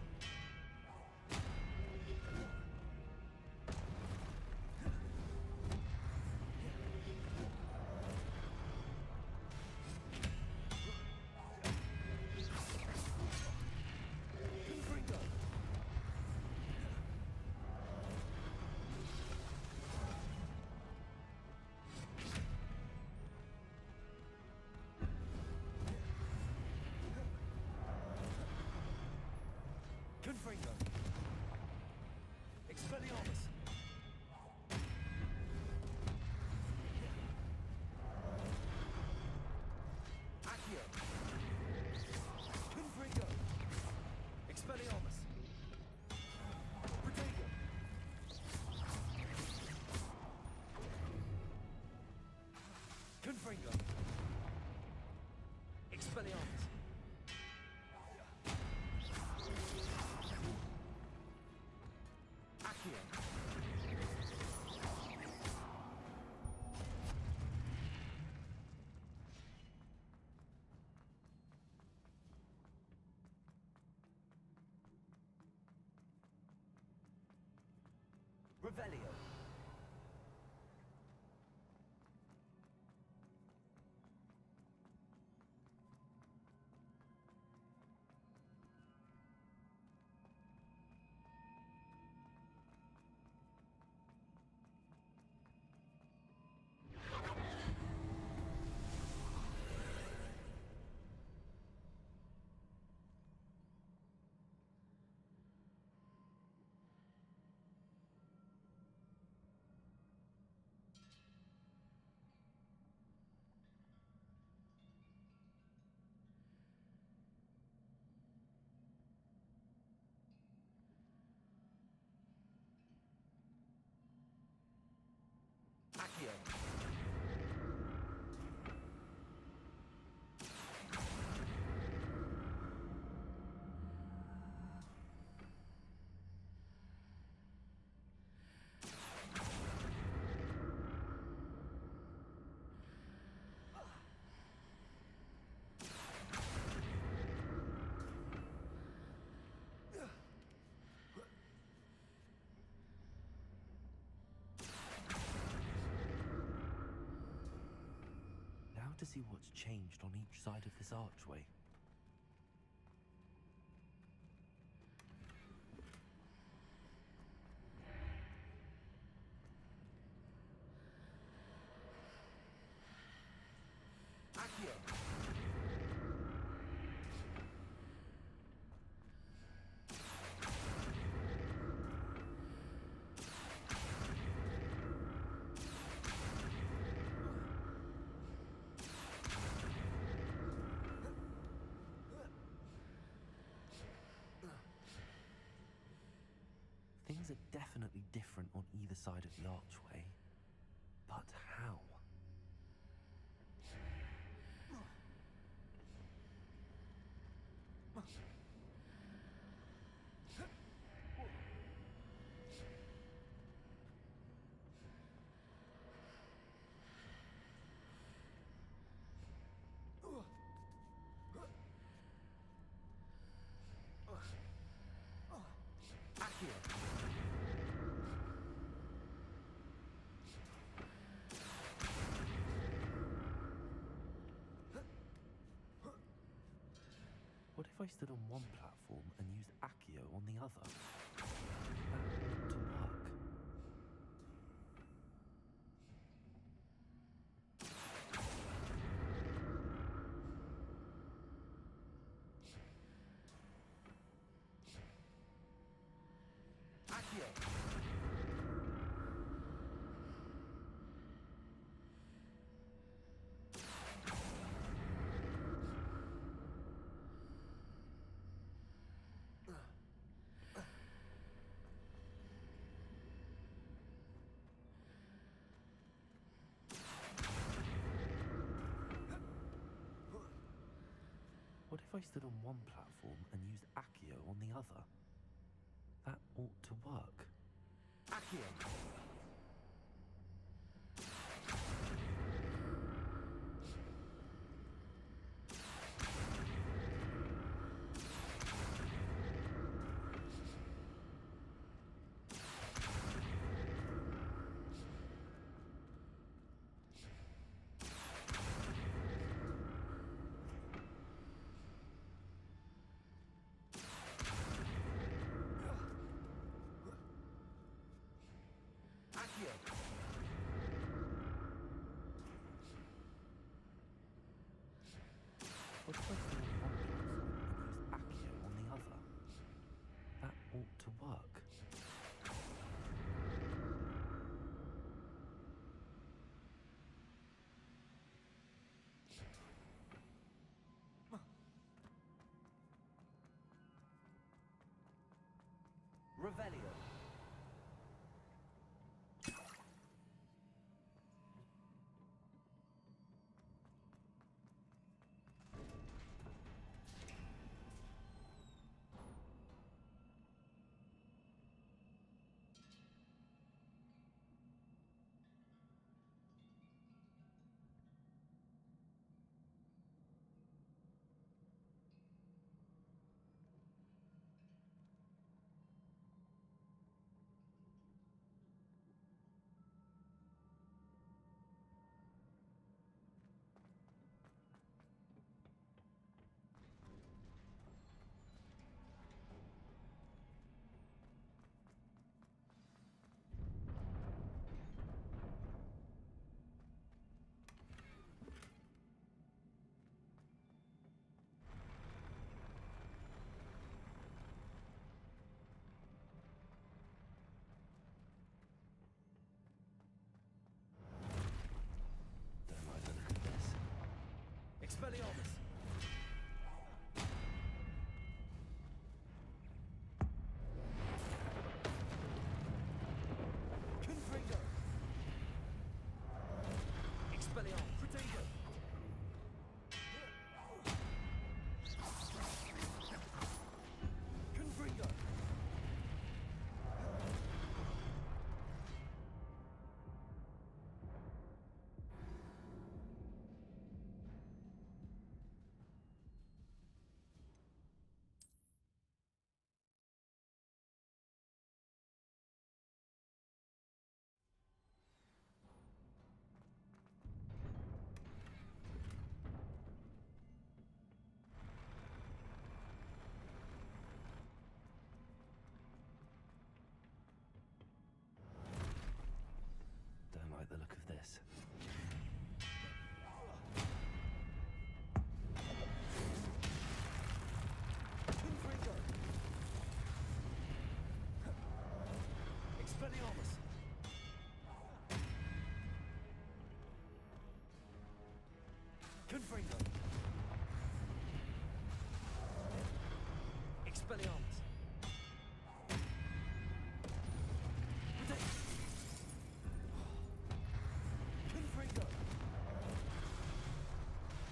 Confringo. Expelliarmus. Confringo. Confringo. Expelliarmus. Accio. Confringo. Expelliarmus. Protego. Confringo. Expelliarmus. Accio. Revelio. Accio. Now to see what's changed on each side of this archway. Accio. Things are definitely different on either side of the archway. But how? Accio. What if I stood on one platform and used Accio on the other? That ought to work. Accio. stood on one platform and used Accio on the other, that ought to work. Accio! We're supposed to be on one platform and use Accio on the other. That ought to work. Revelio. Expelliarmus! Confringo! Expelliarmus! Protego! Confringo! Don't like the look of this. Confringo! Expelliarmus! Confringo! Expelliarmus! Confringo!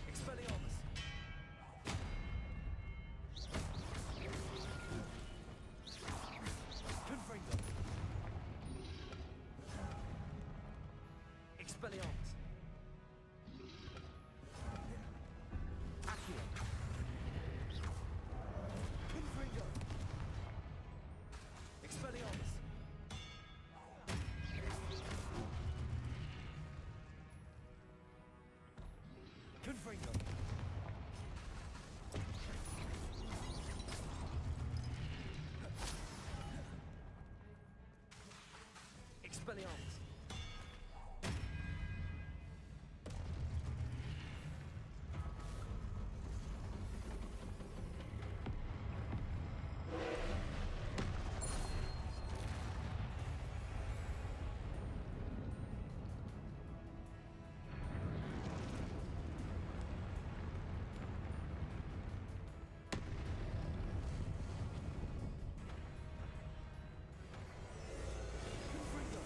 Expelliarmus! Confringo! Expelliarmus! Accio! Confringo! Expelliarmus! Confringo! Expelliarmus! Confringo!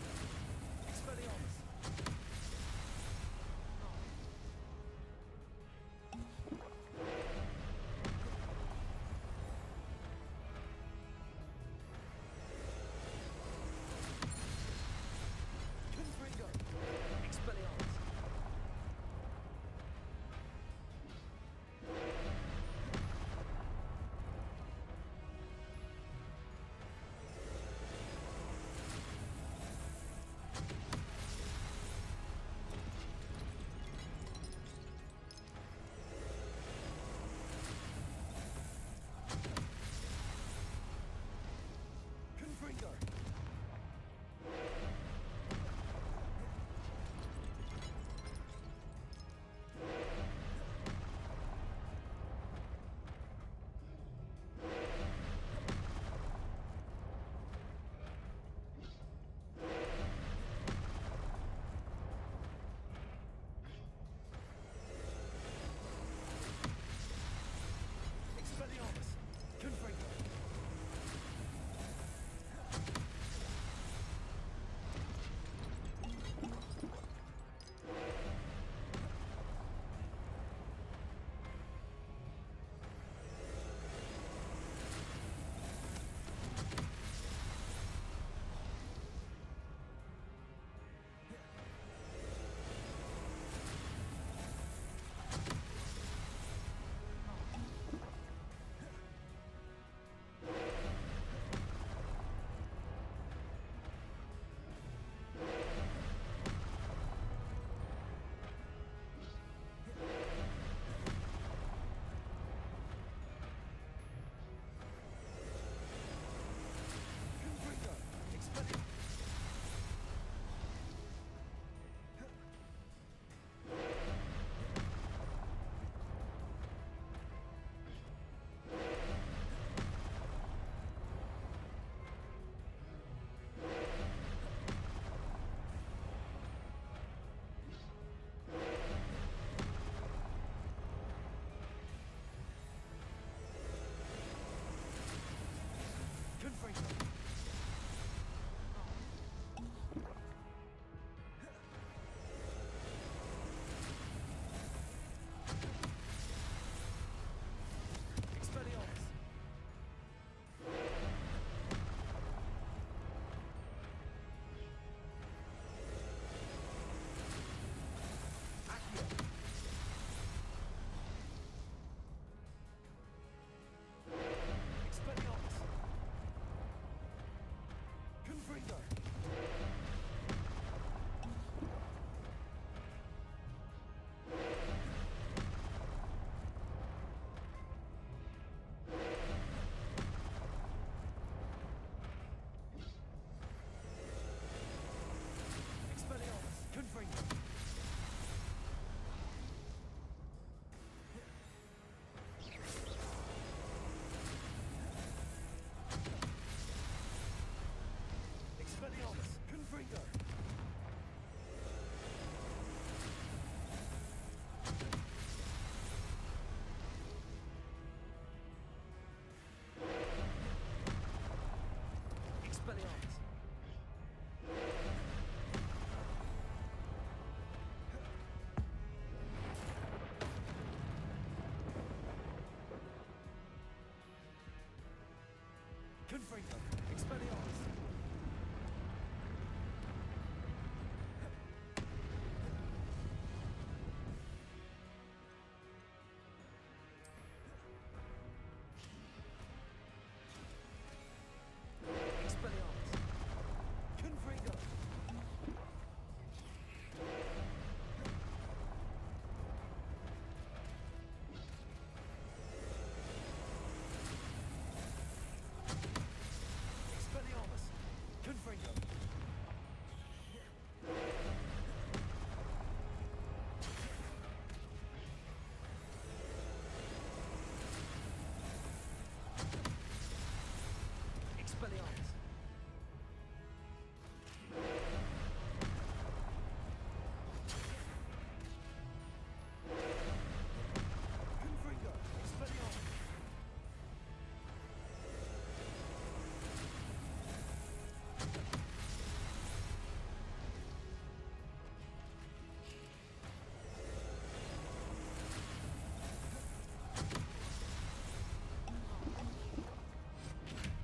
Confringo. Expelliarmus. Expelliarmus. Confringo. Expelliarmus. Confringo. Expelliarmus.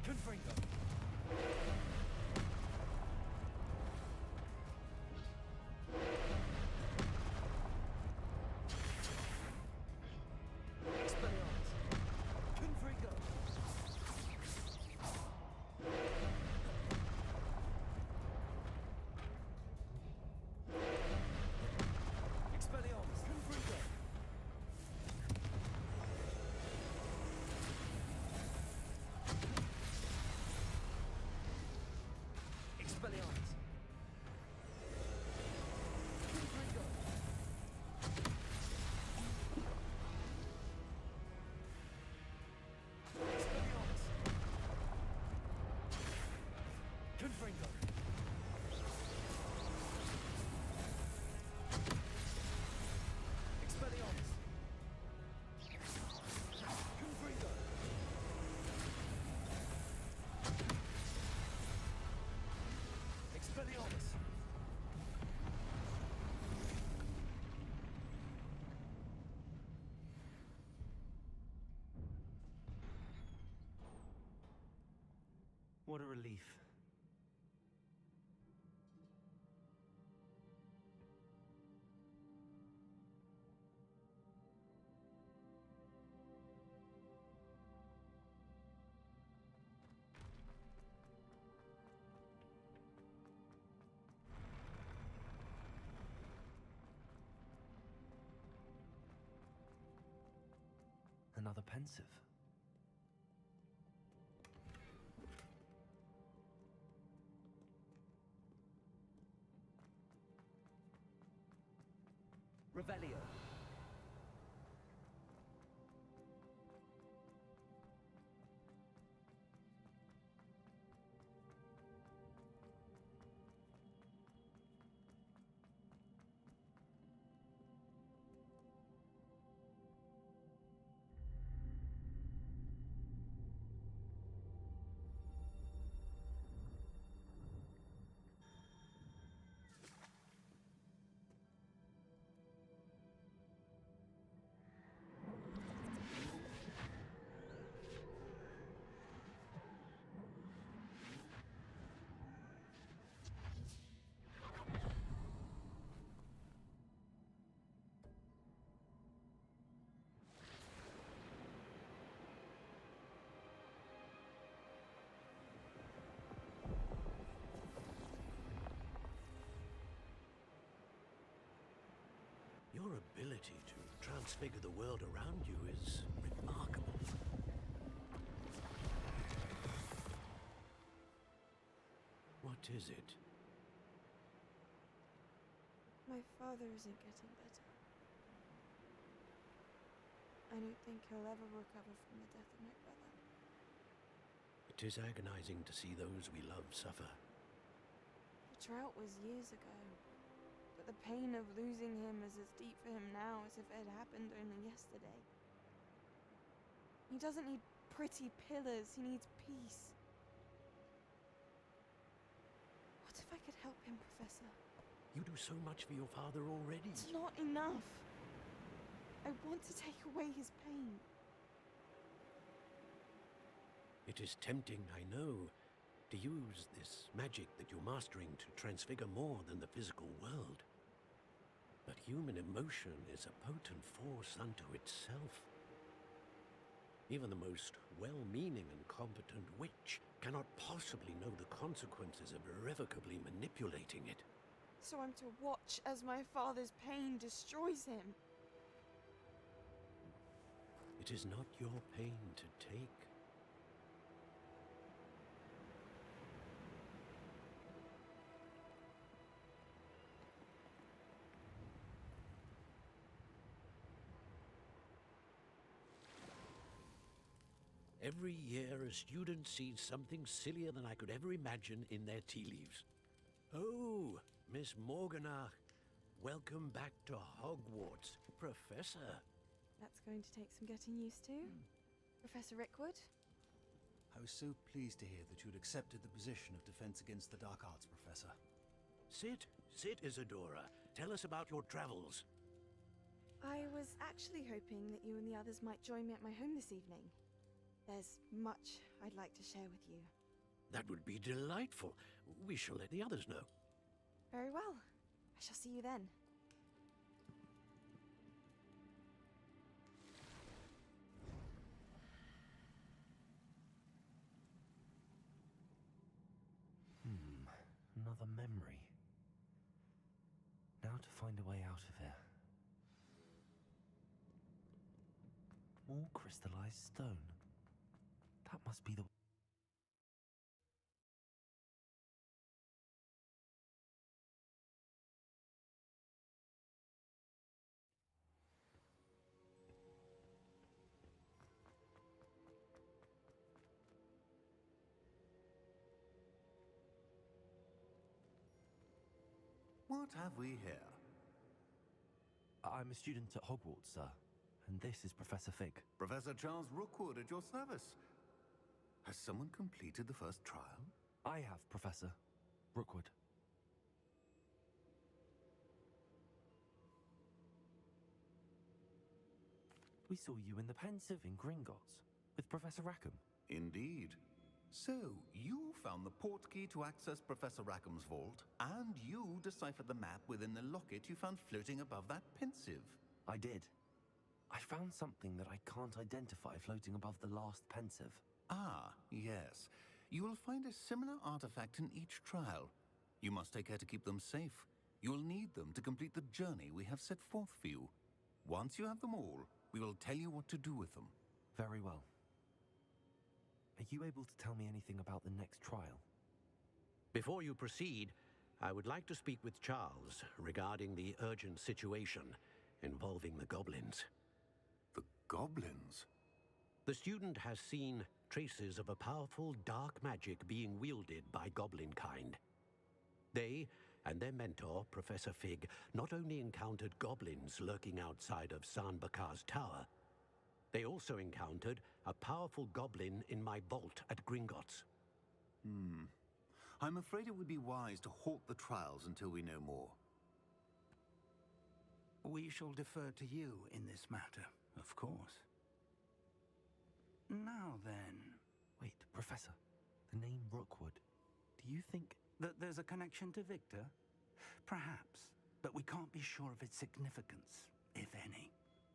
Confringo. Expelliarmus. Confringo. Expelliarmus. Confringo. Expelliarmus. Confringo. Expelliarmus. Confringo. Expelliarmus. Confringo. Expelliarmus. Confringo. Expelliarmus. What a relief. Another pensive. Revelio. Your ability to transfigure the world around you is remarkable. What is it? My father isn't getting better. I don't think he'll ever recover from the death of my brother. It is agonizing to see those we love suffer. The drought was years ago, but the pain of losing him is as deep for him now as if it had happened only yesterday. He doesn't need pretty pillars, he needs peace. What if I could help him, Professor? You do so much for your father already. It's not enough. I want to take away his pain. It is tempting, I know, to use this magic that you're mastering to transfigure more than the physical world. But human emotion is a potent force unto itself. Even the most well-meaning and competent witch cannot possibly know the consequences of irrevocably manipulating it. So I'm to watch as my father's pain destroys him. It is not your pain to take. Every year, a student sees something sillier than I could ever imagine in their tea leaves. Oh, Miss Morganach, welcome back to Hogwarts, Professor. That's going to take some getting used to. Professor Rickwood? I was so pleased to hear that you'd accepted the position of Defense Against the Dark Arts, Professor. Sit, Isadora. Tell us about your travels. I was actually hoping that you and the others might join me at my home this evening. There's much I'd like to share with you. That would be delightful. We shall let the others know. Very well. I shall see you then. Another memory. Now to find a way out of here. More crystallized stone. That must be the... What have we here? I'm a student at Hogwarts, sir. And this is Professor Fig. Professor Charles Rookwood at your service. Has someone completed the first trial? I have, Professor Rookwood. We saw you in the Pensive in Gringotts with Professor Rackham. Indeed. So, you found the portkey to access Professor Rackham's vault, and you deciphered the map within the locket you found floating above that Pensive. I did. I found something that I can't identify floating above the last Pensive. Ah, yes. You will find a similar artifact in each trial. You must take care to keep them safe. You will need them to complete the journey we have set forth for you. Once you have them all, we will tell you what to do with them. Very well. Are you able to tell me anything about the next trial? Before you proceed, I would like to speak with Charles regarding the urgent situation involving the goblins. The goblins? The student has seen traces of a powerful dark magic being wielded by goblin kind. They and their mentor, Professor Fig, not only encountered goblins lurking outside of Sanbakar's tower, they also encountered a powerful goblin in my vault at Gringotts. I'm afraid it would be wise to halt the trials until we know more. We shall defer to you in this matter, of course. Now then... Wait, Professor. The name Rookwood. Do you think... that there's a connection to Victor? Perhaps, but we can't be sure of its significance, if any.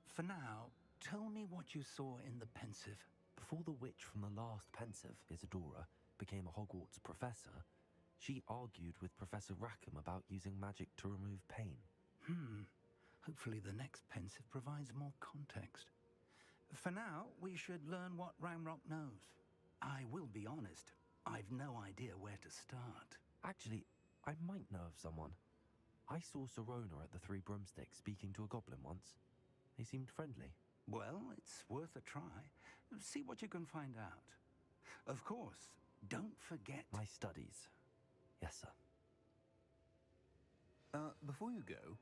For now, tell me what you saw in the Pensive. Before the witch from the last Pensive, Isadora, became a Hogwarts professor, she argued with Professor Rackham about using magic to remove pain. Hopefully the next Pensive provides more context. For now, we should learn what Ranrock knows. I will be honest, I've no idea where to start. Actually, I might know of someone. I saw Serona at the Three Broomsticks speaking to a goblin once. They seemed friendly. Well, it's worth a try. See what you can find out. Of course, don't forget... my studies. Yes, sir. Before you go...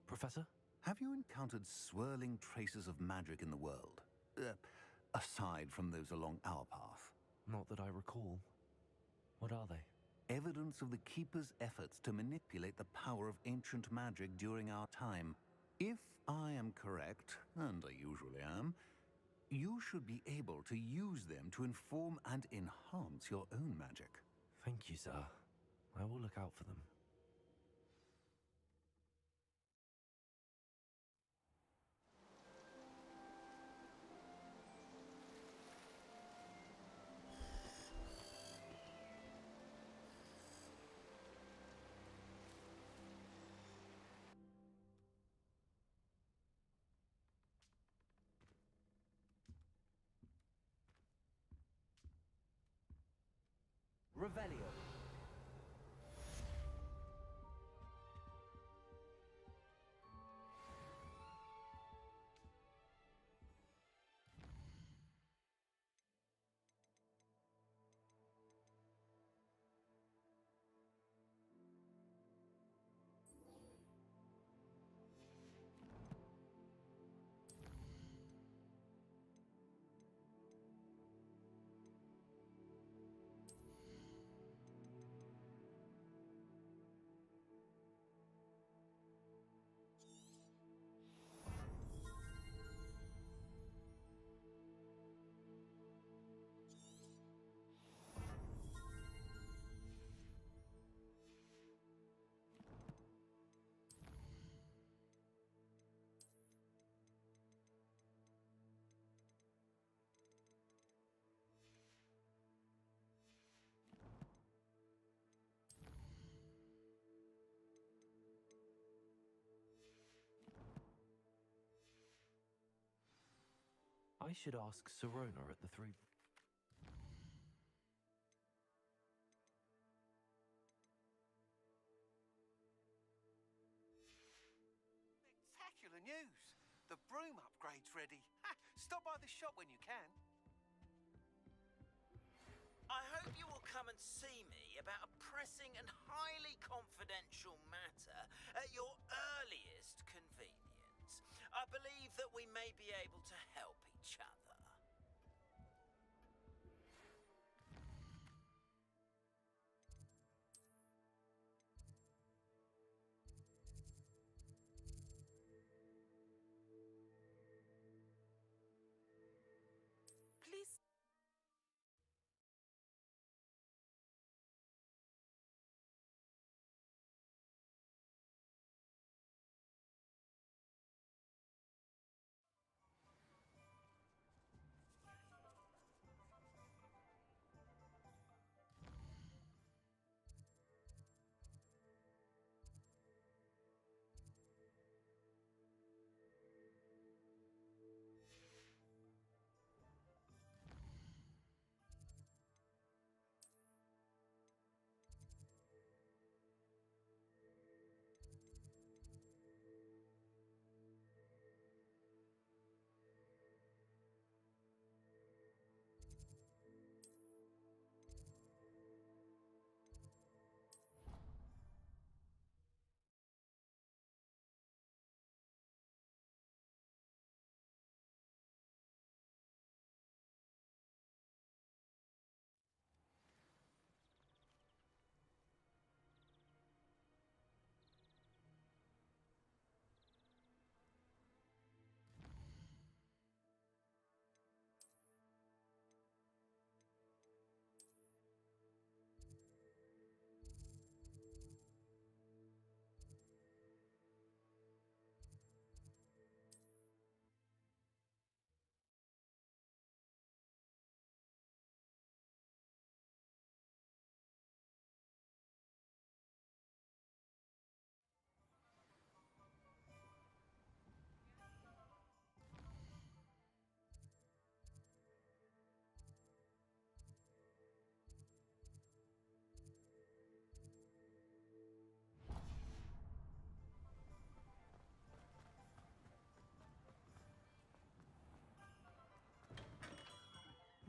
Professor? Have you encountered swirling traces of magic in the world? Aside from those along our path? Not that I recall. What are they? evidence of the Keeper's efforts to manipulate the power of ancient magic during our time. If I am correct, and I usually am, you should be able to use them to inform and enhance your own magic. Thank you, sir. I will look out for them. Revelio. I should ask Sirona at the three... Spectacular news! The broom upgrade's ready. Ha! Stop by the shop when you can. I hope you will come and see me about a pressing and highly confidential matter at your earliest convenience. I believe that we may be able to help each other. Please.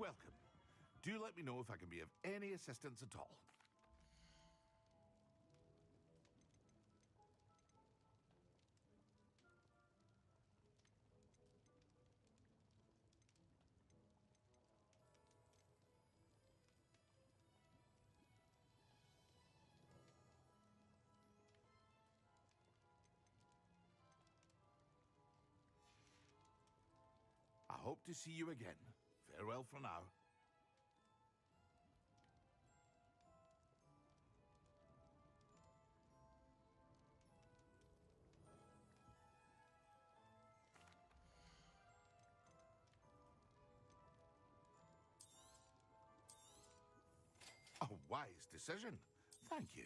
Welcome. Do let me know if I can be of any assistance at all. hope to see you again. Farewell for now. A wise decision. Thank you.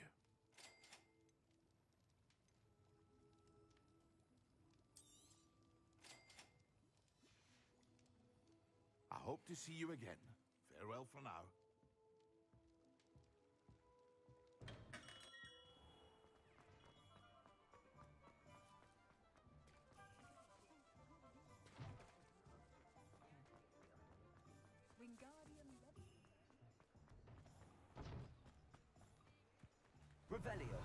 I hope to see you again. Farewell for now. Wingardium Revelio.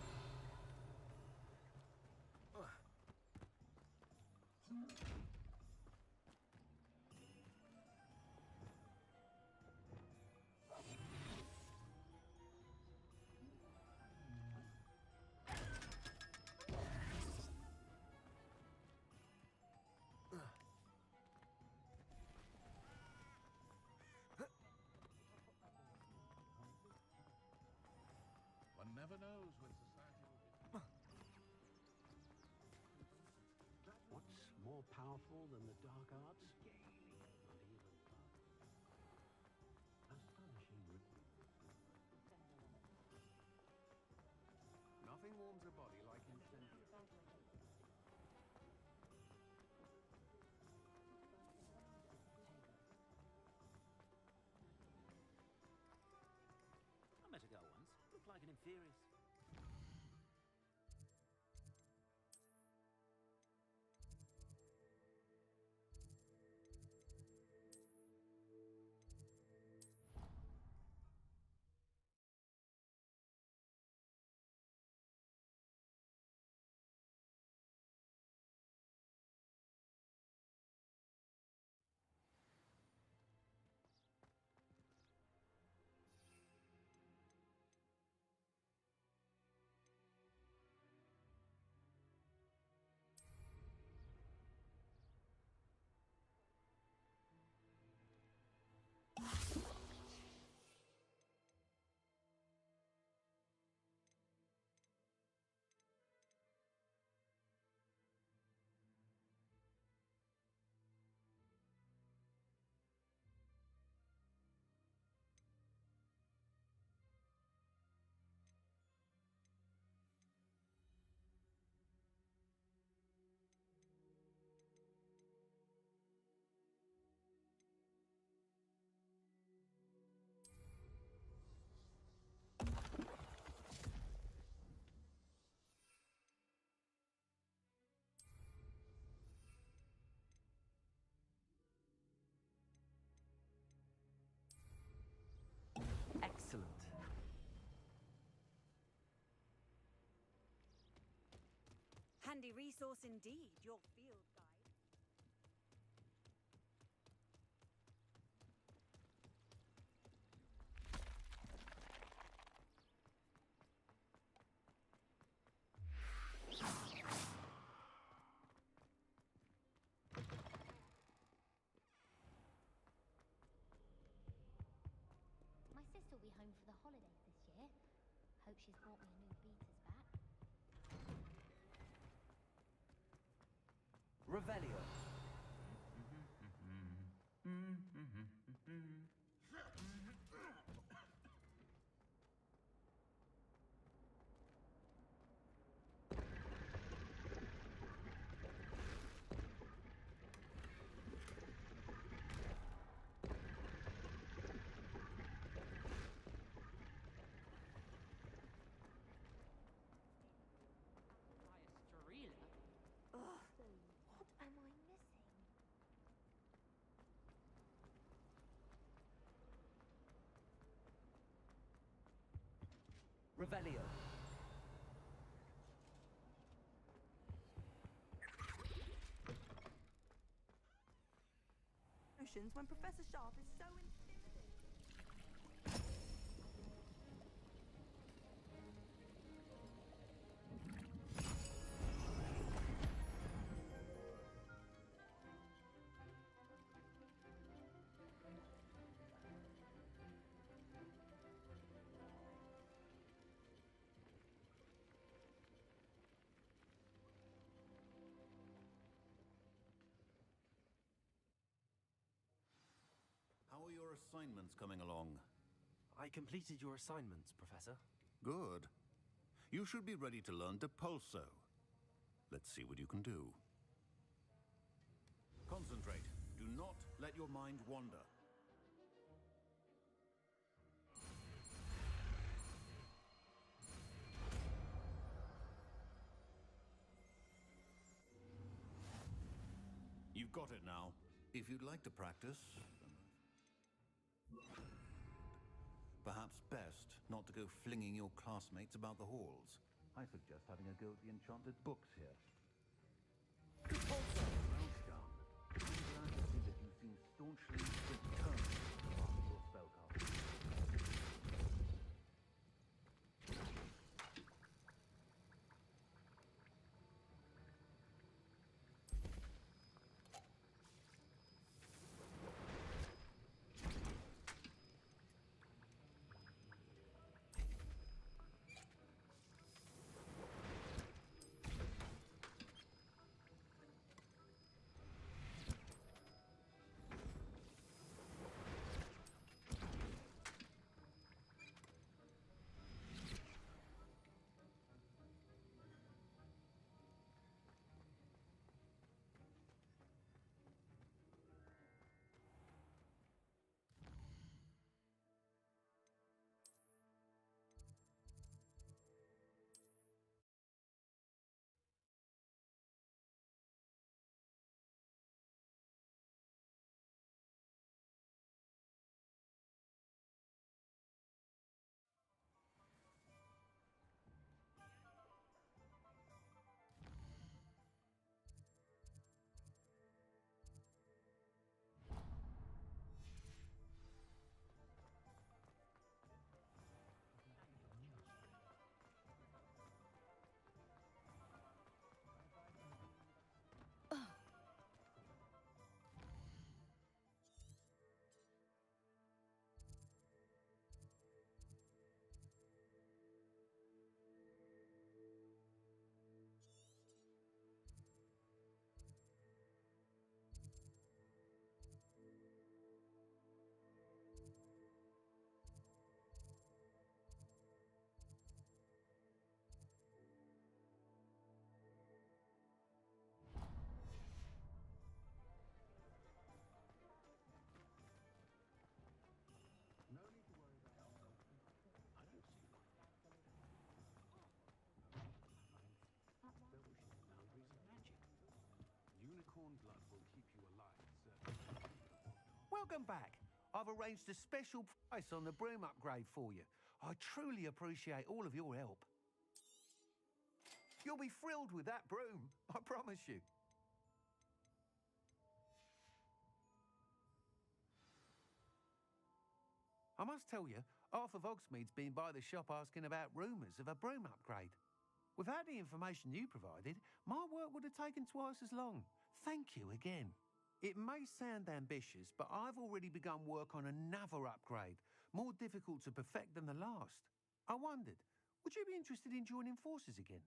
One never knows when society will be... What's more powerful than the dark arts? Not even love. Astonishing. Nothing warms a body like incendiary. I met a girl once. Looked like an inferior. Excellent. Handy resource indeed, your field guide. My sister will be home for the holidays this year. Hope she's brought me a new beaters back. Revelio. Ugh, what am I missing? Revelio. Notions when Professor Sharp is so intimidating. assignments coming along? I completed your assignments, Professor. Good. You should be ready to learn Depulso. Let's see what you can do. Concentrate. Do not let your mind wander. You've got it now. If you'd like to practice, perhaps best not to go flinging your classmates about the halls. I suggest having a go at the enchanted books here. Well done. I'm glad to see that you seem staunchly determined to master your spellcasting. Welcome back. I've arranged a special price on the broom upgrade for you. I truly appreciate all of your help. You'll be thrilled with that broom, I promise you. I must tell you, half of Hogsmeade's been by the shop asking about rumours of a broom upgrade. Without the information you provided, my work would have taken twice as long. Thank you again. It may sound ambitious, but I've already begun work on another upgrade, more difficult to perfect than the last. I wondered, would you be interested in joining forces again?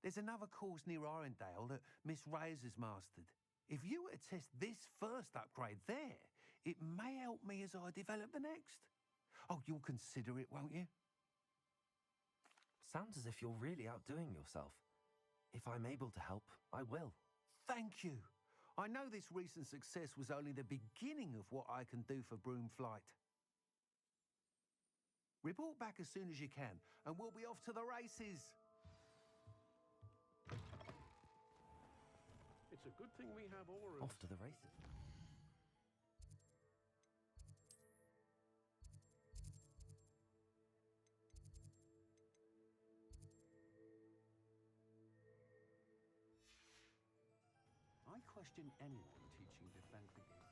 There's another course near Arendelle that Miss Reyes has mastered. If you were to test this first upgrade there, it may help me as I develop the next. Oh, you'll consider it, won't you? Sounds as if you're really outdoing yourself. If I'm able to help, I will. Thank you. I know this recent success was only the beginning of what I can do for broom flight. Report back as soon as you can, and we'll be off to the races. It's a good thing we have auras. Off to the races. I question anyone teaching defense against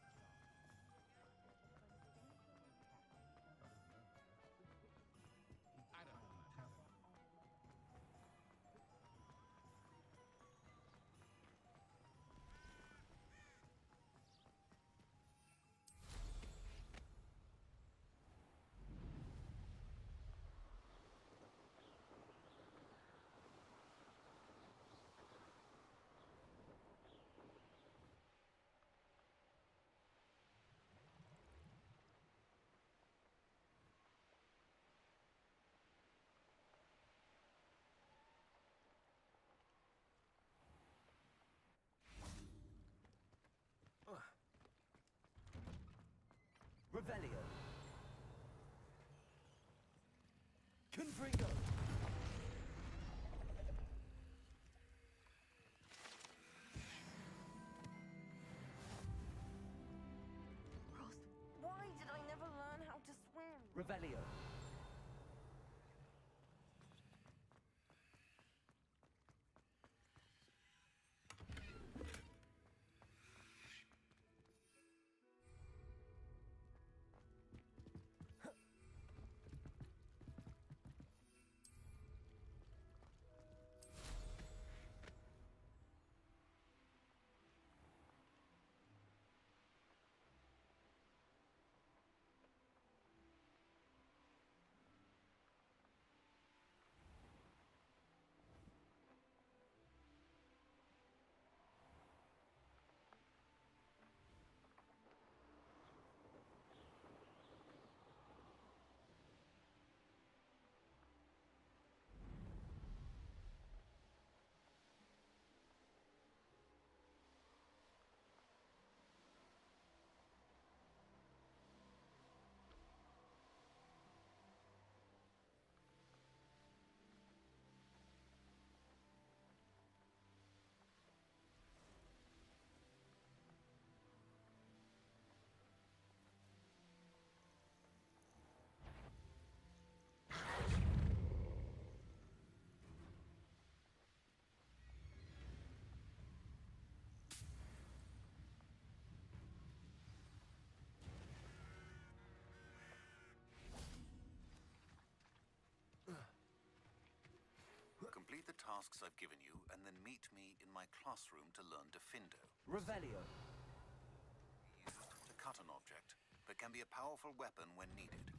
Revelio. Complete the tasks I've given you, and then meet me in my classroom to learn Defindo. Revelio. Used to cut an object, but can be a powerful weapon when needed.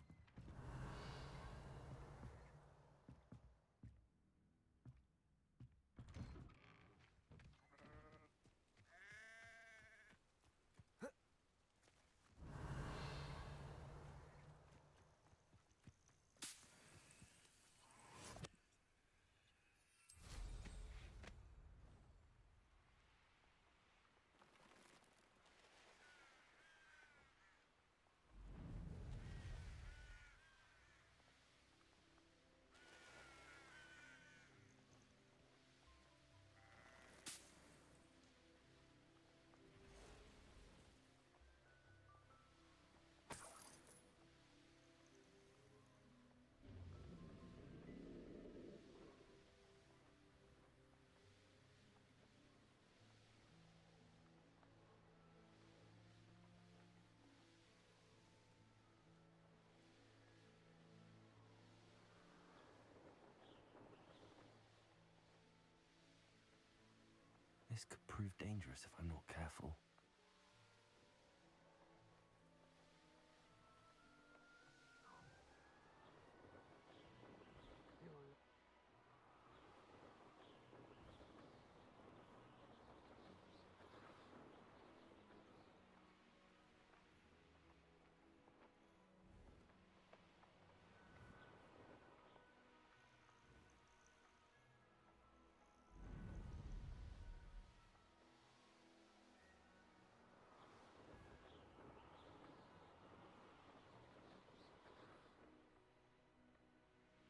This could prove dangerous if I'm not careful.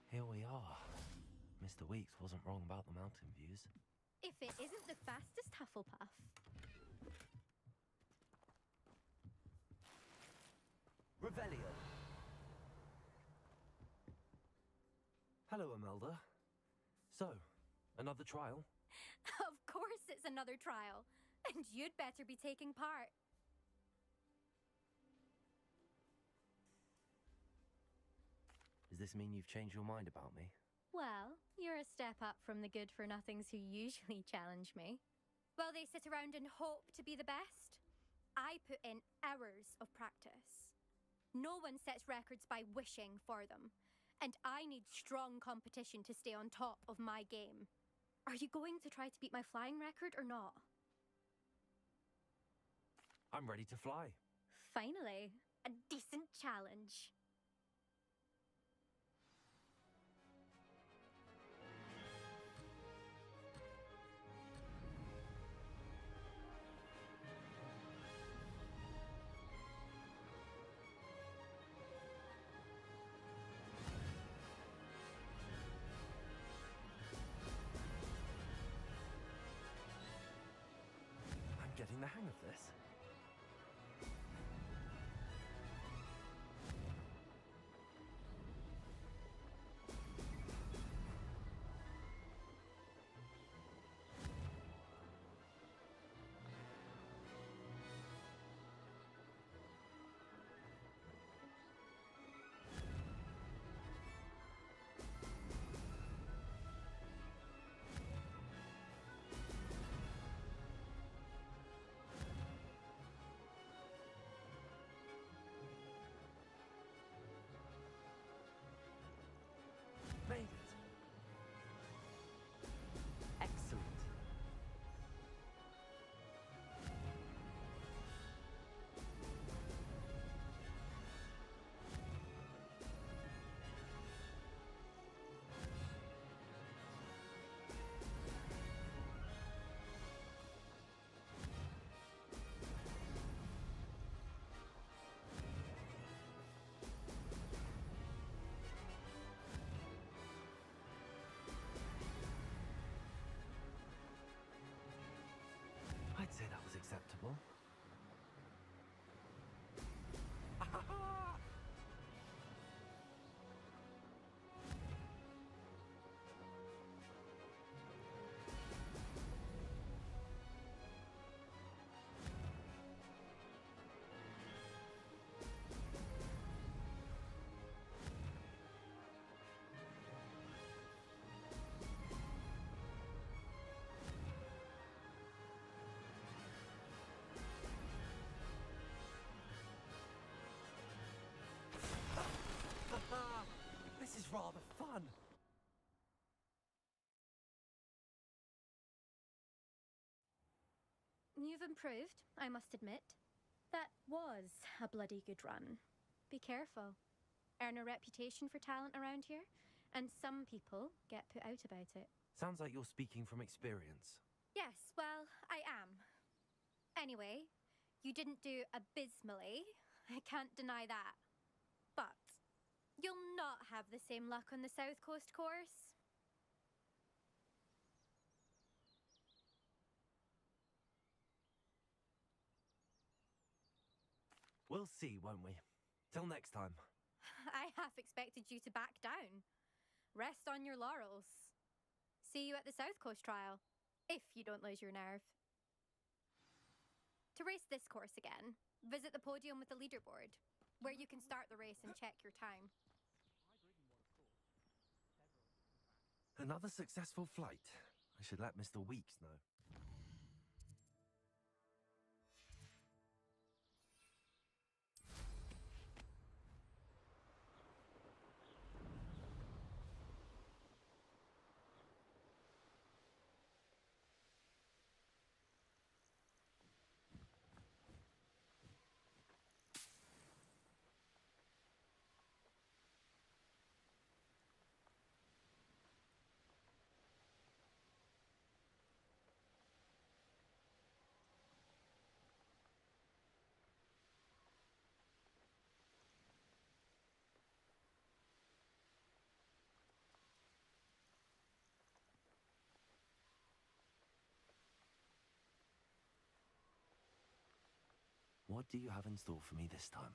Here we are. Mr. Weeks wasn't wrong about the mountain views. If it isn't the fastest Hufflepuff. Revelio. Hello, Imelda. So, another trial? Of course it's another trial. And you'd better be taking part. Does this mean you've changed your mind about me? Well, you're a step up from the good-for-nothings who usually challenge me. While they sit around and hope to be the best, I put in hours of practice. No one sets records by wishing for them, and I need strong competition to stay on top of my game. Are you going to try to beat my flying record or not? I'm ready to fly. Finally, a decent challenge. I'm getting the hang of this. You've improved, I must admit. That was a bloody good run. Be careful. Earn a reputation for talent around here, and some people get put out about it. Sounds like you're speaking from experience. Yes, well, I am. Anyway, you didn't do abysmally. I can't deny that. But you'll not have the same luck on the South Coast course. We'll see, won't we? Till next time. I half expected you to back down. Rest on your laurels. See you at the South Coast trial, if you don't lose your nerve. To race this course again, visit the podium with the leaderboard, where you can start the race and check your time. Another successful flight. I should let Mr. Weeks know. What do you have in store for me this time?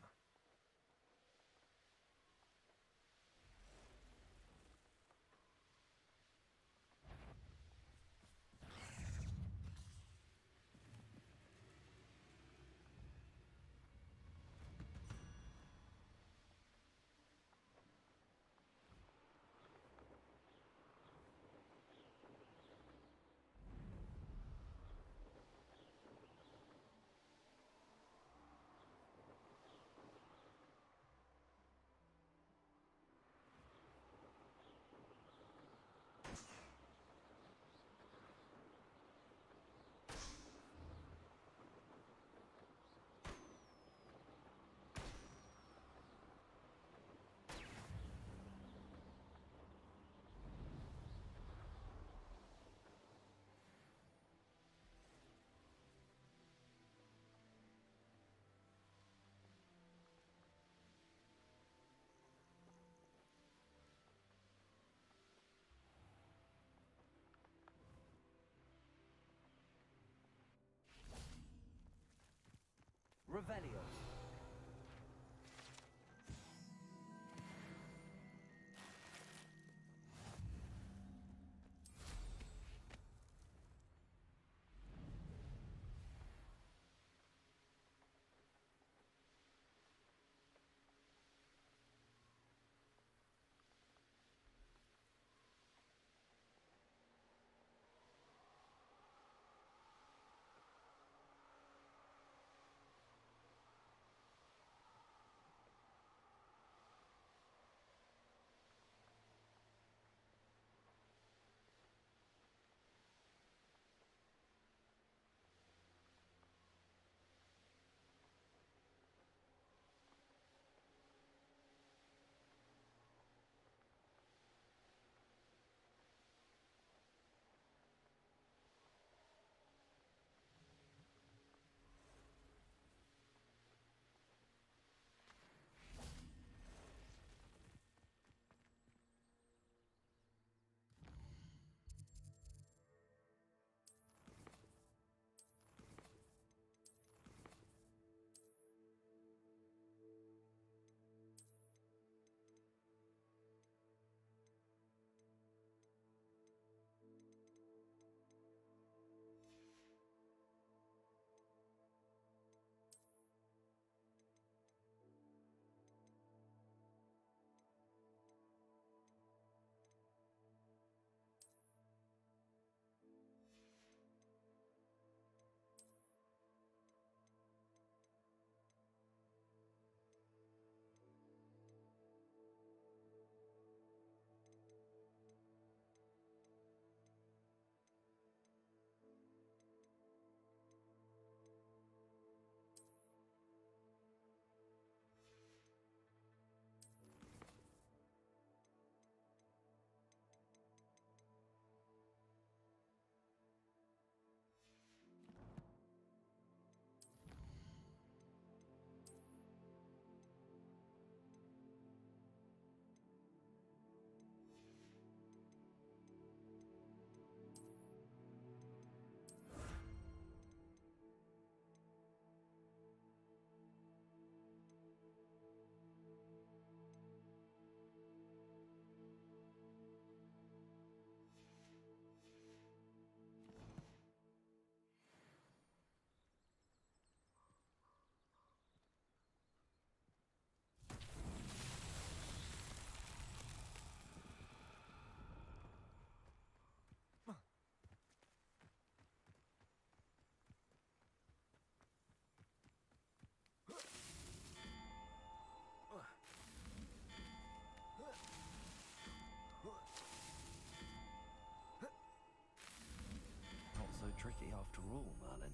after all, Merlin.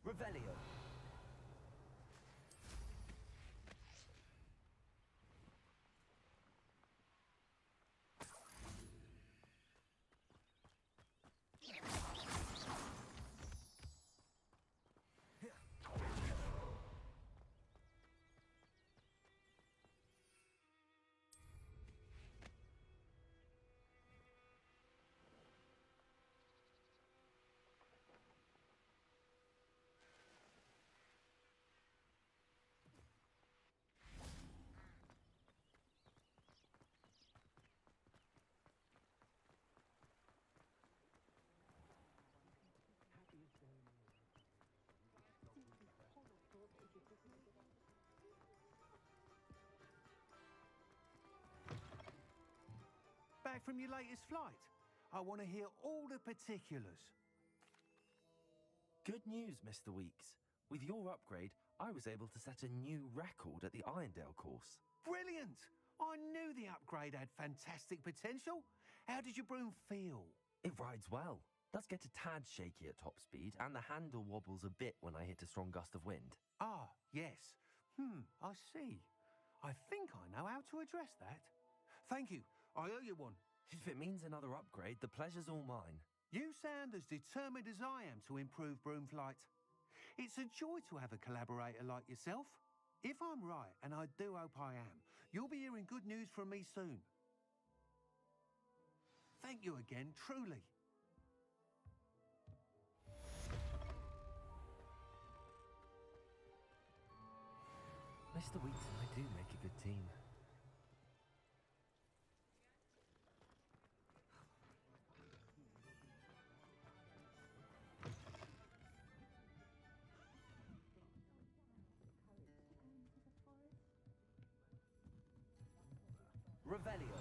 Revelio. Back from your latest flight? I want to hear all the particulars. Good news, Mr. Weeks. With your upgrade, I was able to set a new record at the Irondale course. Brilliant! I knew the upgrade had fantastic potential. How did your broom feel? It rides well. Does get a tad shaky at top speed, and the handle wobbles a bit when I hit a strong gust of wind. Ah, yes. I see. I think I know how to address that. Thank you. I owe you one. If it means another upgrade, the pleasure's all mine. You sound as determined as I am to improve broom flight. It's a joy to have a collaborator like yourself. If I'm right, and I do hope I am, you'll be hearing good news from me soon. Thank you again, truly. Mr. Weeks and I do make a good team. Revelio.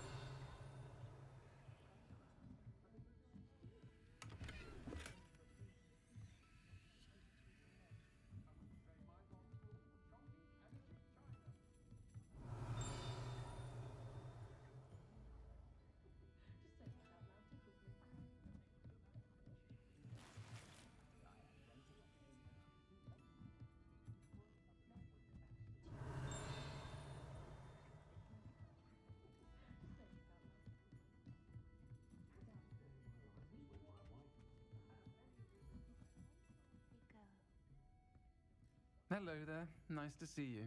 Hello there. Nice to see you.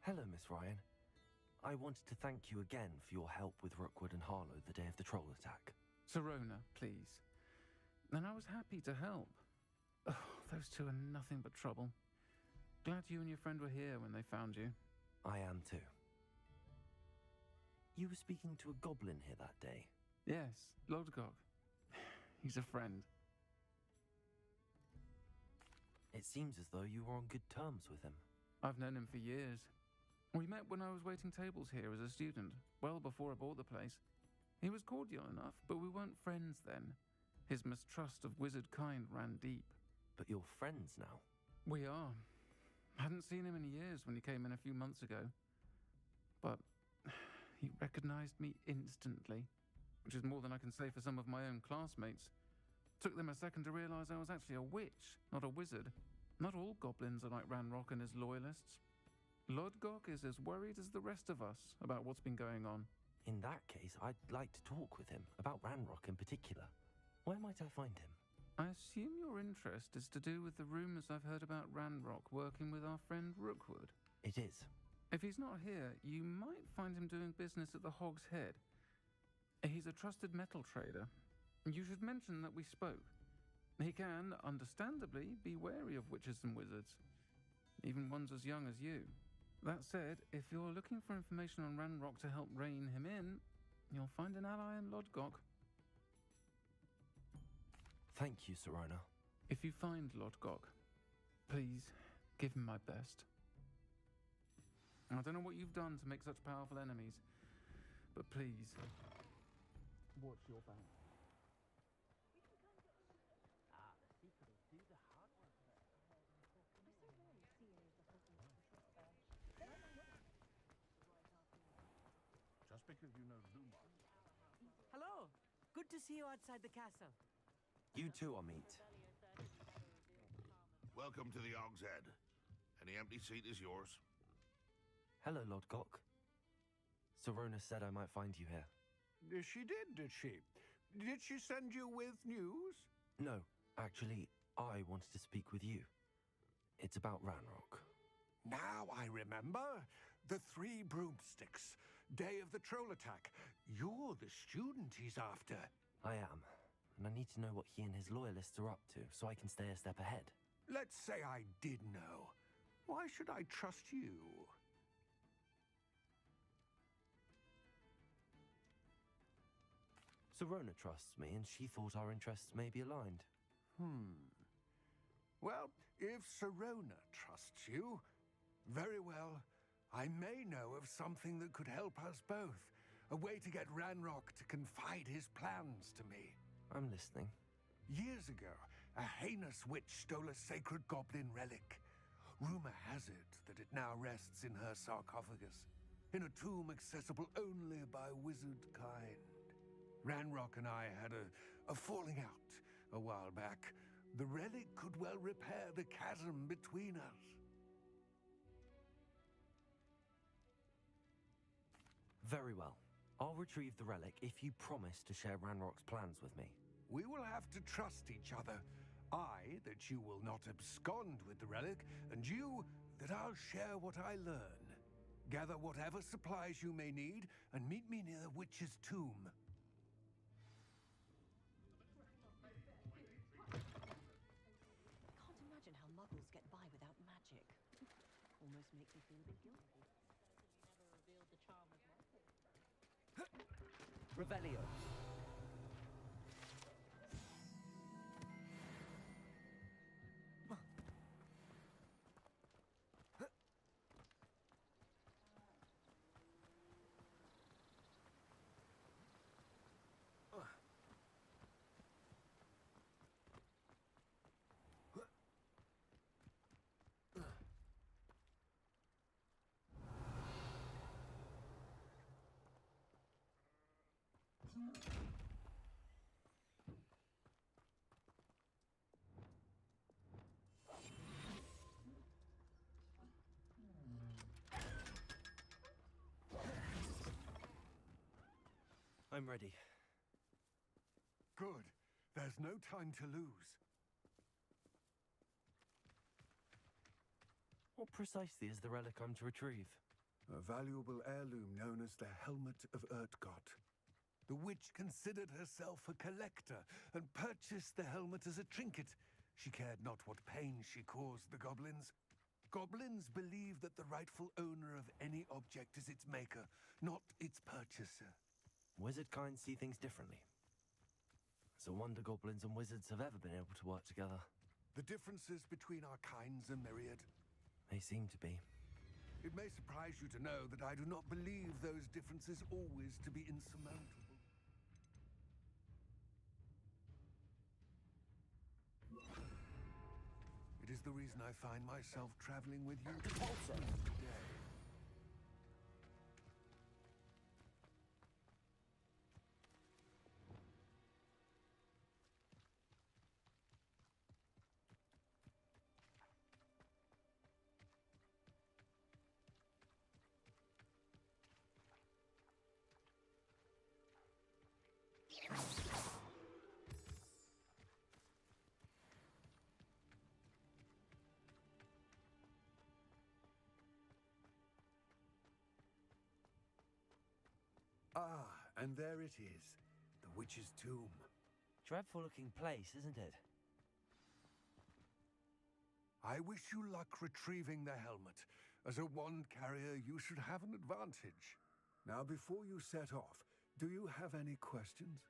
Hello, Miss Ryan. I wanted to thank you again for your help with Rookwood and Harlow the day of the troll attack. Sirona, please. And I was happy to help. Oh, those two are nothing but trouble. Glad you and your friend were here when they found you. I am too. You were speaking to a goblin here that day. Yes, Lodgok. He's a friend. It seems as though you were on good terms with him. I've known him for years. We met when I was waiting tables here as a student, well before I bought the place. He was cordial enough, but we weren't friends then. His mistrust of wizard kind ran deep. But you're friends now? We are. Hadn't seen him in years when he came in a few months ago. But he recognized me instantly, which is more than I can say for some of my own classmates. Took them a second to realize I was actually a witch, not a wizard. Not all goblins are like Ranrock and his loyalists. Lodgok is as worried as the rest of us about what's been going on. In that case, I'd like to talk with him, about Ranrock in particular. Where might I find him? I assume your interest is to do with the rumors I've heard about Ranrock working with our friend Rookwood. It is. If he's not here, you might find him doing business at the Hog's Head. He's a trusted metal trader. You should mention that we spoke. He can, understandably, be wary of witches and wizards, even ones as young as you. That said, if you're looking for information on Ranrock to help rein him in, you'll find an ally in Lodgok. Thank you, Sirona. If you find Lodgok, please give him my best. I don't know what you've done to make such powerful enemies, but please, What's your plan? Ah, the secret will do the hard work for us. Just because you know Zuma. Hello. Good to see you outside the castle. You too, Amit. Welcome to the Og's Head. Any empty seat is yours. Hello, Lord Gok. Serona said I might find you here. She did she? Did she send you with news? No, actually, I wanted to speak with you. It's about Ranrock. Now I remember. The 3 broomsticks. Day of the troll attack. You're the student he's after. I am, and I need to know what he and his loyalists are up to so I can stay a step ahead. Let's say I did know. Why should I trust you? Serona trusts me, and she thought our interests may be aligned. Well, if Serona trusts you, very well. I may know of something that could help us both. A way to get Ranrock to confide his plans to me. I'm listening. Years ago, a heinous witch stole a sacred goblin relic. Rumor has it that it now rests in her sarcophagus, in a tomb accessible only by wizard kind. Ranrock and I had a falling out a while back. The relic could well repair the chasm between us. Very well. I'll retrieve the relic if you promise to share Ranrock's plans with me. We will have to trust each other. I, that you will not abscond with the relic, and you, that I'll share what I learn. Gather whatever supplies you may need, and meet me near the witch's tomb. Can't imagine how muggles get by without magic. Almost makes me feel a bit guilty. Never revealed the charm of my Revelio. I'm ready. Good. There's no time to lose. What precisely is the relic I'm to retrieve? A valuable heirloom known as the Helmet of Urtgott. The witch considered herself a collector and purchased the helmet as a trinket. She cared not what pain she caused the goblins. Goblins believe that the rightful owner of any object is its maker, not its purchaser. Wizard kind see things differently. It's a wonder goblins and wizards have ever been able to work together. The differences between our kinds are myriad. They seem to be. It may surprise you to know that I do not believe those differences always to be insurmountable. It is the reason I find myself traveling with you today. Ah, and there it is. The witch's tomb. Dreadful looking place, isn't it? I wish you luck retrieving the helmet. As a wand carrier, you should have an advantage. Now, before you set off, do you have any questions?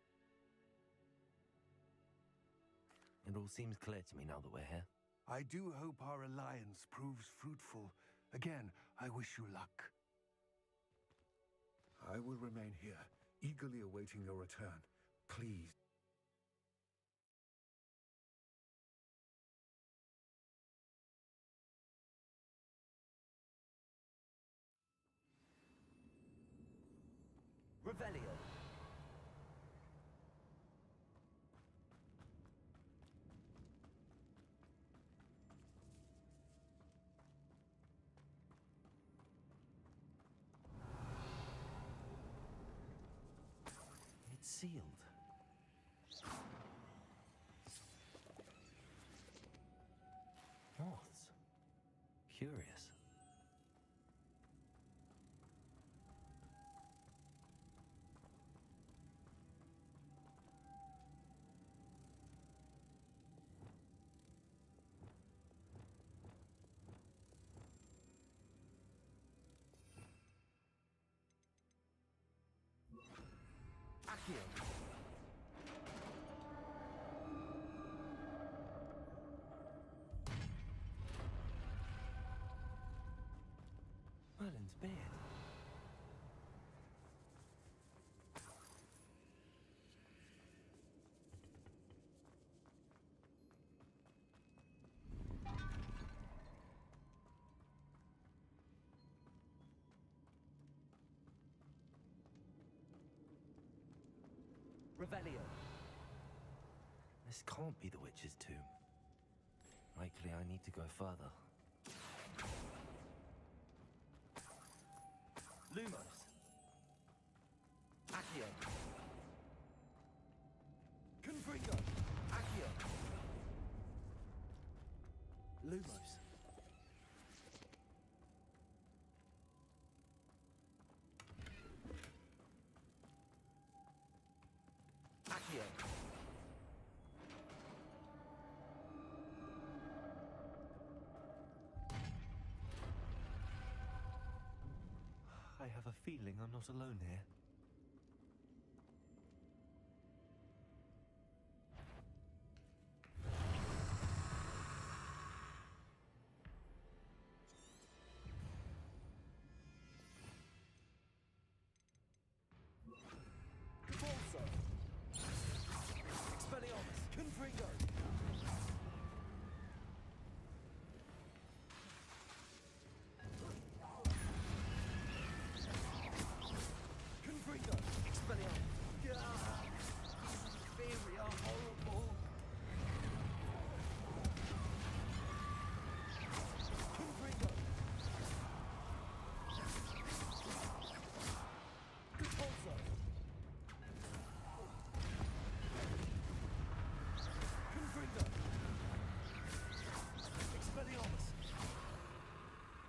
It all seems clear to me now that we're here. I do hope our alliance proves fruitful. Again, I wish you luck. I will remain here, eagerly awaiting your return. Please. Revelio. It's sealed. Moths. Curious. Accio. Merlin's beard. Revelio. This can't be the witch's tomb. Likely I need to go further. Lumos. Accio. Confringo. Accio. Lumos. Accio. I have a feeling I'm not alone here. Convulso. Expelliarmus. Confringo. Confringo. Expelliarmus. Very horrible. Confringo. Convulso. Confringo. Expelliarmus.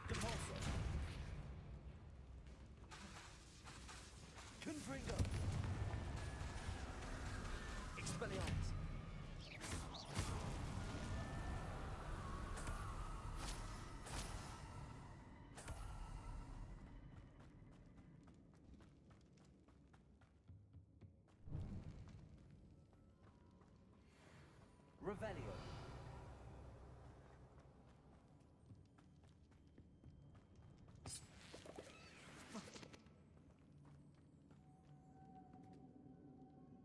Convulso. Confringo. Expelliarmus. Revelio.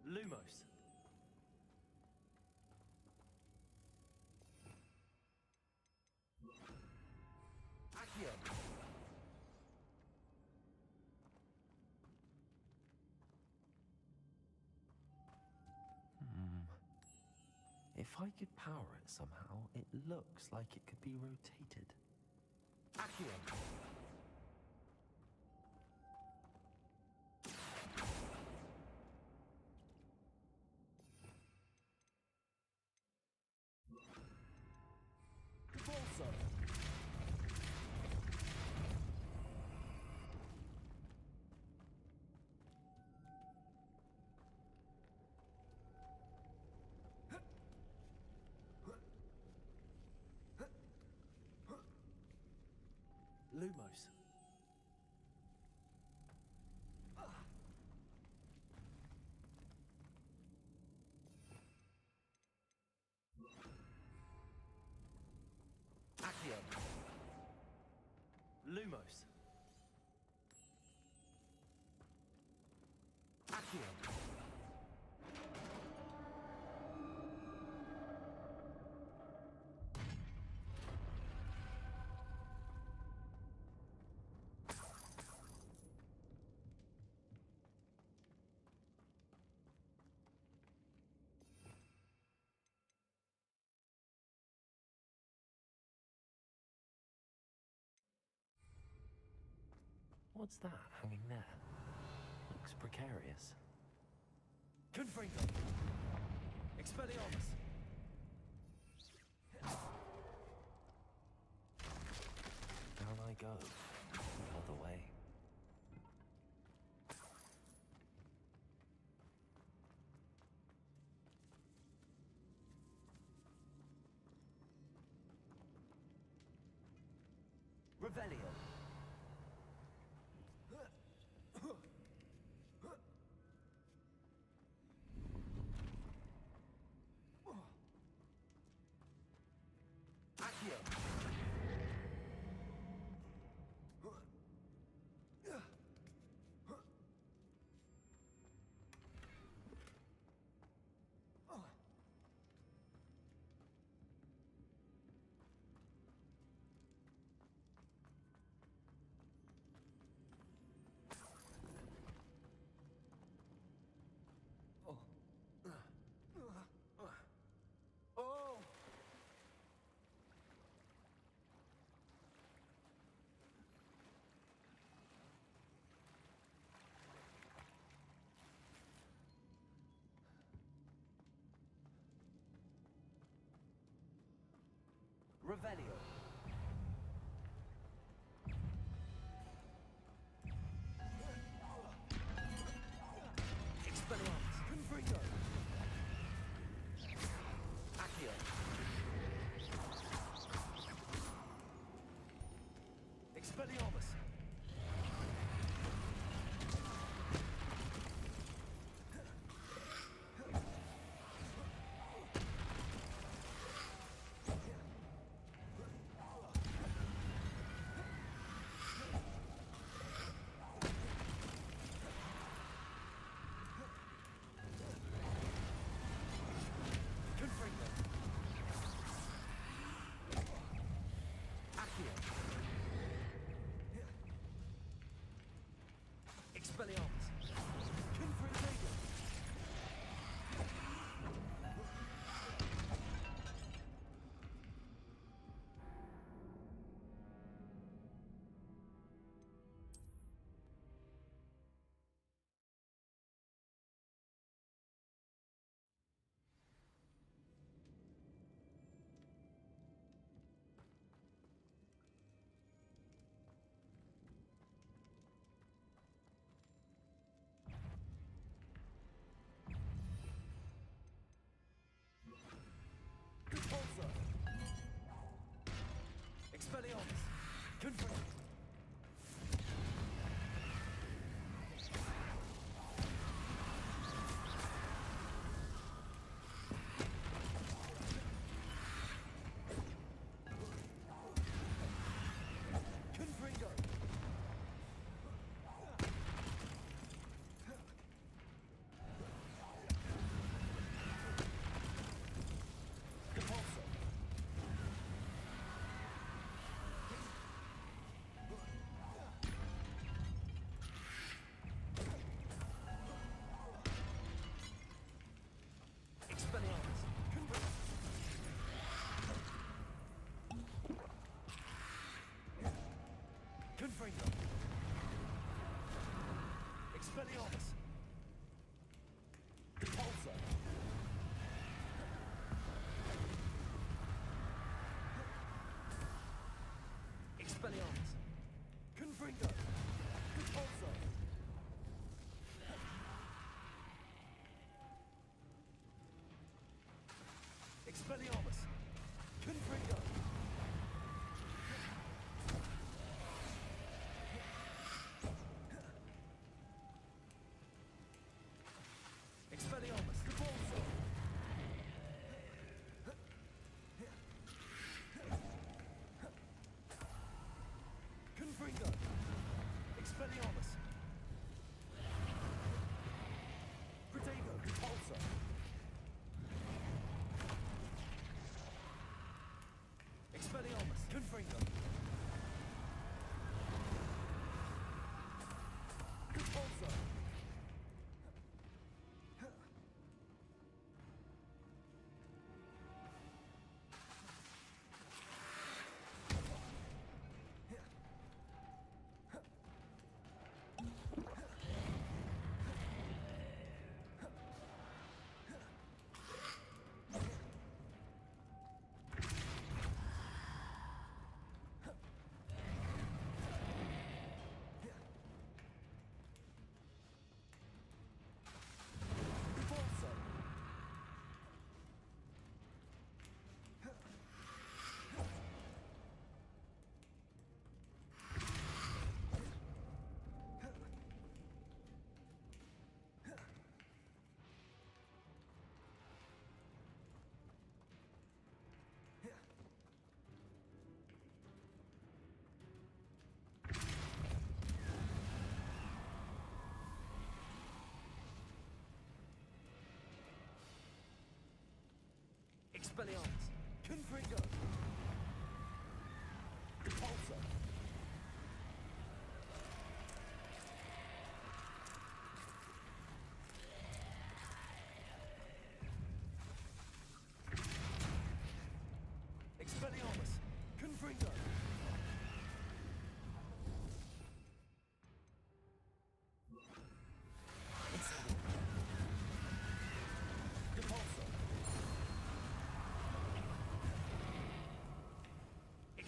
Lumos. Accio. If I could power it somehow, it looks like it could be rotated. Accio. Convulso. Lumos. Accio. Lumos. Accio. What's that hanging there? Looks precarious. Confringo! Expelliarmus! Down I go. The other way. Revelio! Accio! Oh! Revelio. Expelliarmus. Confringo. Accio. Expelliarmus. Confringo. Accio. Expelliarmus. Confringo. Repulsor. Expelliarmus. Confringo. Confringo. Repulsor. Expelliarmus. Confringo. Confringo. Expelliarmus. Repulsor. Expelliarmus. Confringo. Repulsor. Expelliarmus. Confringo. Expelliarmus. Repulsor.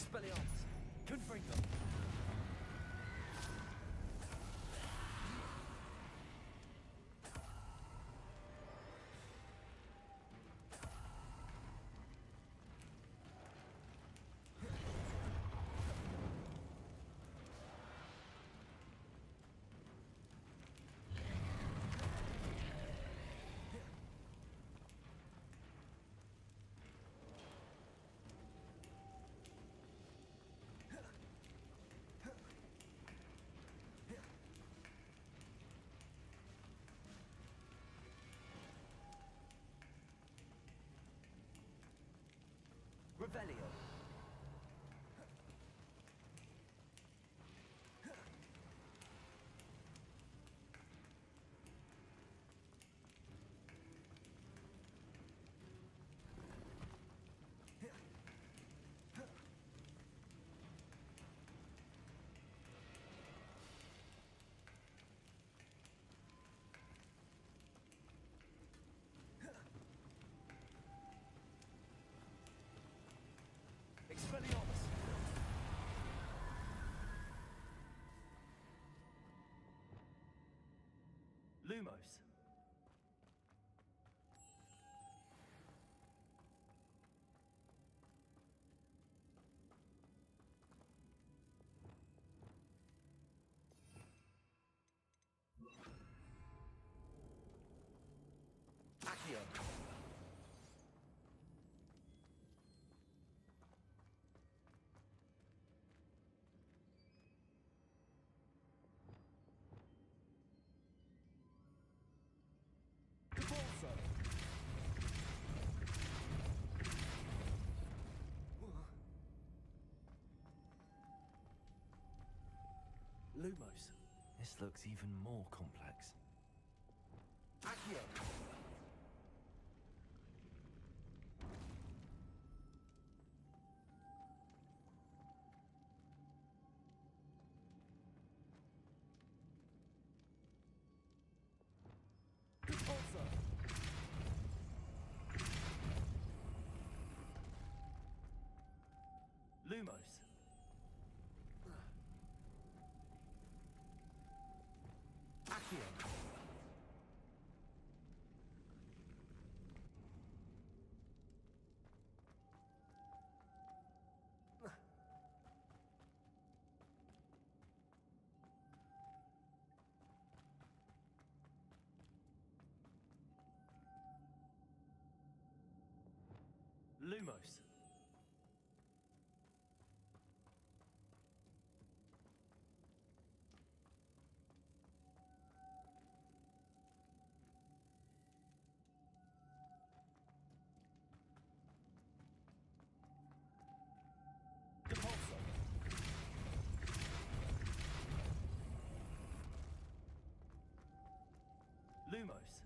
Expelliarmus! Confringo! Revelio. Expelliarmus! Lumos. Accio. Lumos. This looks even more complex. Accio. Repulsor. Lumos. Accio. Lumos. Repulsor. Lumos.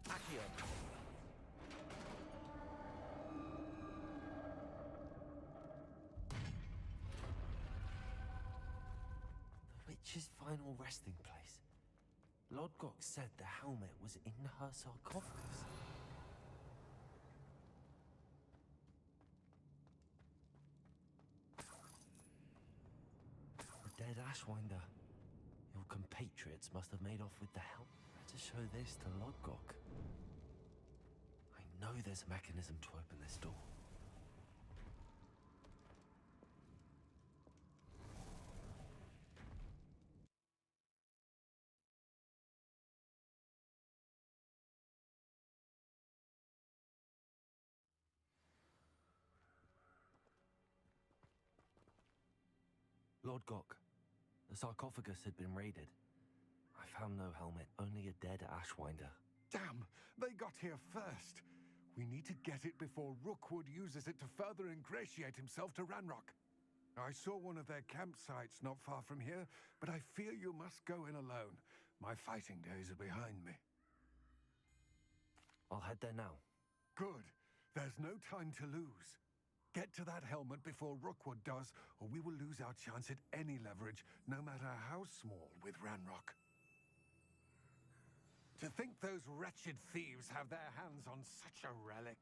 Accio. The witch's final resting place. Lodgok said the helmet was in her sarcophagus. The dead Ashwinder. Your compatriots must have made off with the helmet. Better show this to Lodgok. I know there's a mechanism to open this door. Lodgok, the sarcophagus had been raided. I found no helmet, only a dead Ashwinder. Damn! They got here first. We need to get it before Rookwood uses it to further ingratiate himself to Ranrock. I saw one of their campsites not far from here, but I fear you must go in alone. My fighting days are behind me. I'll head there now. Good. There's no time to lose. Get to that helmet before Rookwood does, or we will lose our chance at any leverage, no matter how small, with Ranrock. To think those wretched thieves have their hands on such a relic.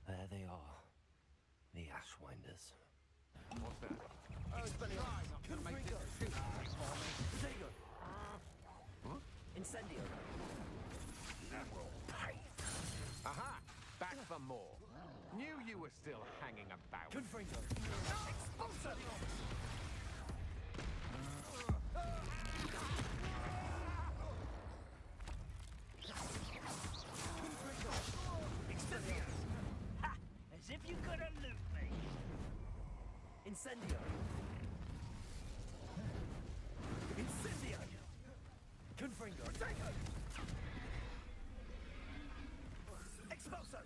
There they are. The Ashwinders. What's that? Incendio. Aha! Back for more. Knew you were still hanging about. Confringo. Expulso. Incendio. Ha! As if you could elude me. Incendio. Incendio. Confringo. Protego. Expulso.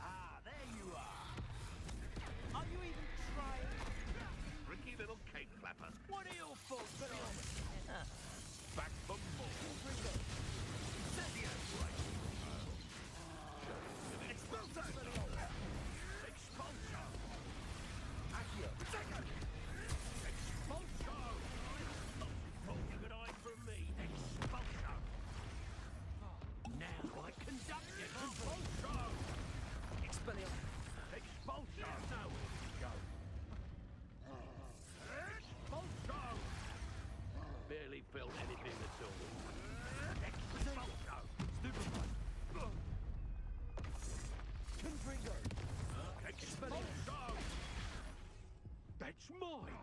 Ah, there you are. Are you even trying? Tricky little cake flapper. What are your faults, Billy? Back for more. Confringo. Incendio. Expulso. Expulso. Accio. Protego. Expulso. Thought you could hide from me. Expulso. Now I conduct you. Expulso. Expelliarmus. Expulso. Nowhere to go. Expulso. Barely felt anything at all. Expulso. Stupefied. Confringo. Expulso. That's mine.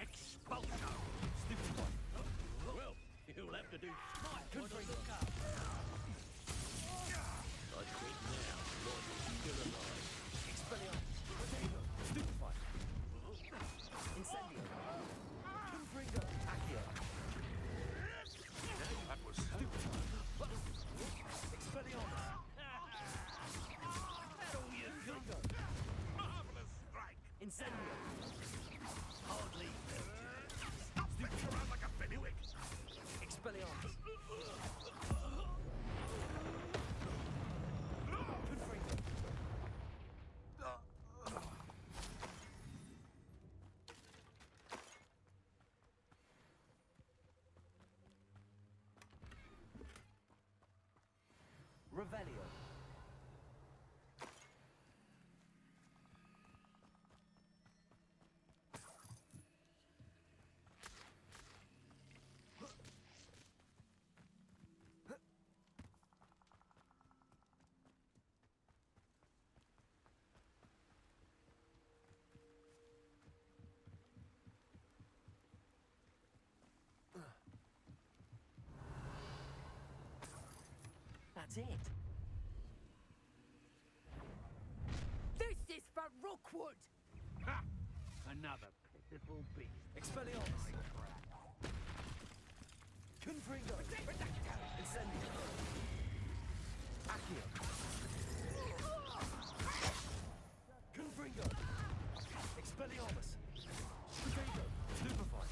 Expulso. Stupefied. Well, you'll have to do smart for the Confringo. lookout. I quit now. Lloyd is still alive. Expelliarmus. Protego. Stupefied. Incendio. Confringo. Accio. That was Stupefied. Expelliarmus. that all you Confringo. marvelous strike. Incendio. Hardly melted. Stop flicking around like a fenwick. Expelliarmus. Confringo. Revelio. That's it. This is for Rookwood! Ha! Another pitiful beast. Expelliarmus. Confringo. Incendio. Accio. Confringo. Expelliarmus. Protego. Stupefy.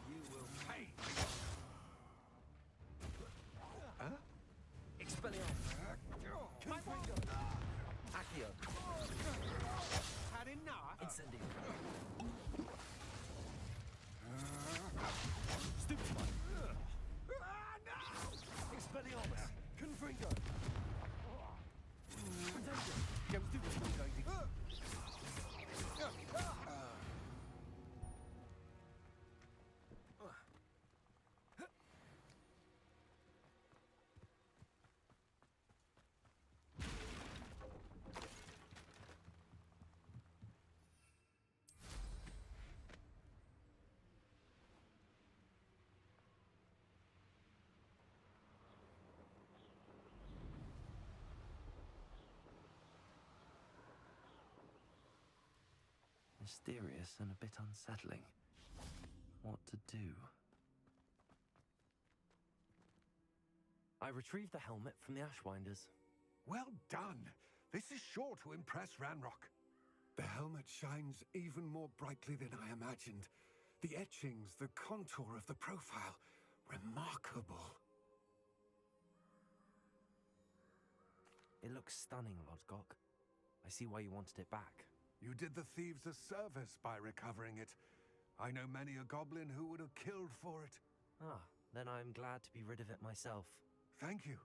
You will pay. Expelliarmus. Confringo. Accio. Had enough? Incendio. Stupefy. Expelliarmus. Confringo. Protego. Go stupid, lady. Mysterious and a bit unsettling. What to do? I retrieved the helmet from the Ashwinders. Well done. This is sure to impress Ranrock. The helmet shines even more brightly than I imagined. The etchings, the contour of the profile, remarkable. It looks stunning, Lodgok. I see why you wanted it back. You did the thieves a service by recovering it. I know many a goblin who would have killed for it. Ah, then I'm glad to be rid of it myself. Thank you.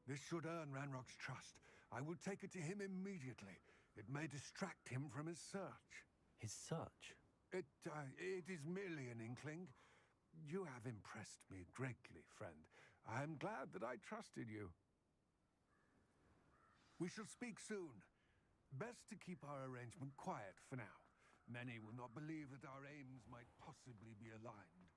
This should earn Ranrock's trust. I will take it to him immediately. It may distract him from his search. His search? It is merely an inkling. You have impressed me greatly, friend. I am glad that I trusted you. We shall speak soon. Best to keep our arrangement quiet for now. Many will not believe that our aims might possibly be aligned.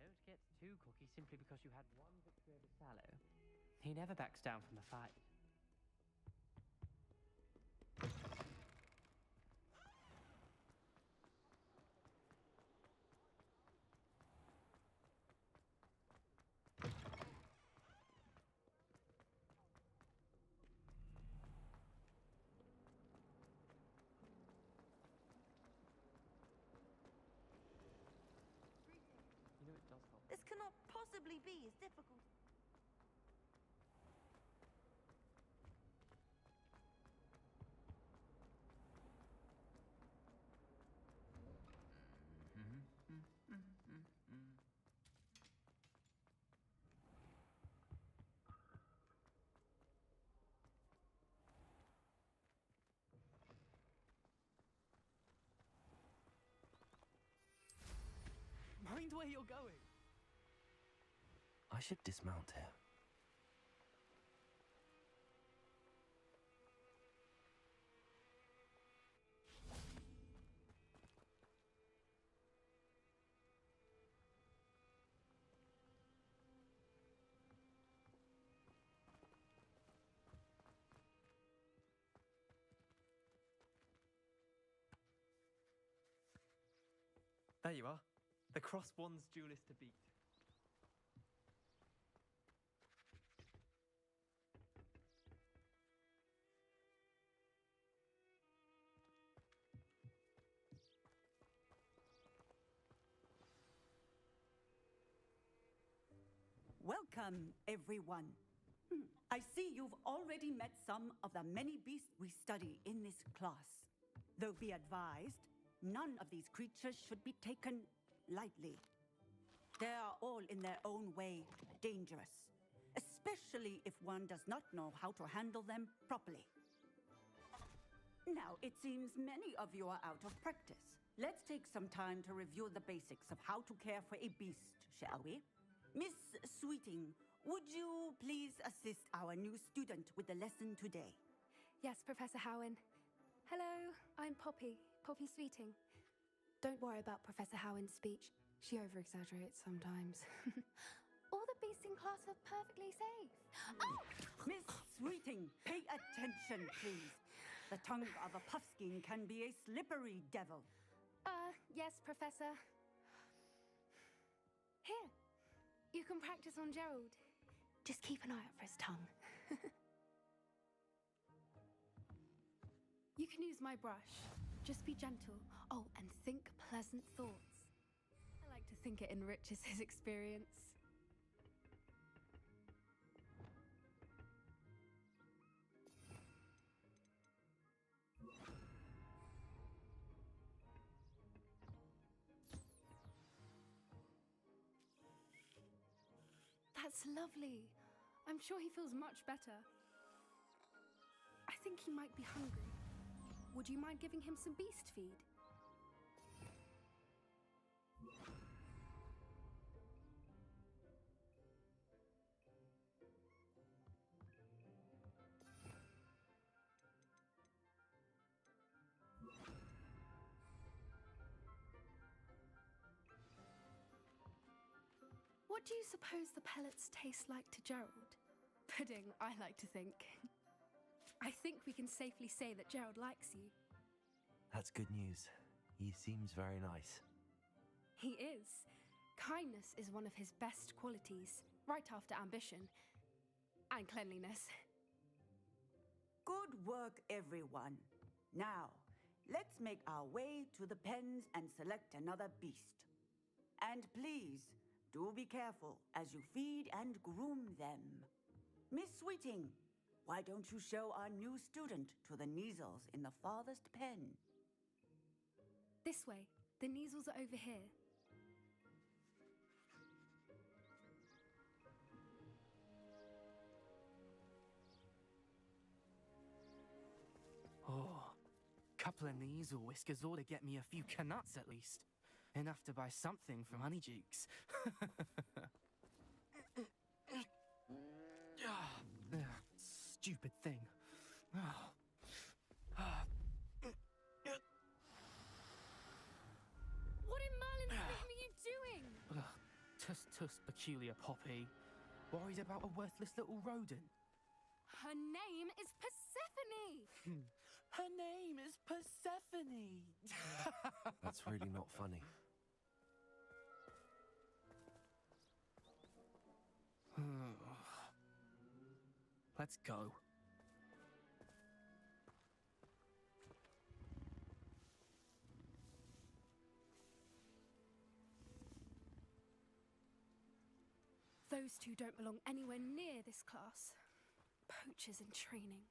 Don't get too cocky simply because you had one victory over Sallow. He never backs down from a fight. This cannot possibly be as difficult. Mind where you're going. I should dismount here. There you are. The Crosswands duelist to beat. Welcome, everyone. I see you've already met some of the many beasts we study in this class. Though be advised, none of these creatures should be taken lightly. They are all in their own way dangerous, especially if one does not know how to handle them properly. Now, it seems many of you are out of practice. Let's take some time to review the basics of how to care for a beast, shall we? Miss Sweeting, would you please assist our new student with the lesson today? Yes, Professor Howen. Hello, I'm Poppy Sweeting. Don't worry about Professor Howen's speech. She over-exaggerates sometimes. All the beasts in class are perfectly safe. Oh! Miss Sweeting, pay attention, please. The tongue of a puffskein can be a slippery devil. Yes, Professor. Here, you can practice on Gerald. Just keep an eye out for his tongue. You can use my brush. Just be gentle. Oh, and think pleasant thoughts. I like to think it enriches his experience. That's lovely. I'm sure he feels much better. I think he might be hungry. Would you mind giving him some beast feed? What do you suppose the pellets taste like to Gerald? Pudding, I like to think. I think we can safely say that Gerald likes you. That's good news. He seems very nice. He is. Kindness is one of his best qualities, right after ambition and cleanliness. Good work, everyone. Now, let's make our way to the pens and select another beast. And please, do be careful as you feed and groom them. Miss Sweeting, why don't you show our new student to the Neasels in the farthest pen? This way. The Neasels are over here. Oh, couple of Neasel whiskers ought to get me a few canuts at least. Enough to buy something from Honeydukes. Stupid thing. What in Merlin's name are you doing? Tuss, peculiar Poppy. Worried about a worthless little rodent. Her name is Persephone! Her name is Persephone! That's really not funny. Let's go. Those two don't belong anywhere near this class. Poachers in training.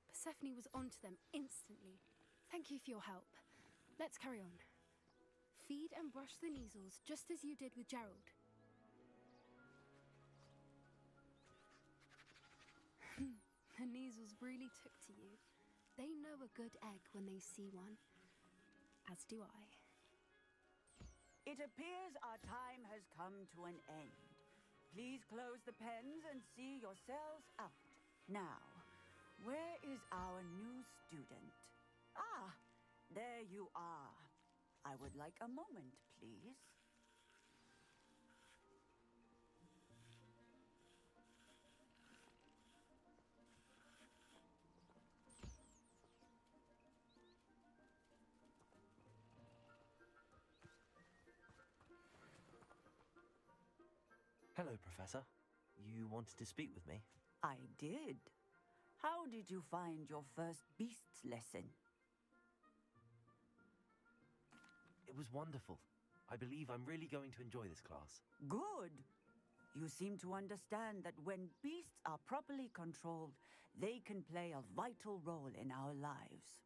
Persephone was onto them instantly. Thank you for your help. Let's carry on. Feed and brush the Neasels just as you did with Gerald. The Neasels really took to you. They know a good egg when they see one. As do I. It appears our time has come to an end. Please close the pens and see yourselves out. Now, where is our new student? Ah, there you are. I would like a moment, please. Hello, Professor. You wanted to speak with me? I did. How did you find your first beasts lesson? It was wonderful. I believe I'm really going to enjoy this class. Good. You seem to understand that when beasts are properly controlled, they can play a vital role in our lives.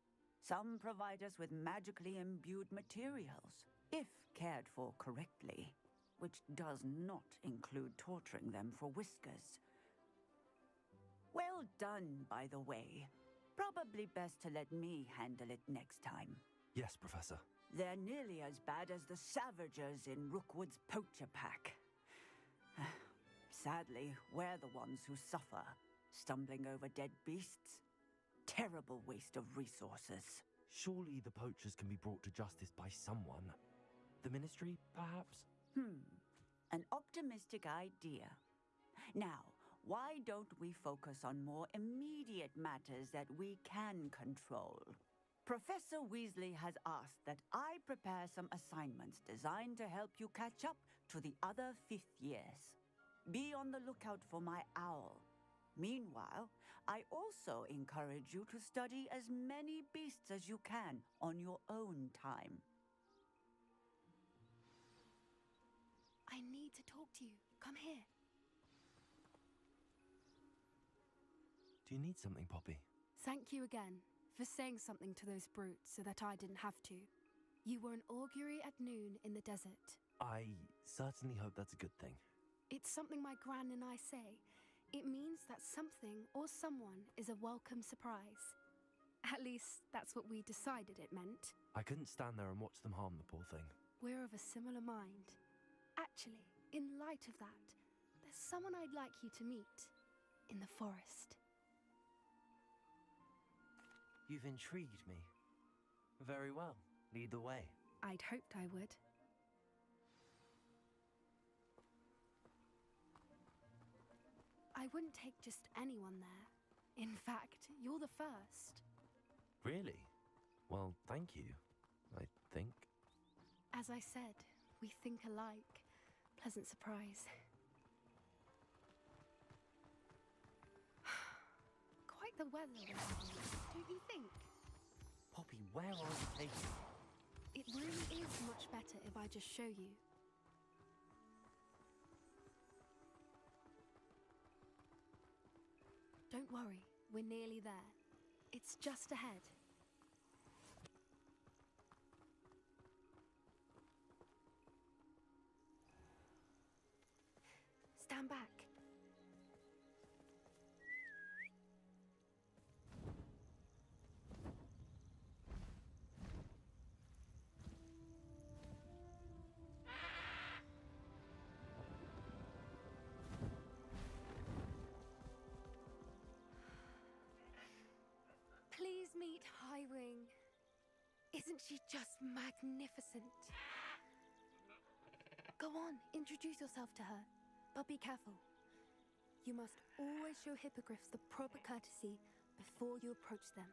Some provide us with magically imbued materials, if cared for correctly. which does not include torturing them for whiskers. Well done, by the way. Probably best to let me handle it next time. Yes, Professor. They're nearly as bad as the Savagers in Rookwood's poacher pack. Sadly, we're the ones who suffer, stumbling over dead beasts. Terrible waste of resources. Surely the poachers can be brought to justice by someone. The Ministry, perhaps? An optimistic idea. Now, why don't we focus on more immediate matters that we can control? Professor Weasley has asked that I prepare some assignments designed to help you catch up to the other 5th years. Be on the lookout for my owl. Meanwhile, I also encourage you to study as many beasts as you can on your own time. I need to talk to you. Come here. Do you need something, Poppy? Thank you again for saying something to those brutes so that I didn't have to. You were an augury at noon in the desert. I certainly hope that's a good thing. It's something my gran and I say. It means that something or someone is a welcome surprise. At least, that's what we decided it meant. I couldn't stand there and watch them harm the poor thing. We're of a similar mind. Actually, in light of that, there's someone I'd like you to meet in the forest. You've intrigued me. Very well. Lead the way. I'd hoped I would. I wouldn't take just anyone there. In fact, you're the first. Really? Well, thank you, I think. As I said, we think alike. Pleasant surprise. Quite the weather, don't you think? Poppy, where are you taking? It really is much better if I just show you. Don't worry, we're nearly there. It's just ahead. Stand back. Please meet Highwing. Isn't she just magnificent? Go on, introduce yourself to her. But be careful. You must always show hippogriffs the proper courtesy before you approach them.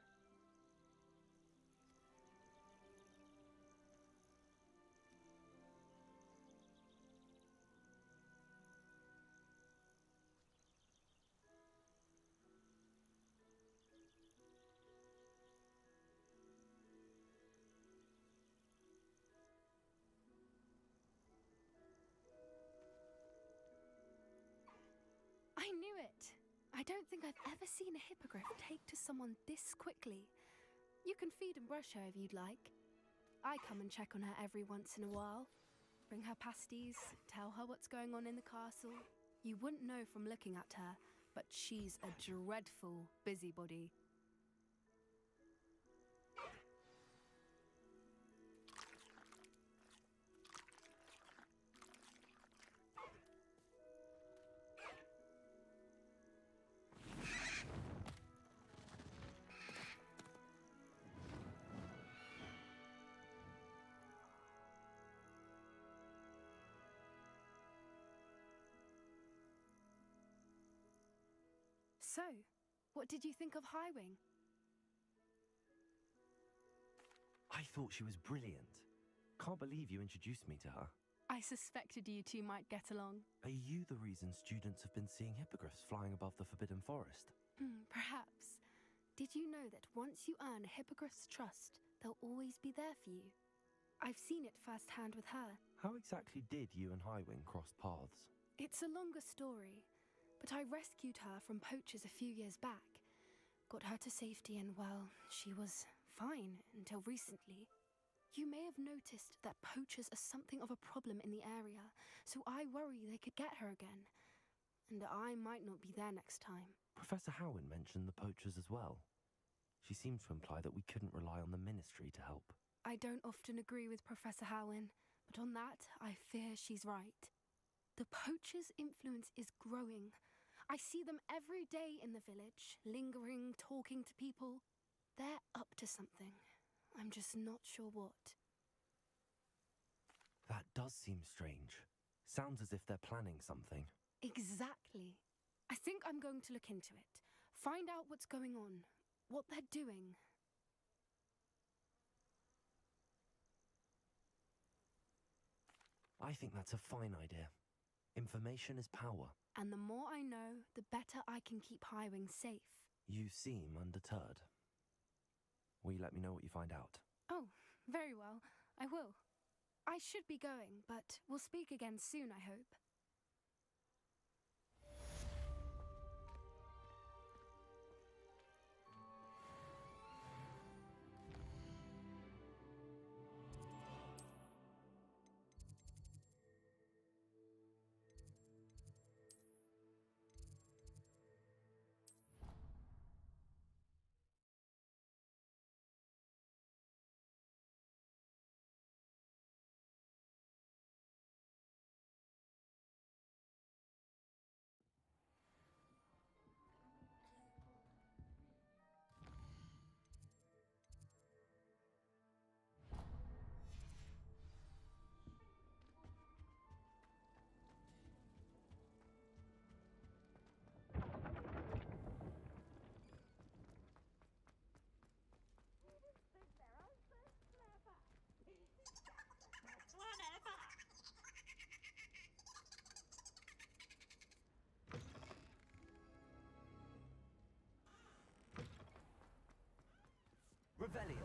I knew it! I don't think I've ever seen a hippogriff take to someone this quickly. You can feed and brush her if you'd like. I come and check on her every once in a while. Bring her pasties, tell her what's going on in the castle. You wouldn't know from looking at her, but she's a dreadful busybody. So, what did you think of Highwing? I thought she was brilliant. Can't believe you introduced me to her. I suspected you two might get along. Are you the reason students have been seeing hippogriffs flying above the Forbidden Forest? Perhaps. Did you know that once you earn a hippogriff's trust, they'll always be there for you? I've seen it firsthand with her. How exactly did you and Highwing cross paths? It's a longer story, but I rescued her from poachers a few years back. Got her to safety and, well, she was fine until recently. You may have noticed that poachers are something of a problem in the area, so I worry they could get her again. And I might not be there next time. Professor Howin mentioned the poachers as well. She seemed to imply that we couldn't rely on the Ministry to help. I don't often agree with Professor Howin, but on that, I fear she's right. The poachers' influence is growing. I see them every day in the village, lingering, talking to people. They're up to something. I'm just not sure what. That does seem strange. Sounds as if they're planning something. Exactly. I think I'm going to look into it. Find out what's going on, what they're doing. I think that's a fine idea. Information is power. And the more I know, the better I can keep Highwing safe. You seem undeterred. Will you let me know what you find out? Oh, very well. I will. I should be going, but we'll speak again soon, I hope. Revelio.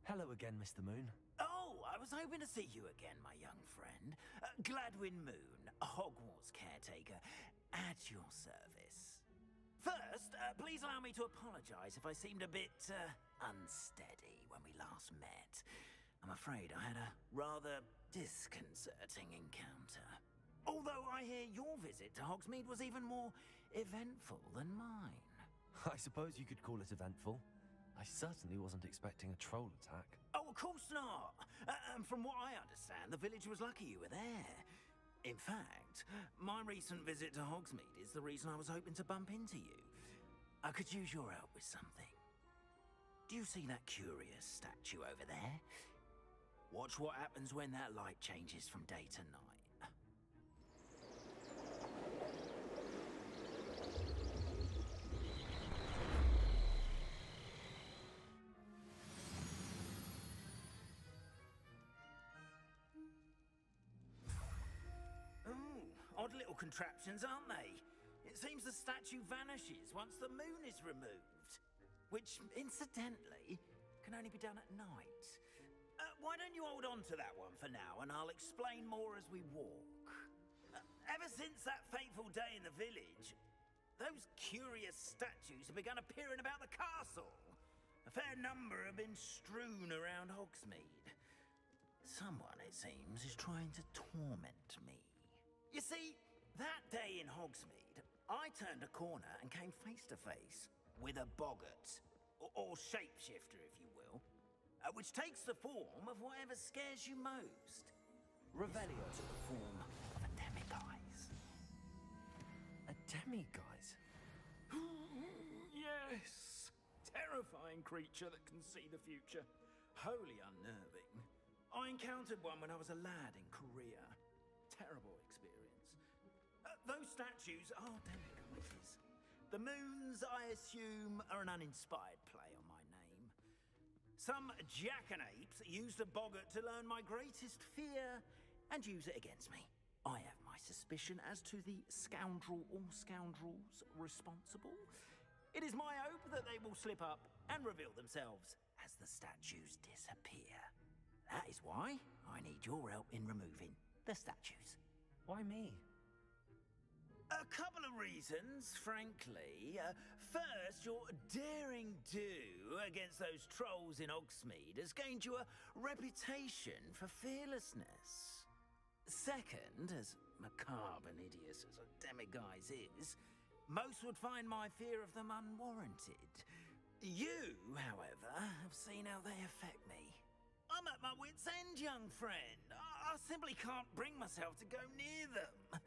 Hello again, Mr. Moon. Oh, I was hoping to see you again, my young friend. Gladwin Moon, Hogwarts caretaker, at your service. First, please allow me to apologize if I seemed a bit unsteady when we last met. I'm afraid I had a rather disconcerting encounter. Although I hear your visit to Hogsmeade was even more eventful than mine. I suppose you could call it eventful. I certainly wasn't expecting a troll attack. Oh, of course not. And from what I understand, the village was lucky you were there. In fact, my recent visit to Hogsmeade is the reason I was hoping to bump into you. I could use your help with something. Do you see that curious statue over there? Watch what happens when that light changes from day to night. Odd little contraptions, aren't they? It seems the statue vanishes once the moon is removed. Which, incidentally, can only be done at night. Why don't you hold on to that one for now, and I'll explain more as we walk. Ever since that fateful day in the village, those curious statues have begun appearing about the castle. A fair number have been strewn around Hogsmeade. Someone, it seems, is trying to torment me. You see, that day in Hogsmeade, I turned a corner and came face to face with a boggart, or shapeshifter, if you will, which takes the form of whatever scares you most. Revelio took the form of a demiguise. A demiguise? Yes! Terrifying creature that can see the future. Wholly unnerving. I encountered one when I was a lad in Korea. Terrible experience. Those statues are demigoddesses. The moons, I assume, are an uninspired play on my name. Some jackanapes used a boggart to learn my greatest fear and use it against me. I have my suspicion as to the scoundrel or scoundrels responsible. It is my hope that they will slip up and reveal themselves as the statues disappear. That is why I need your help in removing the statues. Why me? A couple of reasons, frankly. First, your daring do against those trolls in Hogsmeade has gained you a reputation for fearlessness. Second, as macabre and hideous as a demiguise is, most would find my fear of them unwarranted. You, however, have seen how they affect me. I'm at my wit's end, young friend. I simply can't bring myself to go near them.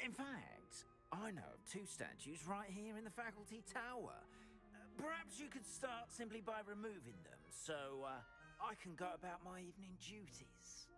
In fact, I know of 2 statues right here in the faculty tower. Perhaps you could start simply by removing them, so I can go about my evening duties.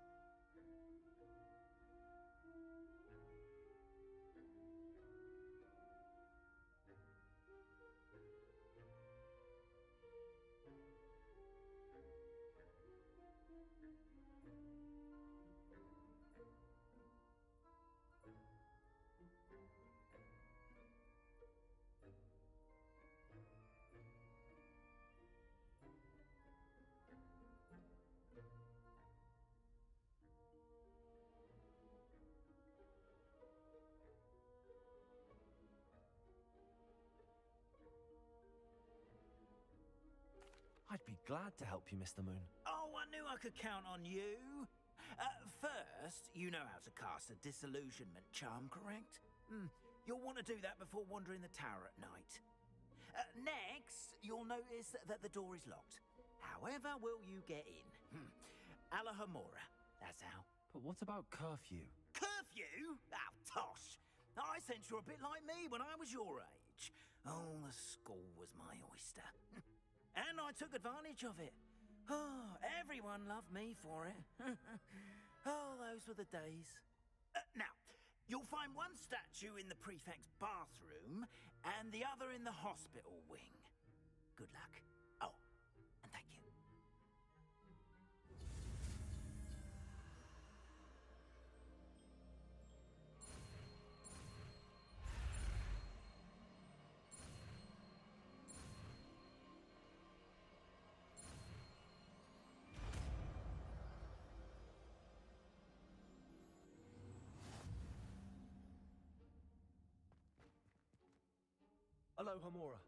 I'd be glad to help you, Mr. Moon. Oh, I knew I could count on you. First, you know how to cast a disillusionment charm, correct? You'll want to do that before wandering the tower at night. Next, you'll notice that the door is locked. However will you get in? Alahomora, that's how. But what about curfew? Curfew? Oh, tosh! I sense you're a bit like me when I was your age. Oh, the school was my oyster. And I took advantage of it. Oh, everyone loved me for it. Oh, those were the days. Now, you'll find one statue in the prefect's bathroom and the other in the hospital wing. Good luck. Oh, and thank you. Alohomora.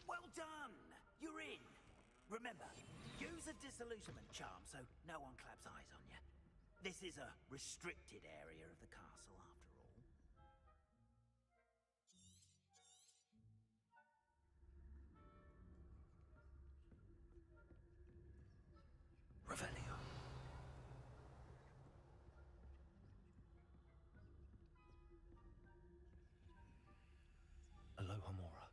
Well done! You're in. Remember, use a disillusionment charm so no one claps eyes on you. This is a restricted area of the castle, after all. Revelio. Alohomora.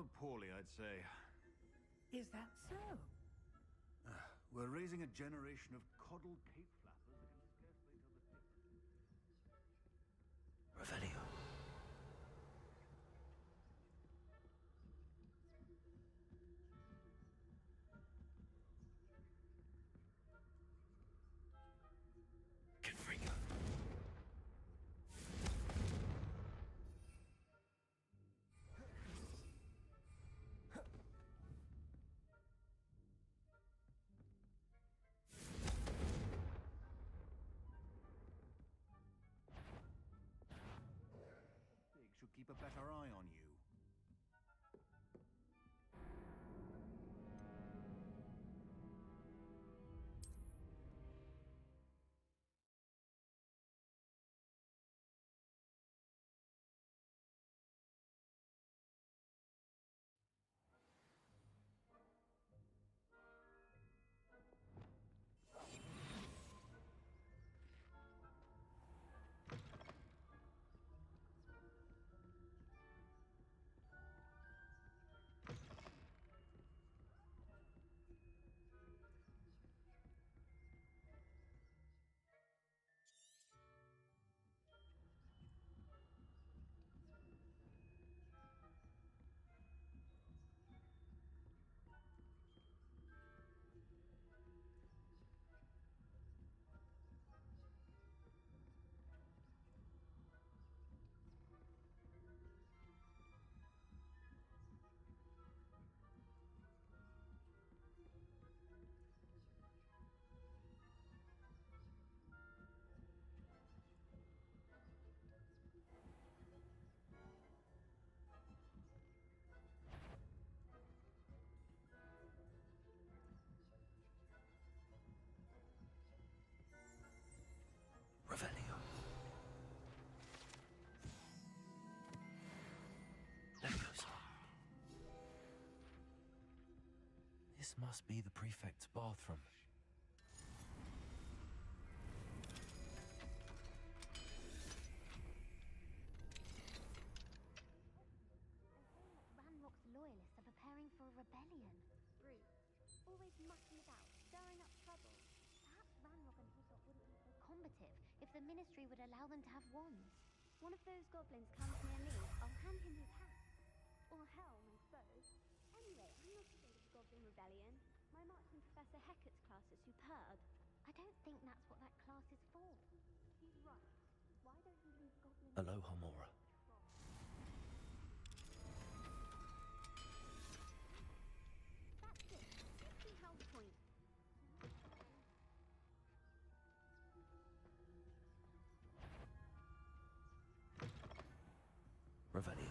Rather poorly, I'd say. Is that so? We're raising a generation of coddled cape flappers that can scarcely tell the difference. Revelio. Confringo. Big should keep a better eye on you. Revelio. Leviosa. This must be the prefect's bathroom. Ranrock's loyalists are preparing for a rebellion. Rude. Always mucking about, stirring up trouble. Perhaps Ranrock and Hilltop wouldn't be so combative if the Ministry would allow them to have wands. One of those goblins comes near me, I'll hand him his hat. Or helm, I suppose. Anyway, I'm not afraid of the Goblin Rebellion. My march in Professor Hecat's class is superb. I don't think that's what that class is for. He's right. Why don't you leave Goblin... Aloha, Mora. That's it. See how the point... Revelio.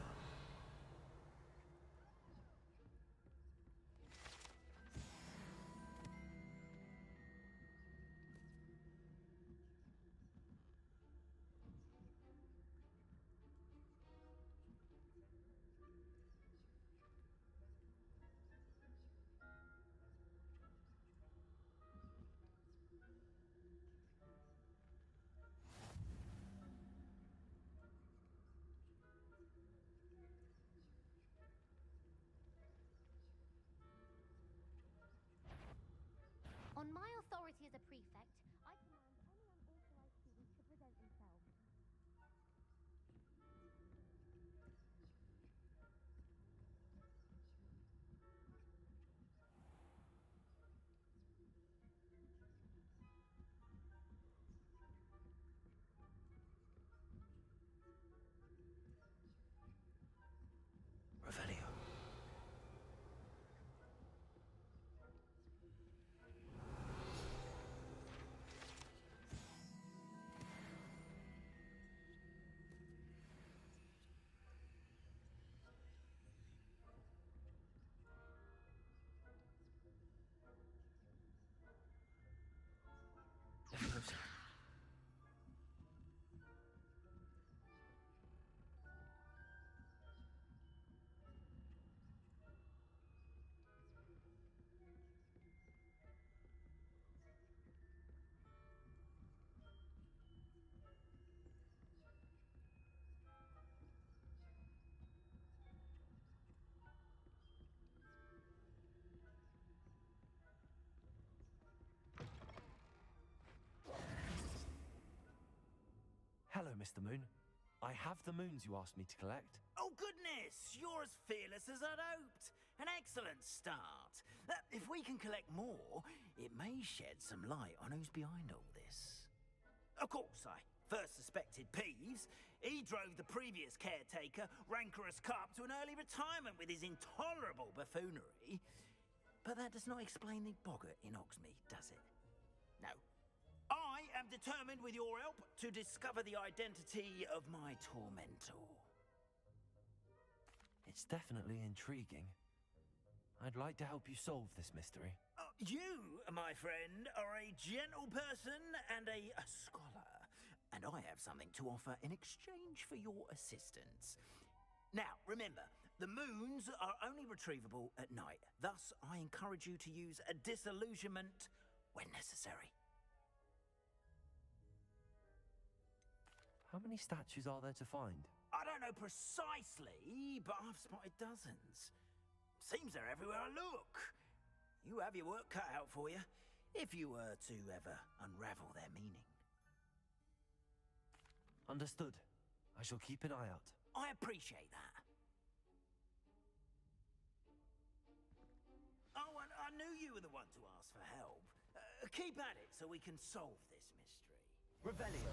On my authority as a prefect, I command any unauthorized students to present themselves. Revelio. Hello, Mr. Moon. I have the moons you asked me to collect. Oh, goodness! You're as fearless as I'd hoped. An excellent start. If we can collect more, it may shed some light on who's behind all this. Of course, I first suspected Peeves. He drove the previous caretaker, Rancorous Carp, to an early retirement with his intolerable buffoonery. But that does not explain the boggart in Hogsmeade, does it? No. I am determined, with your help, to discover the identity of my tormentor. It's definitely intriguing. I'd like to help you solve this mystery. You, my friend, are a gentle person and a scholar, and I have something to offer in exchange for your assistance. Now, remember, the moons are only retrievable at night. Thus, I encourage you to use a disillusionment when necessary. How many statues are there to find? I don't know precisely, but I've spotted dozens. Seems they're everywhere I look. You have your work cut out for you, if you were to ever unravel their meaning. Understood. I shall keep an eye out. I appreciate that. Oh, and I knew you were the one to ask for help. Keep at it so we can solve this mystery. Revelio.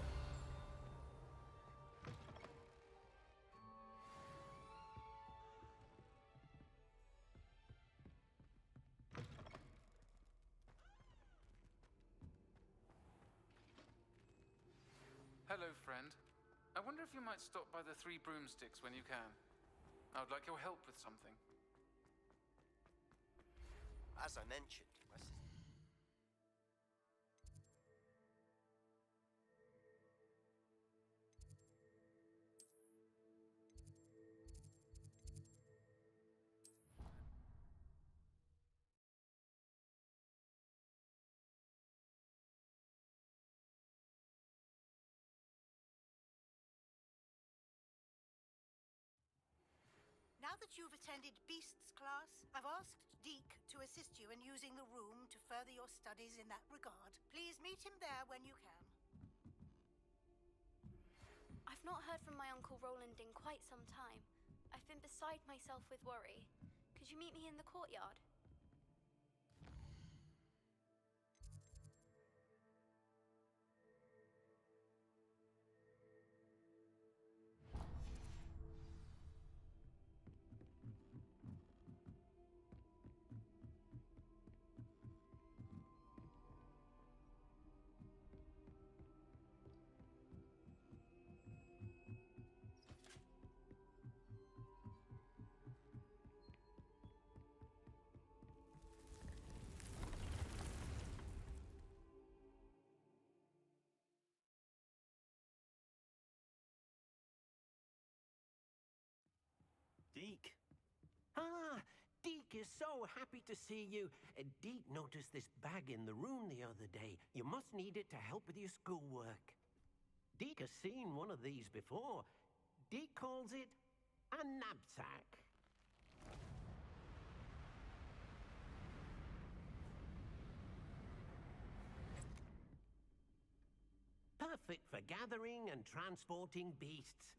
Hello, friend. I wonder if you might stop by the Three Broomsticks when you can. I would like your help with something. As I mentioned, Now that you've attended Beasts class, I've asked Deke to assist you in using the room to further your studies in that regard. Please meet him there when you can. I've not heard from my Uncle Roland in quite some time. I've been beside myself with worry. Could you meet me in the courtyard? Deke. Ah, Deke is so happy to see you. Deke noticed this bag in the room the other day. You must need it to help with your schoolwork. Deke has seen one of these before. Deke calls it a knapsack. Perfect for gathering and transporting beasts.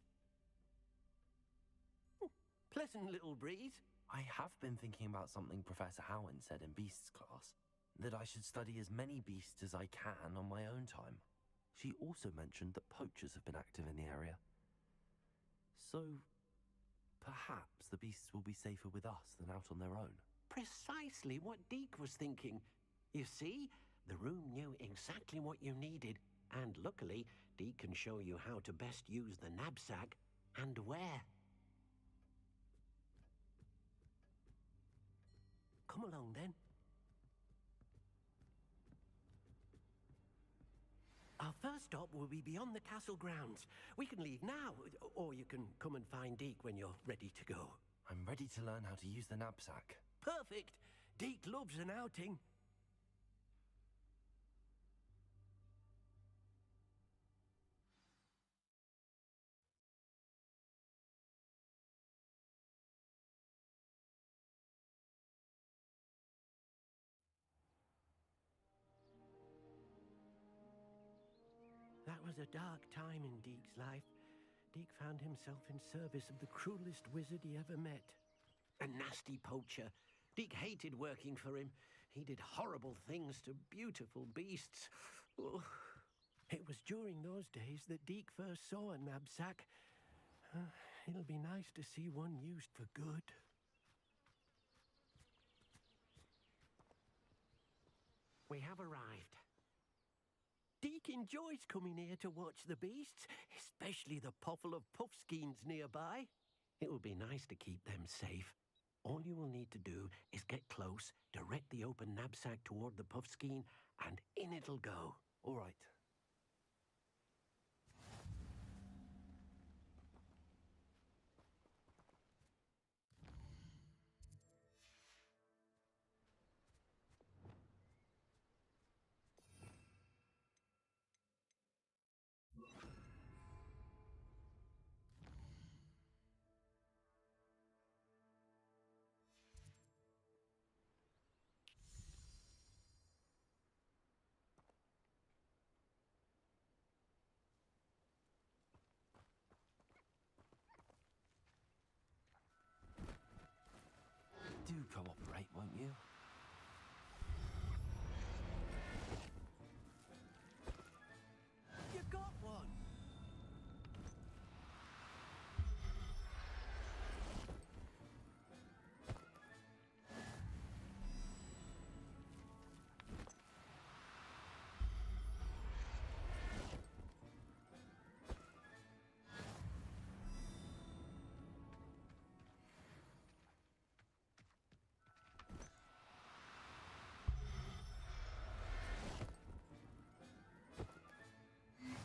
Pleasant little breeze. I have been thinking about something Professor Howen said in Beasts class. That I should study as many beasts as I can on my own time. She also mentioned that poachers have been active in the area. So, perhaps the beasts will be safer with us than out on their own. Precisely what Deke was thinking. You see, the room knew exactly what you needed, and luckily, Deke can show you how to best use the knapsack and where. Come along, then. Our first stop will be beyond the castle grounds. We can leave now, or you can come and find Deke when you're ready to go. I'm ready to learn how to use the knapsack. Perfect! Deke loves an outing. That was a dark time in Deke's life. Deke found himself in service of the cruelest wizard he ever met. A nasty poacher. Deke hated working for him. He did horrible things to beautiful beasts. Oh. It was during those days that Deke first saw a knapsack. It'll be nice to see one used for good. We have arrived. Deke enjoys coming here to watch the beasts, especially the potful of puffskeins nearby. It will be nice to keep them safe. All you will need to do is get close, direct the open knapsack toward the puffskein, and in it'll go. All right. Do cooperate, won't you? You got one!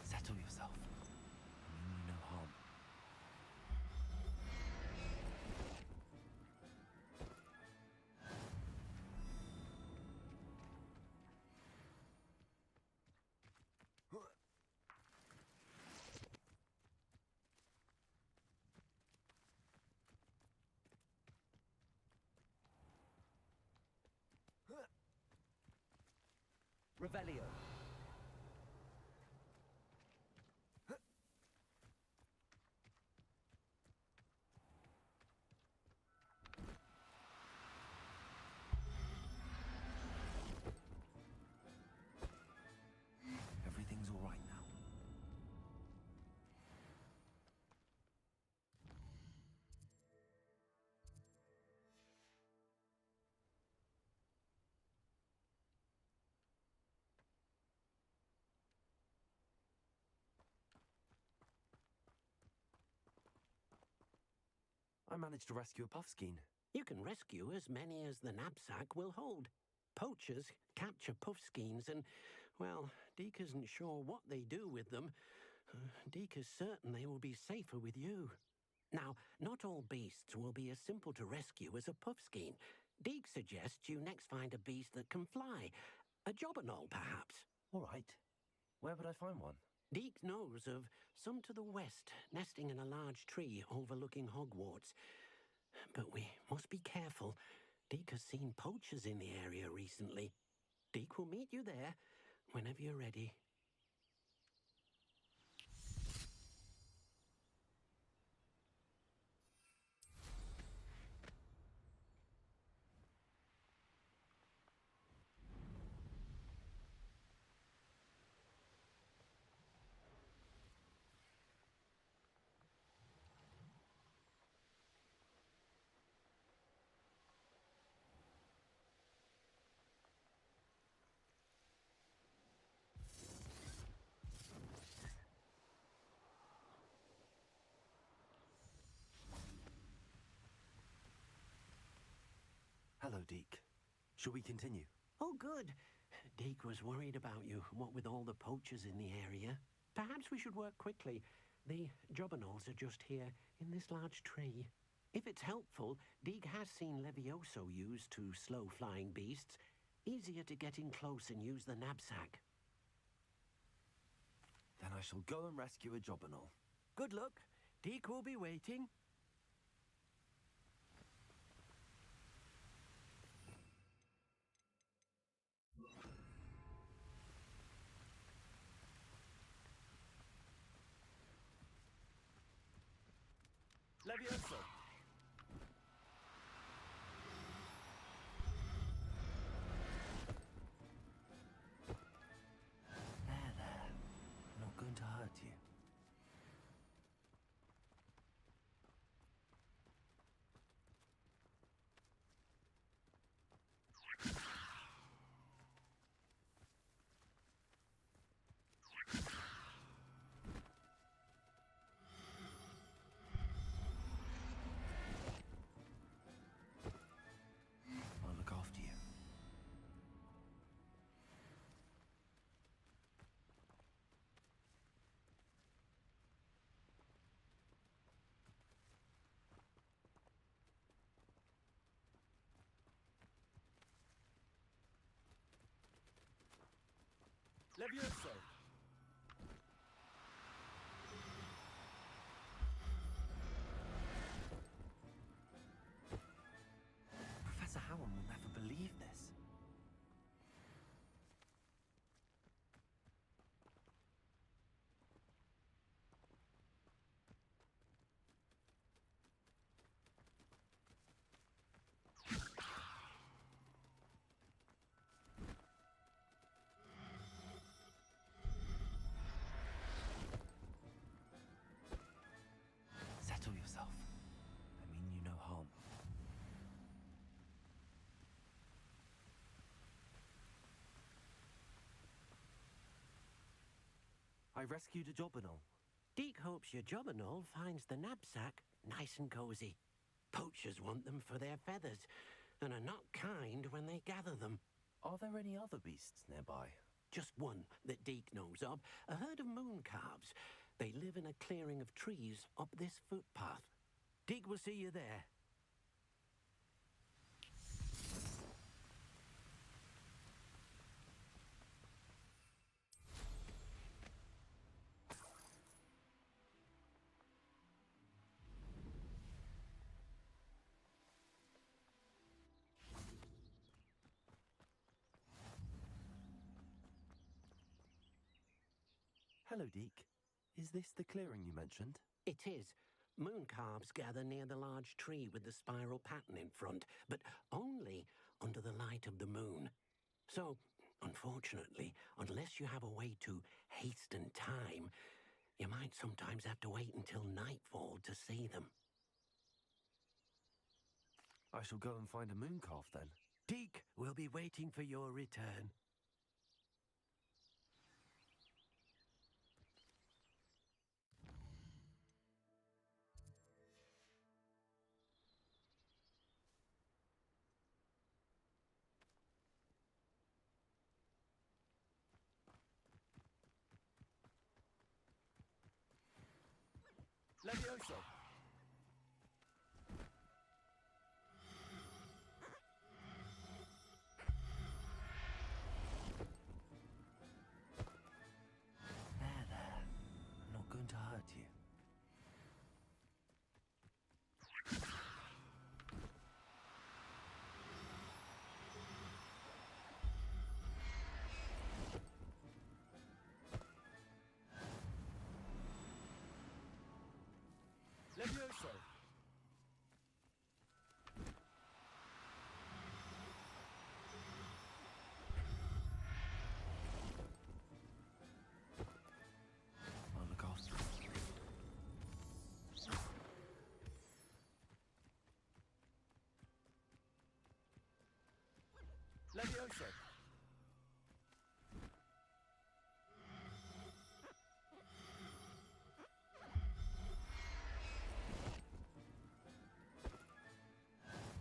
Settle yourself. I mean you no harm. Revelio. Everything's all right now. I managed to rescue a puffskein. You can rescue as many as the knapsack will hold. Poachers capture puffskeins and, well, Deke isn't sure what they do with them. Deke is certain they will be safer with you. Now, not all beasts will be as simple to rescue as a puffskein. Deke suggests you next find a beast that can fly. A jobberknoll, perhaps. All right. Where would I find one? Deke knows of some to the west, nesting in a large tree overlooking Hogwarts. But we must be careful. Deke has seen poachers in the area recently. Deke will meet you there whenever you're ready. Hello, Deke. Shall we continue? Oh, good. Deke was worried about you, what with all the poachers in the area. Perhaps we should work quickly. The jobberknolls are just here, in this large tree. If it's helpful, Deke has seen Levioso used to slow flying beasts. Easier to get in close and use the knapsack. Then I shall go and rescue a jobberknoll. Good luck. Deke will be waiting. Levioso! There. I'm not going to hurt you. I'll look after you. Levioso! Professor Howard will never believe this. Settle yourself. I mean you no harm. I rescued a Jobberknoll. Deke hopes your Jobberknoll finds the knapsack nice and cozy. Poachers want them for their feathers, and are not kind when they gather them. Are there any other beasts nearby? Just one that Deke knows of, a herd of moon calves. They live in a clearing of trees up this footpath. Deke will see you there. Hello, Deke. Is this the clearing you mentioned? It is. Moon calves gather near the large tree with the spiral pattern in front, but only under the light of the moon. So, unfortunately, unless you have a way to hasten time, you might sometimes have to wait until nightfall to see them. I shall go and find a moon calf then. Deke will be waiting for your return. Levioso! There. I'm not going to hurt you. Levioso! I'll look after you. Levioso!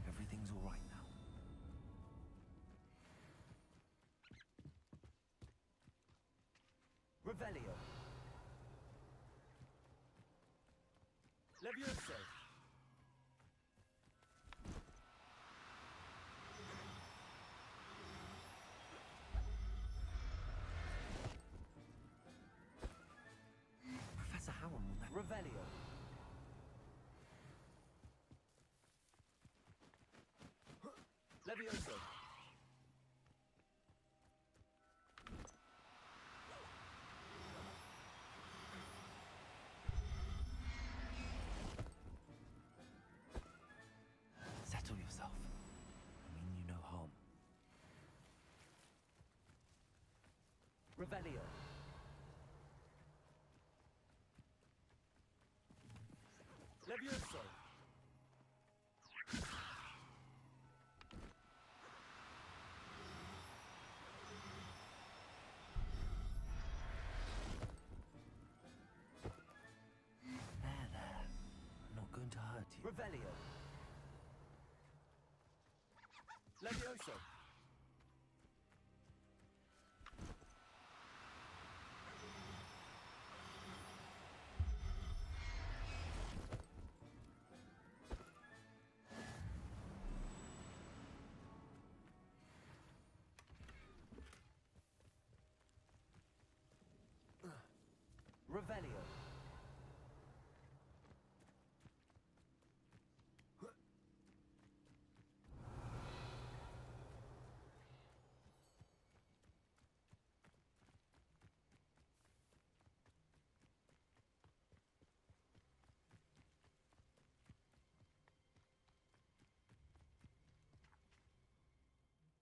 Everything's all right now. Revelio. Levioso. Professor Howard will never... Revelio. Levioso. Revelio. Levioso. There. I'm not going to hurt you. Revelio. Levioso. Revelio.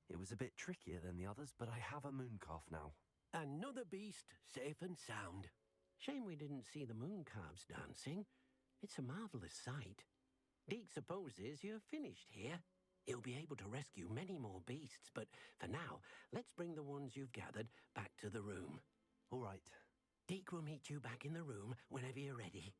It was a bit trickier than the others, but I have a moon calf now. Another beast, safe and sound. Shame we didn't see the moon calves dancing. It's a marvelous sight. Deke supposes you're finished here. He'll be able to rescue many more beasts, but for now, let's bring the ones you've gathered back to the room. All right. Deke will meet you back in the room whenever you're ready.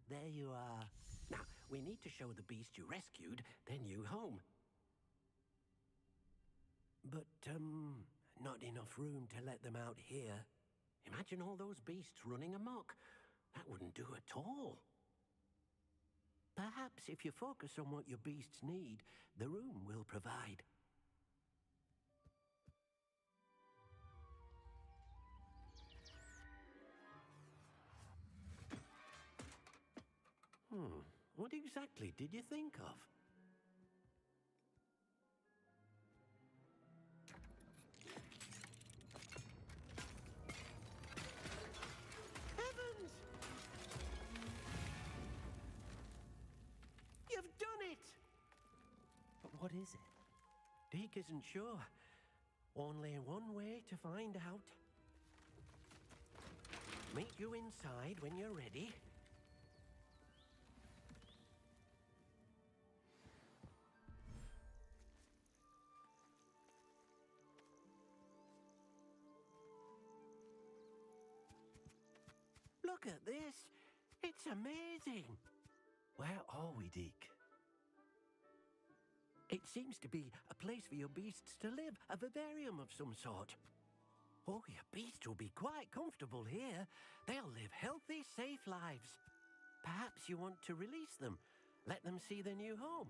There you are. Now, we need to show the beast you rescued their new home. But, not enough room to let them out here. Imagine all those beasts running amok. That wouldn't do at all. Perhaps if you focus on what your beasts need, the room will provide. What exactly did you think of? Heavens! You've done it! But what is it? Deke isn't sure. Only one way to find out. Meet you inside when you're ready. Look at this. It's amazing. Where are we, Deke? It seems to be a place for your beasts to live, a vivarium of some sort. Oh, your beasts will be quite comfortable here. They'll live healthy, safe lives. Perhaps you want to release them, let them see their new home.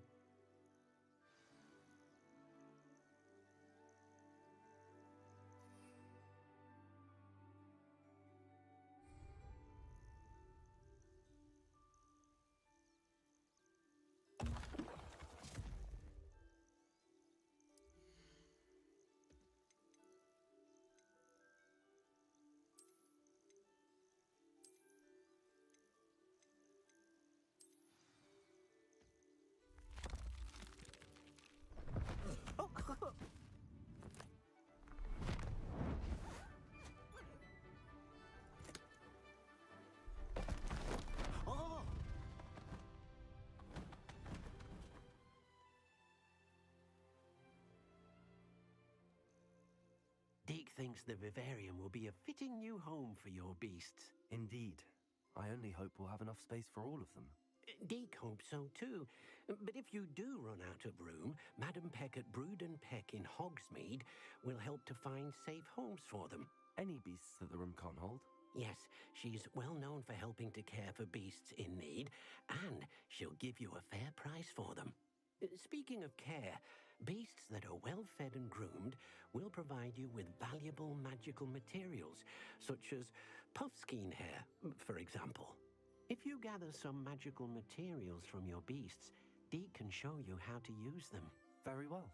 thinks the vivarium will be a fitting new home for your beasts. Indeed. I only hope we'll have enough space for all of them. Deke hopes so too. But if you do run out of room, Madam Peck at Brood and Peck in Hogsmeade will help to find safe homes for them. Any beasts that the room can't hold? Yes, she's well known for helping to care for beasts in need, and she'll give you a fair price for them. Speaking of care, beasts that are well fed and groomed will provide you with valuable magical materials, such as puffskein hair, for example. If you gather some magical materials from your beasts, Deke can show you how to use them. Very well.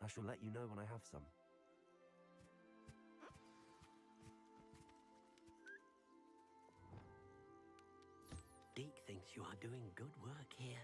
I shall let you know when I have some. Deke thinks you are doing good work here.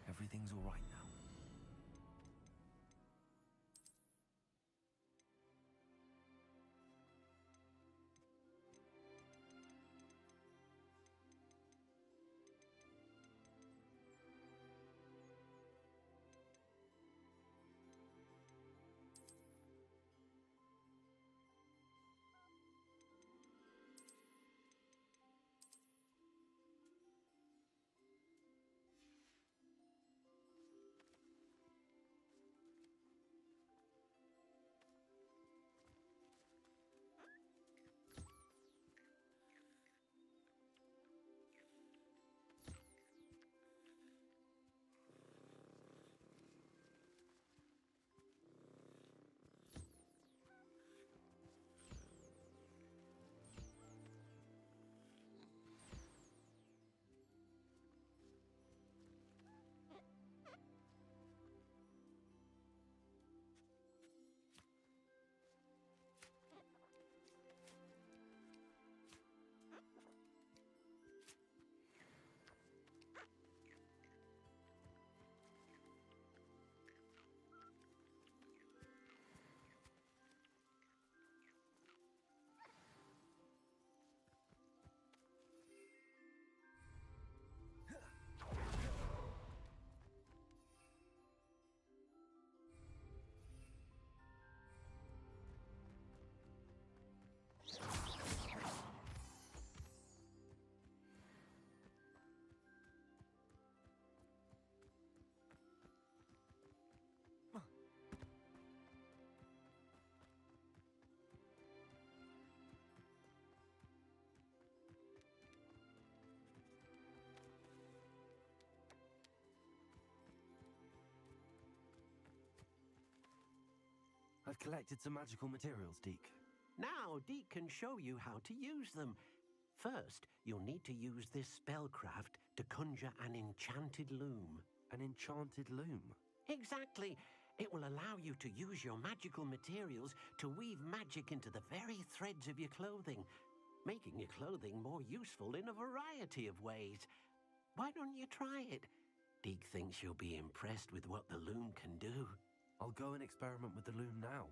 Everything's all right now. I've collected some magical materials, Deke. Now Deke can show you how to use them. First, you'll need to use this spellcraft to conjure an enchanted loom. An enchanted loom? Exactly. It will allow you to use your magical materials to weave magic into the very threads of your clothing, making your clothing more useful in a variety of ways. Why don't you try it? Deke thinks you'll be impressed with what the loom can do. I'll go and experiment with the loom now.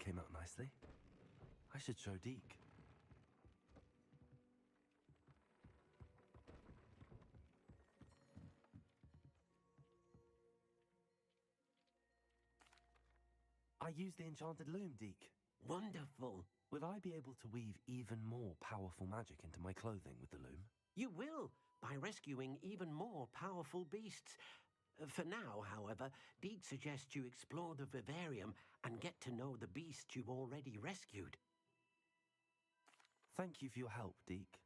came out nicely. I should show Deke. I used the enchanted loom, Deke. Wonderful. Will I be able to weave even more powerful magic into my clothing with the loom? You will, by rescuing even more powerful beasts. For now, however, Deke suggests you explore the vivarium and get to know the beasts you've already rescued. Thank you for your help, Deke.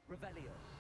Revelio.